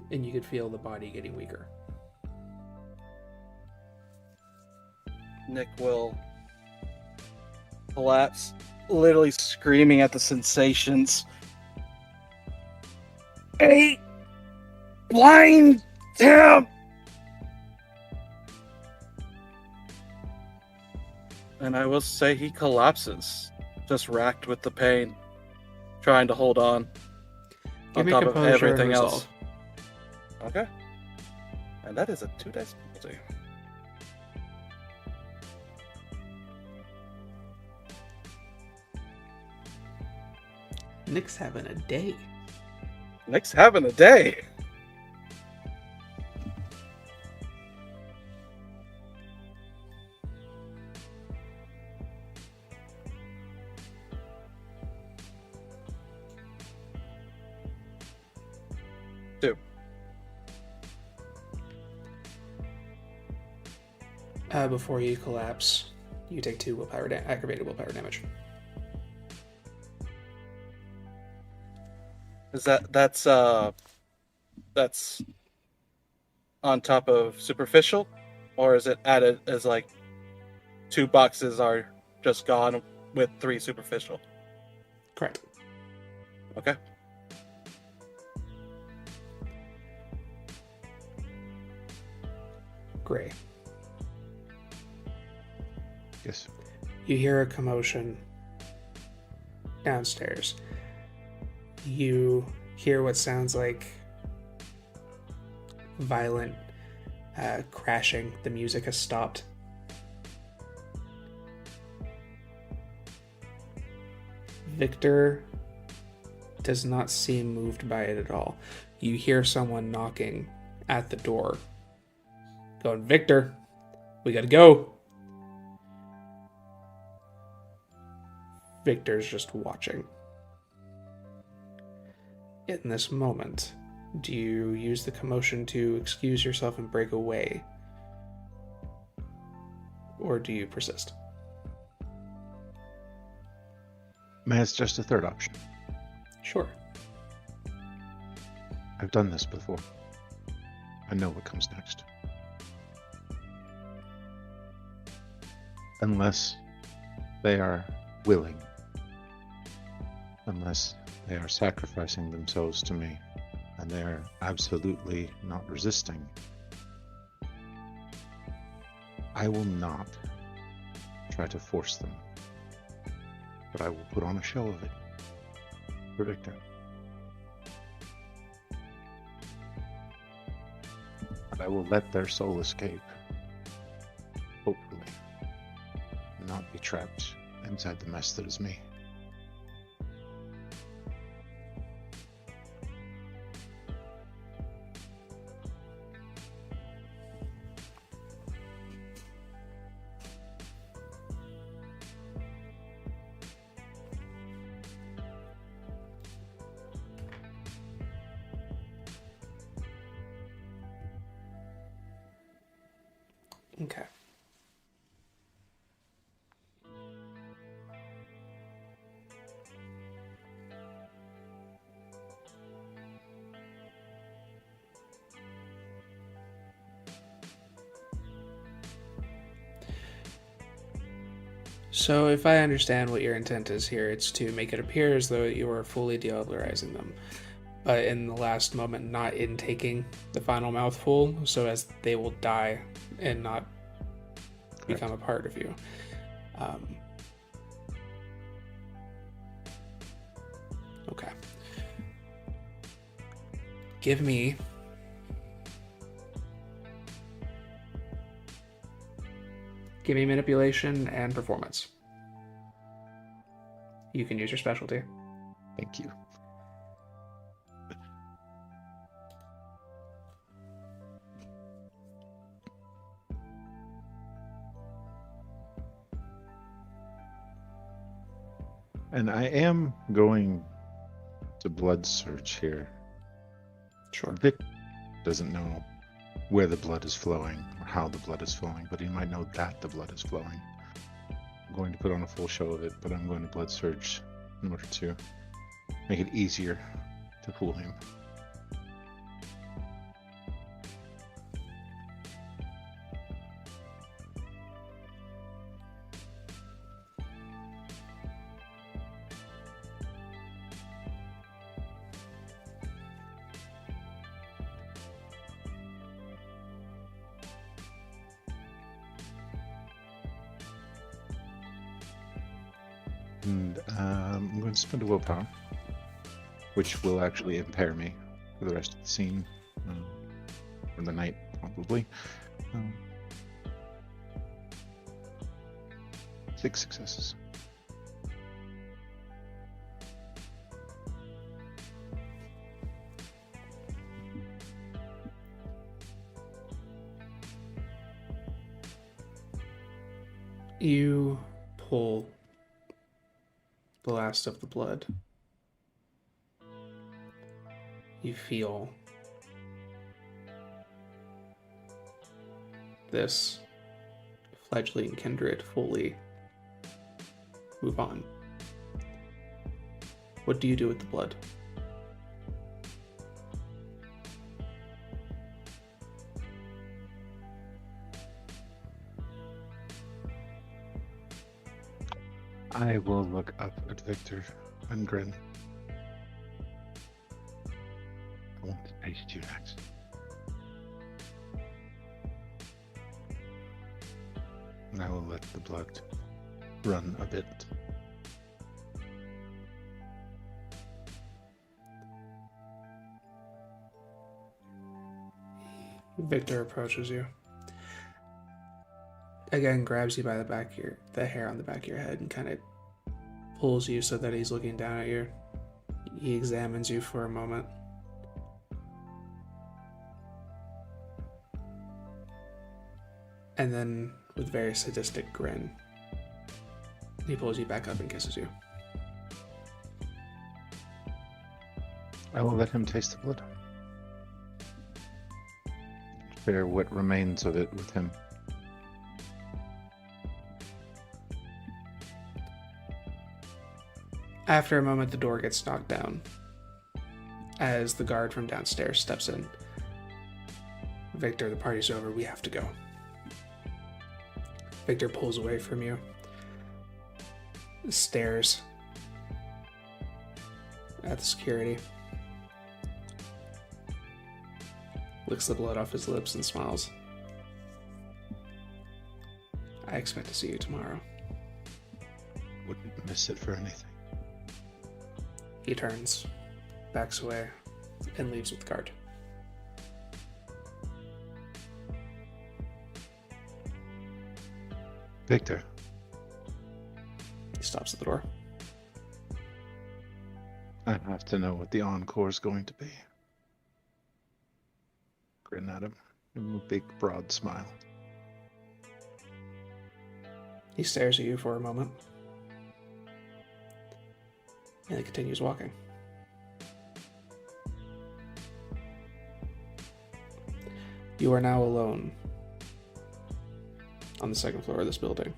And you could feel the body getting weaker. Nick will collapse, literally screaming at the sensations. Eight blind him! And I will say he collapses, just racked with the pain, trying to hold on. Give me top of composure and everything else. resolve. Okay. And that is a 2-dice penalty. Nick's having a day. Nick's having a day. Before you collapse, you take 2 aggravated willpower damage. Is that's on top of superficial, or is it added as like 2 boxes are just gone with 3 superficial? Correct. Okay. Grei. Yes. You hear a commotion downstairs. You hear what sounds like violent crashing. The music has stopped. Victor does not seem moved by it at all. You hear someone knocking at the door, going, "Victor, we gotta go." Victor's just watching. In this moment, do you use the commotion to excuse yourself and break away? Or do you persist? May I suggest a third option? Sure. I've done this before. I know what comes next. Unless they are willing. Unless they are sacrificing themselves to me, and they are absolutely not resisting, I will not try to force them, but I will put on a show of it for Victor. And I will let their soul escape, hopefully, and not be trapped inside the mess that is me. Okay. So if I understand what your intent is here, it's to make it appear as though you are fully deodorizing them, but in the last moment not intaking the final mouthful, so as they will die and not become a part of you. Okay. Give me manipulation and performance. You can use your specialty. Thank you. And I am going to blood search here. Sure. Vic doesn't know where the blood is flowing or how the blood is flowing, but he might know that the blood is flowing. I'm going to put on a full show of it, but I'm going to blood search in order to make it easier to fool him. And I'm going to spend a willpower, which will actually impair me for the rest of the scene, or the night, probably. 6 successes. You pull the last of the blood. You feel this fledgling kindred fully move on. What do you do with the blood? I will look up at Victor and grin. I want to taste you next. And I will let the blood run a bit. Victor approaches you. Again, grabs you by the hair on the back of your head and kind of pulls you so that he's looking down at you. He examines you for a moment. And then, with a very sadistic grin, he pulls you back up and kisses you. I will let him taste the blood. Share what remains of it with him. After a moment, the door gets knocked down as the guard from downstairs steps in. Victor, the party's over. We have to go. Victor pulls away from you, stares at the security, licks the blood off his lips and smiles. I expect to see you tomorrow. Wouldn't miss it for anything. He turns, backs away, and leaves with the guard. Victor. He stops at the door. I have to know what the encore is going to be. Grin at him. Give him a big, broad smile. He stares at you for a moment. And he continues walking. You are now alone on the second floor of this building.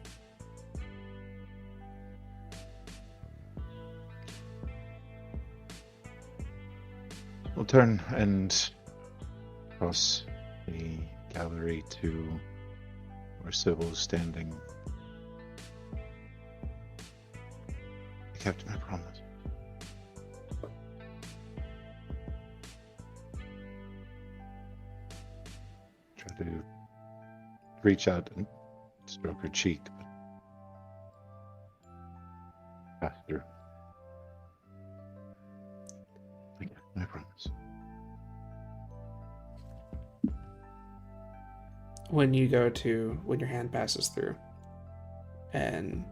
We'll turn and cross the gallery to where Sybil's standing. I kept my promise. Try to reach out and stroke her cheek, but faster. I kept my promise. When your hand passes through, and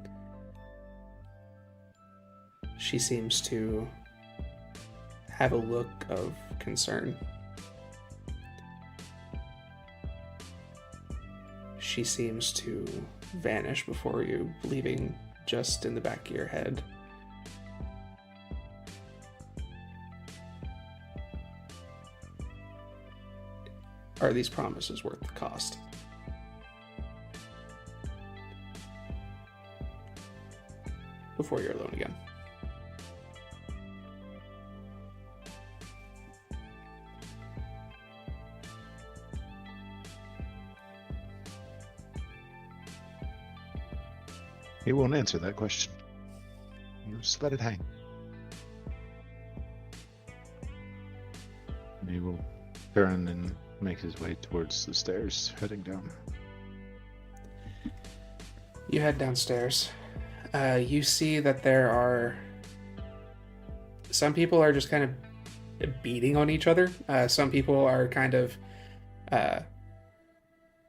she seems to have a look of concern. She seems to vanish before you, leaving just in the back of your head are these promises worth the cost? Before you're alone again. He won't answer that question. You just let it hang. And he will turn and make his way towards the stairs, heading down. You head downstairs. You see that there are... Some people are just kind of beating on each other. Some people are kind of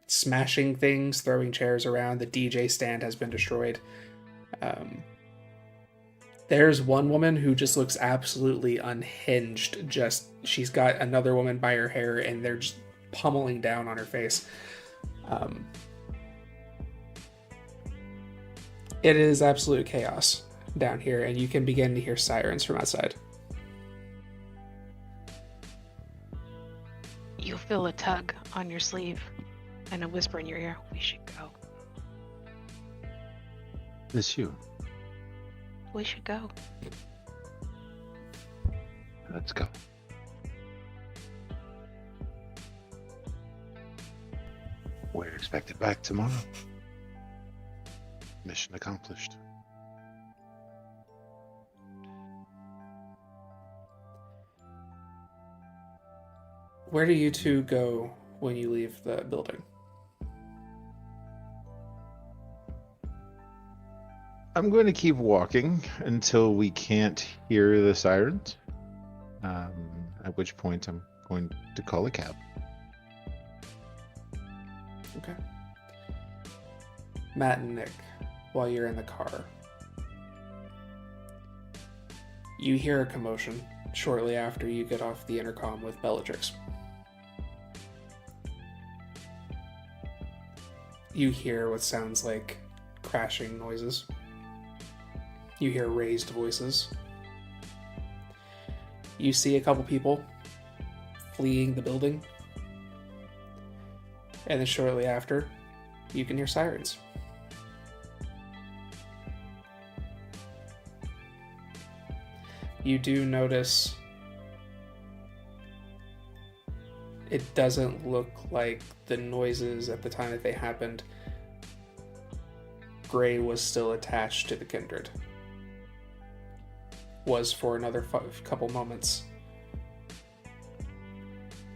smashing things, throwing chairs around. The DJ stand has been destroyed. There's one woman who just looks absolutely unhinged. She's got another woman by her hair, and they're just pummeling down on her face. It is absolute chaos down here, and you can begin to hear sirens from outside. You feel a tug on your sleeve and a whisper in your ear, "We should go. This you. We should go." Let's go. We're expected back tomorrow. Mission accomplished. Where do you two go when you leave the building? I'm going to keep walking until we can't hear the sirens. At which point I'm going to call a cab. Okay. Matt and Nick, while you're in the car, you hear a commotion shortly after you get off the intercom with Bellatrix. You hear what sounds like crashing noises. You hear raised voices. You see a couple people fleeing the building. And then shortly after, you can hear sirens. You do notice it doesn't look like the noises at the time that they happened. Grei was still attached to the kindred. Was for another couple moments.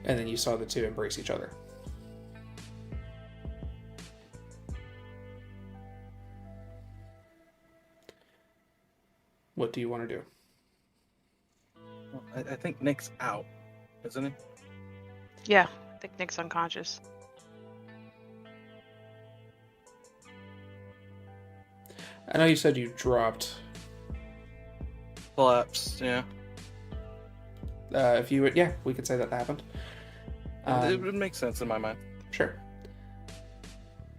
And then you saw the two embrace each other. What do you want to do? Well, I think Nick's out, isn't he? Yeah, I think Nick's unconscious. I know you said you dropped. Collapsed, yeah. If you would, yeah, we could say that happened. It would make sense in my mind. Sure.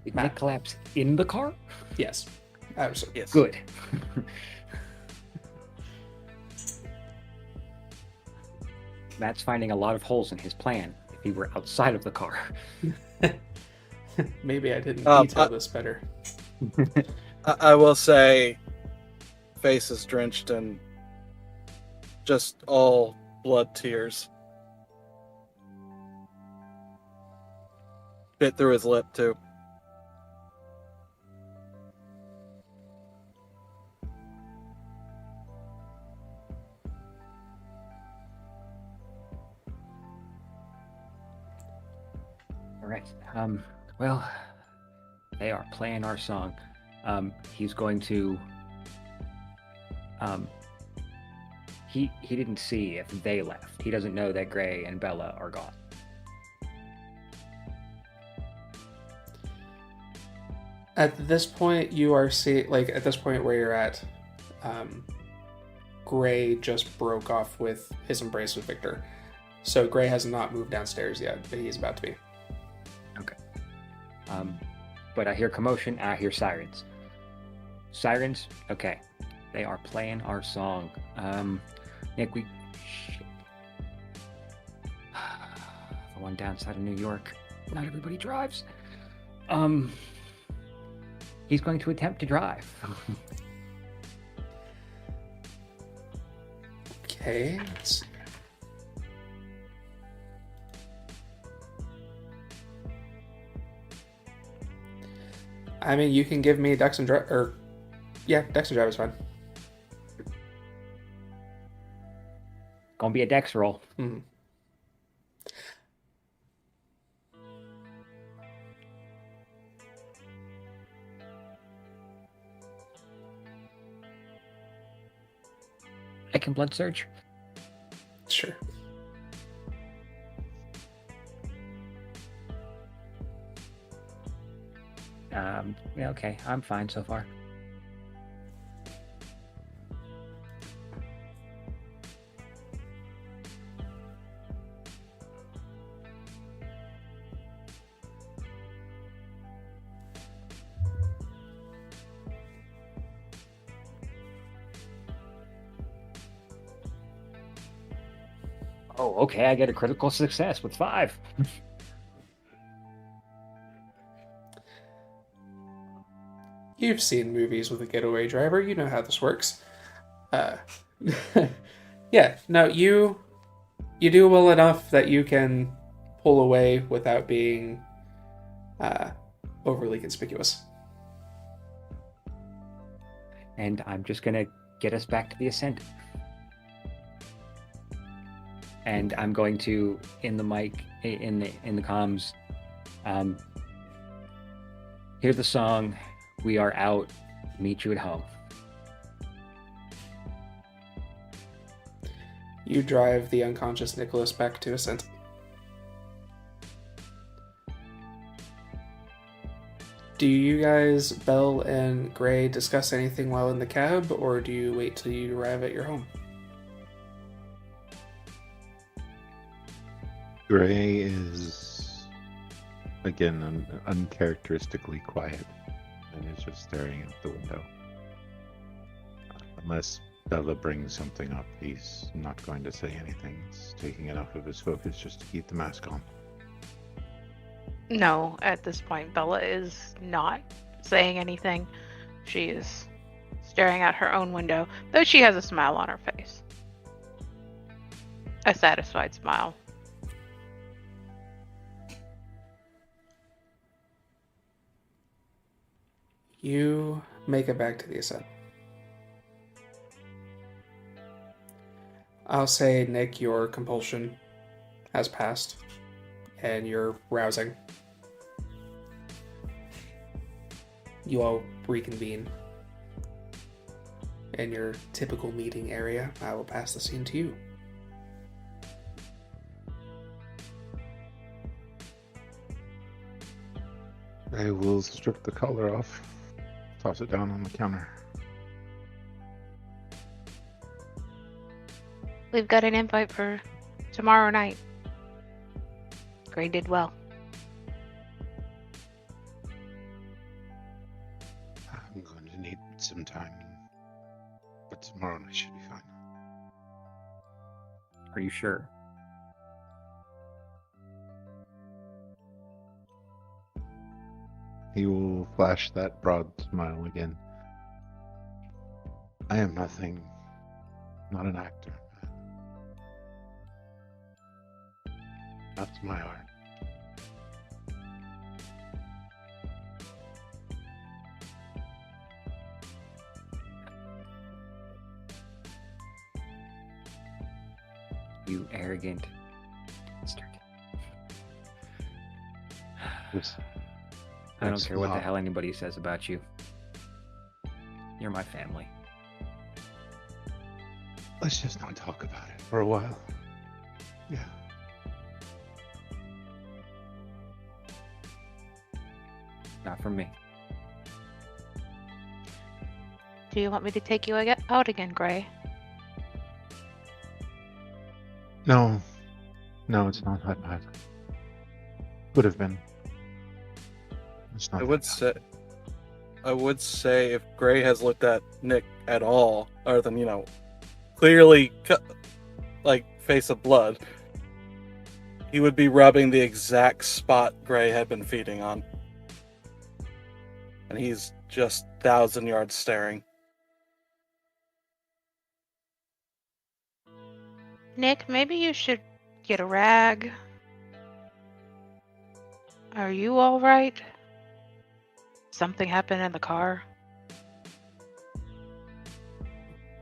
Did Matt. Nick collapse in the car? Yes. Absolutely. Yes. Good. Matt's finding a lot of holes in his plan if he were outside of the car. Maybe I didn't Um, detail this better. I will say, face is drenched in just all blood tears. Bit through his lip, too. All right. Well, they are playing our song. He's going to. He didn't see if they left. He doesn't know that Grei and Bella are gone. At this point, you are at this point where you're at, Grei just broke off with his embrace with Victor. So Grei has not moved downstairs yet, but he's about to be. Okay. But I hear commotion, I hear sirens. Sirens? Okay. They are playing our song. Nick, shit. The one downside of New York, not everybody drives. He's going to attempt to drive. Okay. Let's see. I mean, you can give me Dex and Drive, or yeah, Dex and Drive is fine. Gonna be a Dex roll. Mm-hmm. I can blood surge. Sure. Yeah, okay, I'm fine so far. Oh, okay, I get a critical success with 5. You've seen movies with a getaway driver. You know how this works. Yeah, no, you do well enough that you can pull away without being overly conspicuous. And I'm just gonna get us back to the ascent. And I'm going to, in the mic, in the comms, hear the song, "We Are Out, Meet You at Home." You drive the unconscious Nicholas back to Ascent. Do you guys, Belle and Grei, discuss anything while in the cab, or do you wait till you arrive at your home? Grei is, again, uncharacteristically quiet and is just staring out the window. Unless Bella brings something up, he's not going to say anything. It's taking enough of his focus just to keep the mask on. No, at this point, Bella is not saying anything. She is staring at her own window, though she has a smile on her face. A satisfied smile. You make it back to the ascent. I'll say, Nick, your compulsion has passed, and you're rousing. You all reconvene in your typical meeting area. I will pass the scene to you. I will strip the collar off, toss it down on the counter. We've got an invite for tomorrow night. Grei did well. I'm going to need some time, but tomorrow night should be fine. Are you sure? He will flash that broad smile again. I am nothing, not an actor. That's my art. You arrogant bastard. I don't care what the hell anybody says about you. You're my family. Let's just not talk about it for a while. Yeah. Not from me. Do you want me to take you out again, Grei? No, it's not that bad. Would have been. It's not. I would say if Grei has looked at Nick at all, other than clearly face of blood, he would be rubbing the exact spot Grei had been feeding on, and he's just 1,000 yards staring. Nick, maybe you should get a rag. Are you all right? Something happened in the car?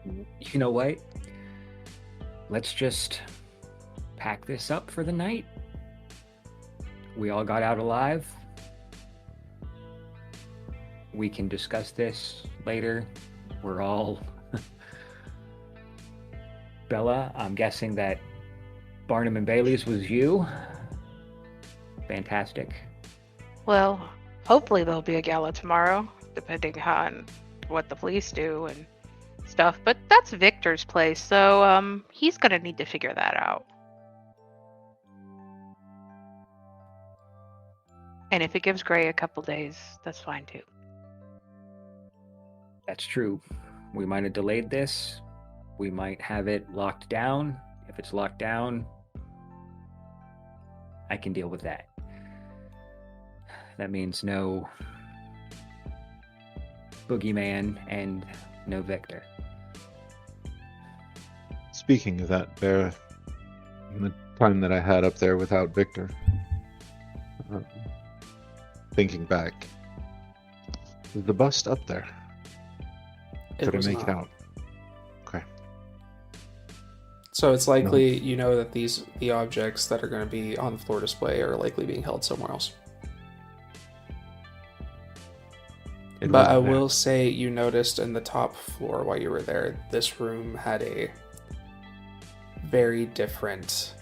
You know what? Let's just pack this up for the night. We all got out alive. We can discuss this later. We're all... Bella, I'm guessing that Barnum and Bailey's was you. Fantastic. Well, hopefully there'll be a gala tomorrow, depending on what the police do and stuff. But that's Victor's place, so he's gonna need to figure that out. And if it gives Grei a couple days, that's fine too. That's true. We might have delayed this. We might have it locked down. If it's locked down, I can deal with that. That means no boogeyman and no Victor. Speaking of that, Beara, in the time that I had up there without Victor, thinking back, is the bust up there? Could I make it out? Okay. So it's likely that the objects that are going to be on the floor display are likely being held somewhere else. But I will say you noticed in the top floor while you were there, this room had a very different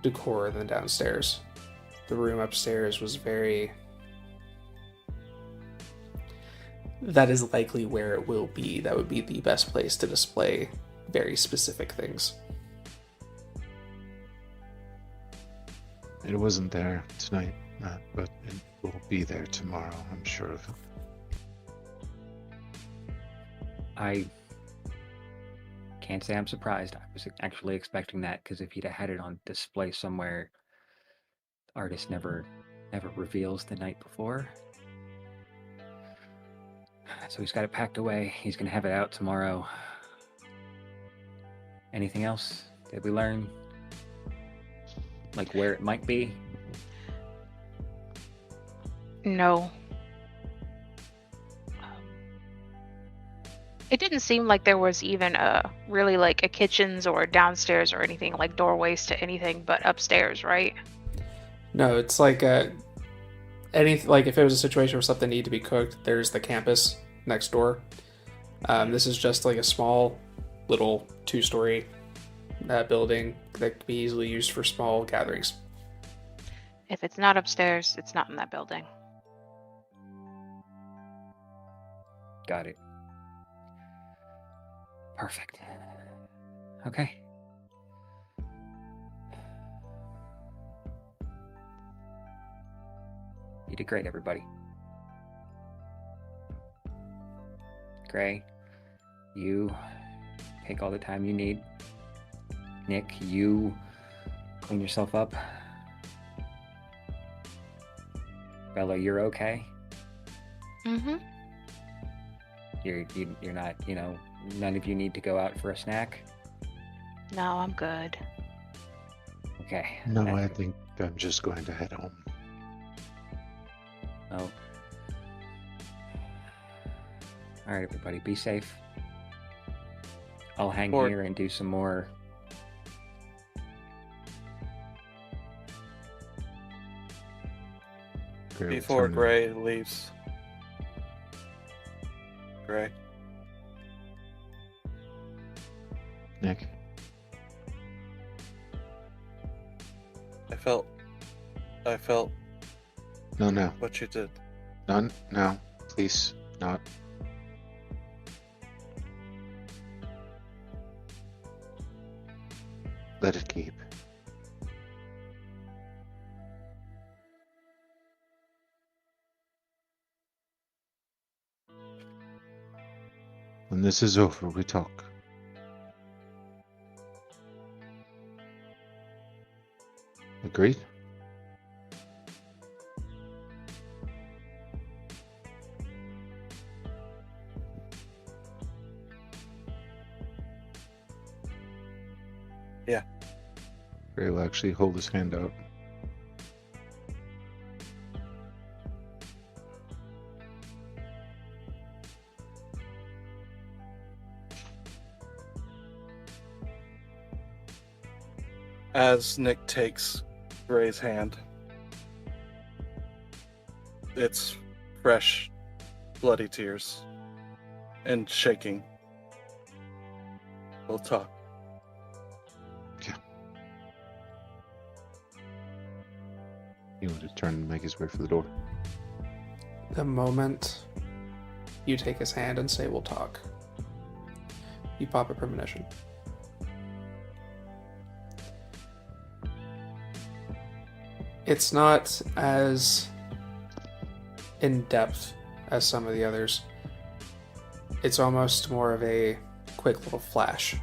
decor than downstairs. The room upstairs was very that is likely where it will be. That would be the best place to display very specific things. It wasn't there tonight, Matt, but it will be there tomorrow, I'm sure of it. I can't say I'm surprised. I was actually expecting that, because if he'd have had it on display somewhere, the artist never reveals the night before. So he's got it packed away. He's going to have it out tomorrow. Anything else? Did we learn? Like where it might be? No. It didn't seem like there was even really like a kitchens or downstairs or anything, like doorways to anything but upstairs, right? No, it's like if it was a situation where something needed to be cooked, there's the campus next door. This is just like a small little 2-story building that could be easily used for small gatherings. If it's not upstairs, it's not in that building. Got it. Perfect. Okay. You did great, everybody. Grei, you take all the time you need. Nick, you clean yourself up. Bella, you're okay? Mm-hmm. You're not, none of you need to go out for a snack? No, I'm good. Okay. No, I think I'm just going to head home. Oh. Alright, everybody, be safe. I'll hang here and do some more. Before Grei leaves. Grei. Nick. I felt No. what you did. None now, please, not. Let it keep. When this is over, we talk. Agreed? Yeah. Grei will actually hold his hand out. As Nick takes Grei's hand, it's fresh, bloody tears and shaking. We'll talk. Yeah. He wanted to turn and make his way for the door. The moment you take his hand and say, "We'll talk," you pop a premonition. It's not as in-depth as some of the others. It's almost more of a quick little flash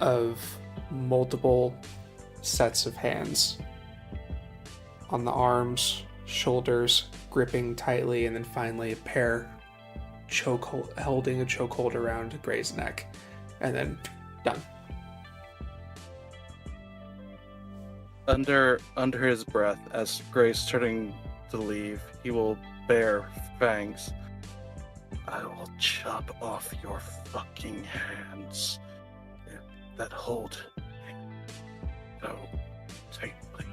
of multiple sets of hands on the arms, shoulders, gripping tightly, and then finally a pair holding a chokehold around Grei's neck, and then done. Under his breath, as Grei's turning to leave, he will bare fangs. I will chop off your fucking hands that hold so tightly.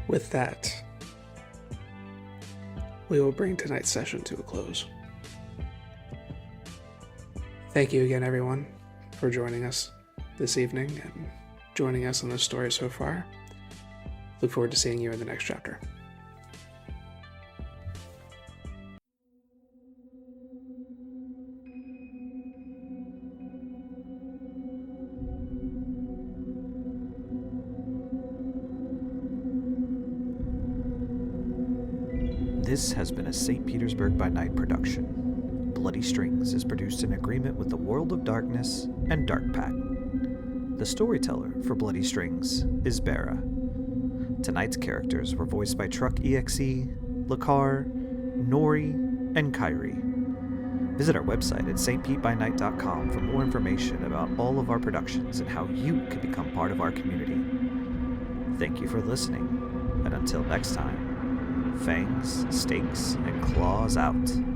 With that, we will bring tonight's session to a close. Thank you again, everyone. for joining us this evening and joining us on this story so far. Look forward to seeing you in the next chapter. This has been a St. Petersburg by Night production. Bloody Strings is produced in agreement with the World of Darkness and Dark Pact. The storyteller for Bloody Strings is Beara. Tonight's characters were voiced by Truckexe, Lekar, Noree, and Kyrie. Visit our website at stpbynight.com for more information about all of our productions and how you can become part of our community. Thank you for listening, and until next time, fangs, stakes, and claws out.